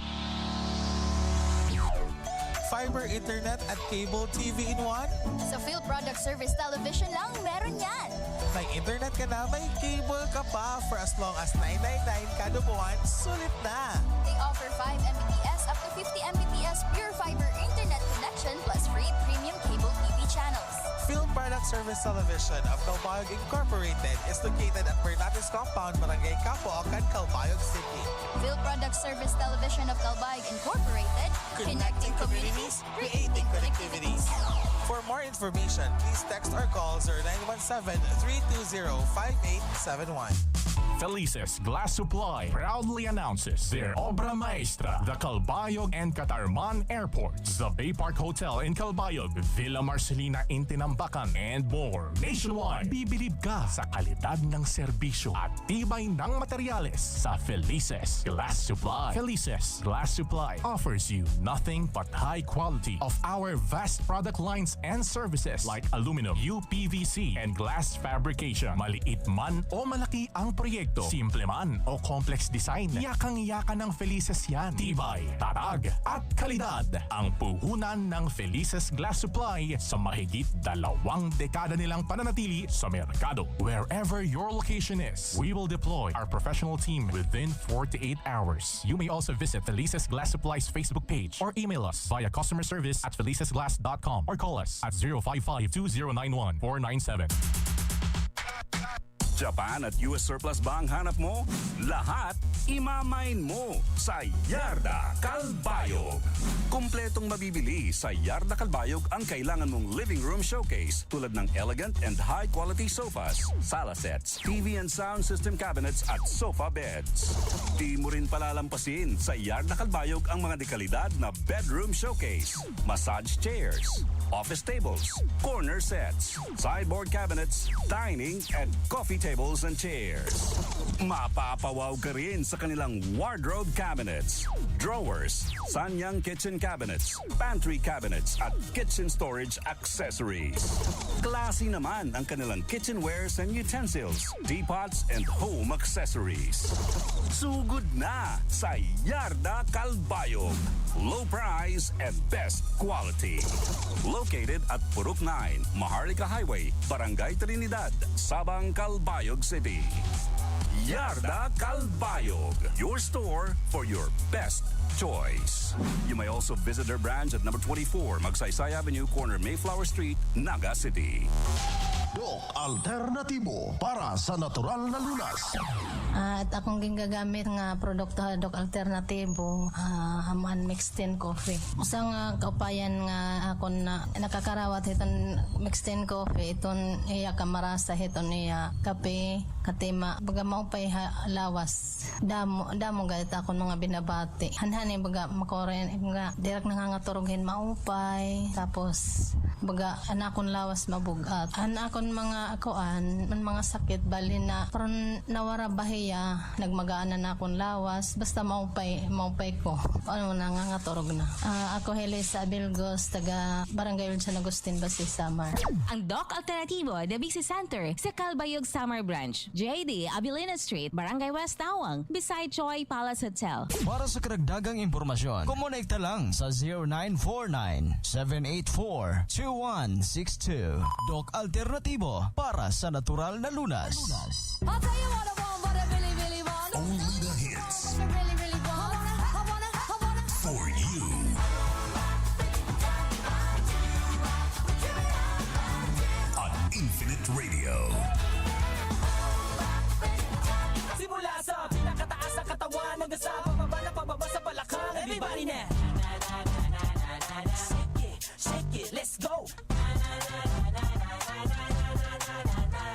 Fiber internet at cable TV in one? Sa Phil Product Service Television lang meron yan. May internet ka na, may cable ka pa for as long as $9.99 kada buwan, sulit na. They offer 5 Mbps up to 50 Mbps pure fiber internet connection plus free premium cable TV channels. Phil Product Service Television of Calbayog Incorporated is located at Bernates Compound, Barangay Capoacan, Calbayog City. Phil Product Service Television of Calbayog Incorporated, connecting communities, creating connectivities. For more information, please text or call 0917-320-5871. Felices Glass Supply proudly announces their Obra Maestra, the Calbayog and Catarman Airports, the Bay Park Hotel in Calbayog, Villa Marcelina in Tinambacan, and more. Nationwide, bibilib ka sa kalidad ng serbisyo at tibay ng materyales sa Felices Glass Supply. Felices Glass Supply offers you nothing but high quality of our vast product lines and services like aluminum, UPVC, and glass fabrication. Maliit man o malaki ang proyekto, simple man o complex design, yakang-yakan ng Felices yan. Tibay, tatag at kalidad ang puhunan ng Felices Glass Supply sa mahigit 2 dekada nilang pananatili sa merkado. Wherever your location is, we will deploy our professional team within 48 hours. You may also visit Felices Glass Supply's Facebook page or email us via customer service at felicesglass.com or call us at 055-2091-497. Japan at US surplus ba ang hanap mo? Lahat imamain mo sa Yarda Calbayog. Kumpletong mabibili sa Yarda Calbayog ang kailangan mong living room showcase tulad ng elegant and high quality sofas, sala sets, TV and sound system cabinets at sofa beds. Di mo rin palalampasin sa Yarda Calbayog ang mga dekalidad na bedroom showcase, massage chairs, office tables, corner sets, sideboard cabinets, dining and coffee tables and chairs. Mapapawaw ka rin sa kanilang wardrobe cabinets, drawers, sanyang kitchen cabinets, pantry cabinets at kitchen storage accessories. Classy naman ang kanilang kitchenwares and utensils, teapots and home accessories. Sugod na sa Yarda Calbayog. Low price and best quality. Located at Purok 9, Maharlika Highway, Barangay Trinidad, Sabang, Calbayog City. Yarda Calbayog, your store for your best choice. You may also visit their branch at number 24, Magsaysay Avenue, corner Mayflower Street, Naga City. Dok alternatibo para sa natural na lunas. At akong ginagamit nga produkto Dok alternatibo, haman mixed in coffee. Usa nga kaupayan nga akon na nakakarawat iton mixed in coffee, iton iya kamarasa iton iya kape katima baga maupay lawas. Damo galit akon mga binabati. Hanhani baga makoren nga direk nangangaturugin maupay tapos baga anakon lawas mabugat. Anakon mga akuan, mga sakit bali na paron nawara bahiya, nagmagaan na akon lawas, basta maupay ko. Ano nangangatorog na. Ako Helisa Abilgos, taga Barangay San Agustin, Basi, Samar. Ang Doc Alternativo The Bixi Center sa Calbayog Samar Branch, JD Abilina Street, Barangay West Tawang, beside Choi Palace Hotel. Para sa karagdagang impormasyon, kumonekta lang sa 0949-784-2162. Doc Alternativo para sa natural na lunas. I'll tell you what I want, what I really, really want. Only the hits I really, really want. I wanna. for you. On Infinite Radio. Simula sa pinakataas ng katawan hanggang sa pababa sa balakang. Everybody na! Shake it, let's go!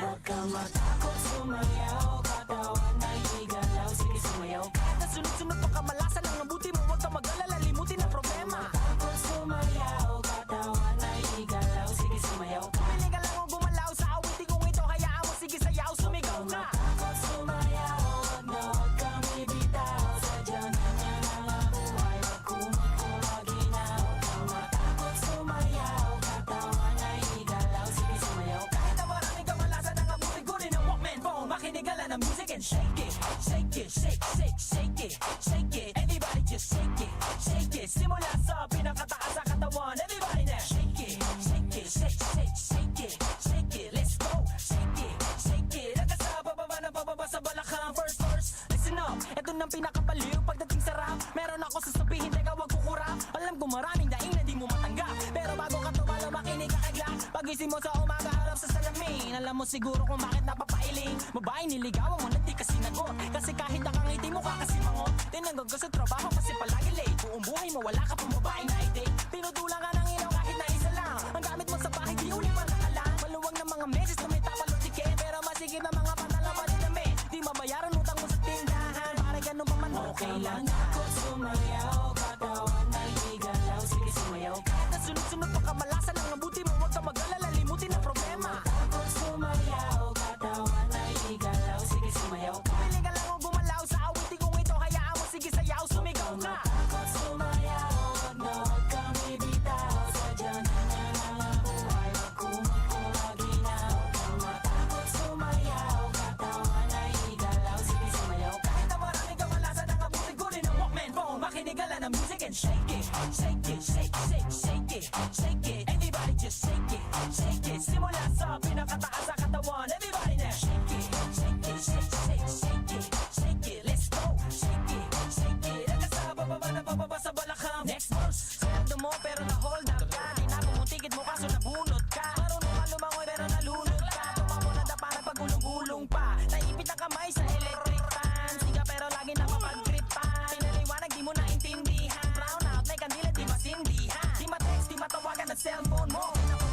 Huwag kang matakot, sumayaw, katawan ay igalaw, sige sumayaw. Nasunod-sunod pa kamalasan ang mabuti mo, huwag kang mag-alala, limutin ang problema. Matakot, sumayaw, katawan ay igalaw, sige sumayaw. Pumili ka lang o gumalaw sa awitin kong ito, hayaan mo, sige sayaw, sumigaw ka. Matakot, sumayaw, huwag na huwag kang ibitaw, sadya na niya ng buhay, wag kumaginaw. Matakot, sumayaw, katawan ay igalaw, sige sumayaw. Kahit na maraming kamalasan ang abutin ko rin ang Walkman phone, makinig ka lang ng music and shake it, shake it, shake, shake, shake it, shake it. Everybody just shake it, shake it. Simula sa pinakataas sa katawan, everybody na shake it, shake it, shake, shake, shake it, shake it. Let's go, shake it, shake it. Hanggang sa bababa sa balakang. First verse, listen up, eto nang pinakapaliw pagdating sa rap. Meron ako sasabihin, teka wag kukurap. Alam ko maraming daing na di mo matanggap, pero bago ka tumalo makinig ka agla. Pagising mo sa umaga harap sa salamin, alam mo siguro kung bakit napapailing. Babae niligawan mo na di kasi nagot, kasi kahit nakangiti mo ka kasi mangot. Tinanggag ka sa trabaho kasi palagi late. Buong buhay mo wala ka pang babae na i-date. Pinutulang ka ng ilaw kahit na isa lang. Ang gamit mo sa bahay di uli pa nakalang. Maluwag ng mga meses na may tapalong tiket, pero masigit na mga pantalang pa din dami. Di mabayaran utang mo sa tindahan, para ganun pa man okay lang. Ako sumayaw, katawan na igalaw, sige sumayaw. Kahit na sunod-sunod pa kamalasan ang mabuti mo, huwag ka mag-alala, limutin ang problema. Ako sumayaw, katawan na igalaw, sige sumayaw. Pumili ka lang o gumalaw sa awitin kong ito, hayaan mo, sige sayaw, sumigaw ka. Ako sumayaw, wag na huwag kang ibitaw, sadya na niya ng buhay, wag kumaginaw. Matakot sumayaw, katawan na igalaw, sige sumayaw. Kahit na maraming kamalasan ang abutin ko rin ang Walkman phone, makinig ka lang ng music and shake it, shake it, shake, shake, shake it, shake it. Everybody just shake it, shake it. Simula sa pinakataas sa katawan, everybody na shake it, shake it, shake, shake, shake it, shake it. Let's go, shake it, shake it. Hanggang sa bababa sa balakang. Next verse, sweldo mo pero na-hold up ka. Tinapon mo ticket mo kaso nabunot ka. Marunong ka lumangoy pero nalunod ka. Tumamo na dapanan pag gulong-gulong pa. Naipit ang kamay sa electric fan. Siga pero lagi na mapag-tripan. Pinaliwanag di mo naintindihan. Brown out, may kandila di masindihan. Di ma-text, di matawagan ang cellphone mo.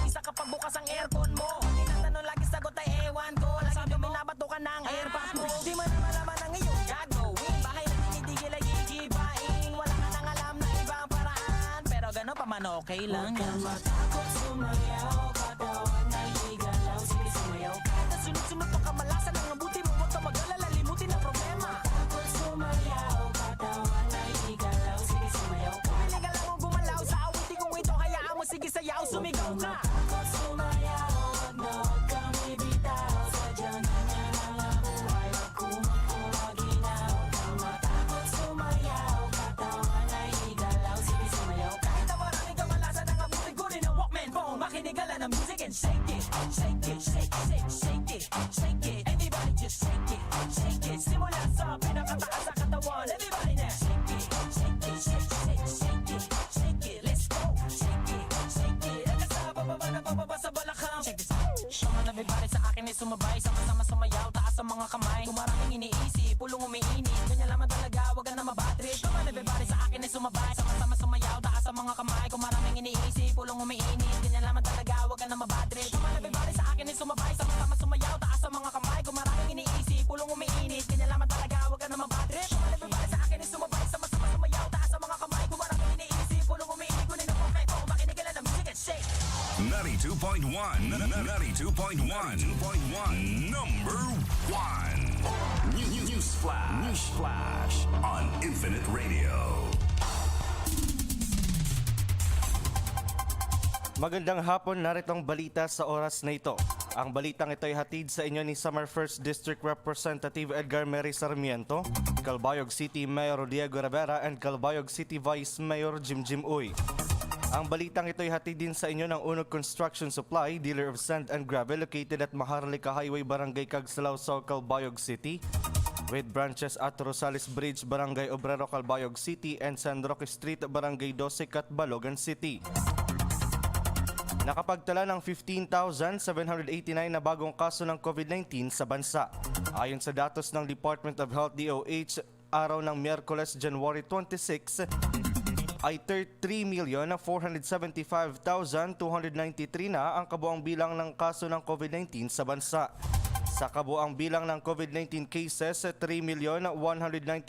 Isa kapag bukas ang aircon mo. Tinatanong lagi sagot ay ewan ko. Lagi kami nabato ka ng airpod mo. Di mo na malaman ang iyong gagawin. Bakit nagtitigil ay gigibain? Wala ka nang alam na ibang paraan, pero gano'n pa man okay lang. Huwag kang matakot, sumayaw, katawan na igalaw, sige sumayaw. Kahit na sunod-sunod pa kamalasan ang mabuti mo, huwag kang mag-alala, limutin ang problema. Matakot, sumayaw, katawan na igalaw, sige sumayaw. Pumili ka lang o gumalaw sa awitin kong ito, hayaan mo, sige sayaw, sumigaw ka. Matakot, sumayaw, wag na huwag kang ibitaw, sadya na niya ng buhay, wag kumaginaw. Matakot, sumayaw, katawan na igalaw, sige sumayaw. Kahit na maraming kamalasan ang abutin ko rin ang Walkman phone, makinig ka lang ng music and shake it, shake it, shake, shake, shake it, shake it. Everybody just shake it, shake it. Simula sa pinakataas sa katawan, everybody na shake it, shake it, shake, shake, shake it, shake it. Let's go, shake it, shake it. Hanggang sa bababa sa balakang. Check this out. Mga nabibari sa akin ay sumabay, sama-sama sumayaw, taas ang mga kamay. Kung maraming iniisip, pulong umiinit, ganyan lamang talaga, wag ka na mabatrip. Mga nabibari sa akin ay sumabay, sama-sama sumayaw, taas ang mga kamay. Kung maraming iniisip, pulong umiinit, ganyan lamang talaga, wag ka na mabatrip. Mga nabibari sa akin ay sumabay, sama-sama sumayaw, taas ang mga kamay. Kung maraming iniisip, pulong umiinit, ganyan lamang talaga, wag ka na mabatrip. Mga nabibari sa akin ay sumabay, sama-sama sumayaw, taas ang mga kamay. Kung maraming iniisip, pulong umiinit, kunin ang Walkman phone, makinig ka lang ng music and shake. Number 1. News Flash on Infinite Radio. Magandang hapon, naritong balita sa oras na ito. Ang balitang ito ay hatid sa inyo ni Samar 1st District Representative Edgar Mary Sarmiento, Calbayog City Mayor Diego Rivera, and Calbayog City Vice Mayor Jimjim Uy. Ang balitang ito ay hatid din sa inyo ng Unog Construction Supply, dealer of sand and gravel located at Maharlika Highway, Barangay Cagsalao, Calbayog City, with branches at Rosales Bridge, Barangay Obrero, Calbayog City, and San Roque Street, Barangay 12, Balogan City. Nakapagtala ng 15,789 na bagong kaso ng COVID-19 sa bansa. Ayon sa datos ng Department of Health DOH, araw ng Miyerkules, January 26, ay 33,475,293 na ang kabuang bilang ng kaso ng COVID-19 sa bansa. Sa kabuang bilang ng COVID-19 cases, 3,191,289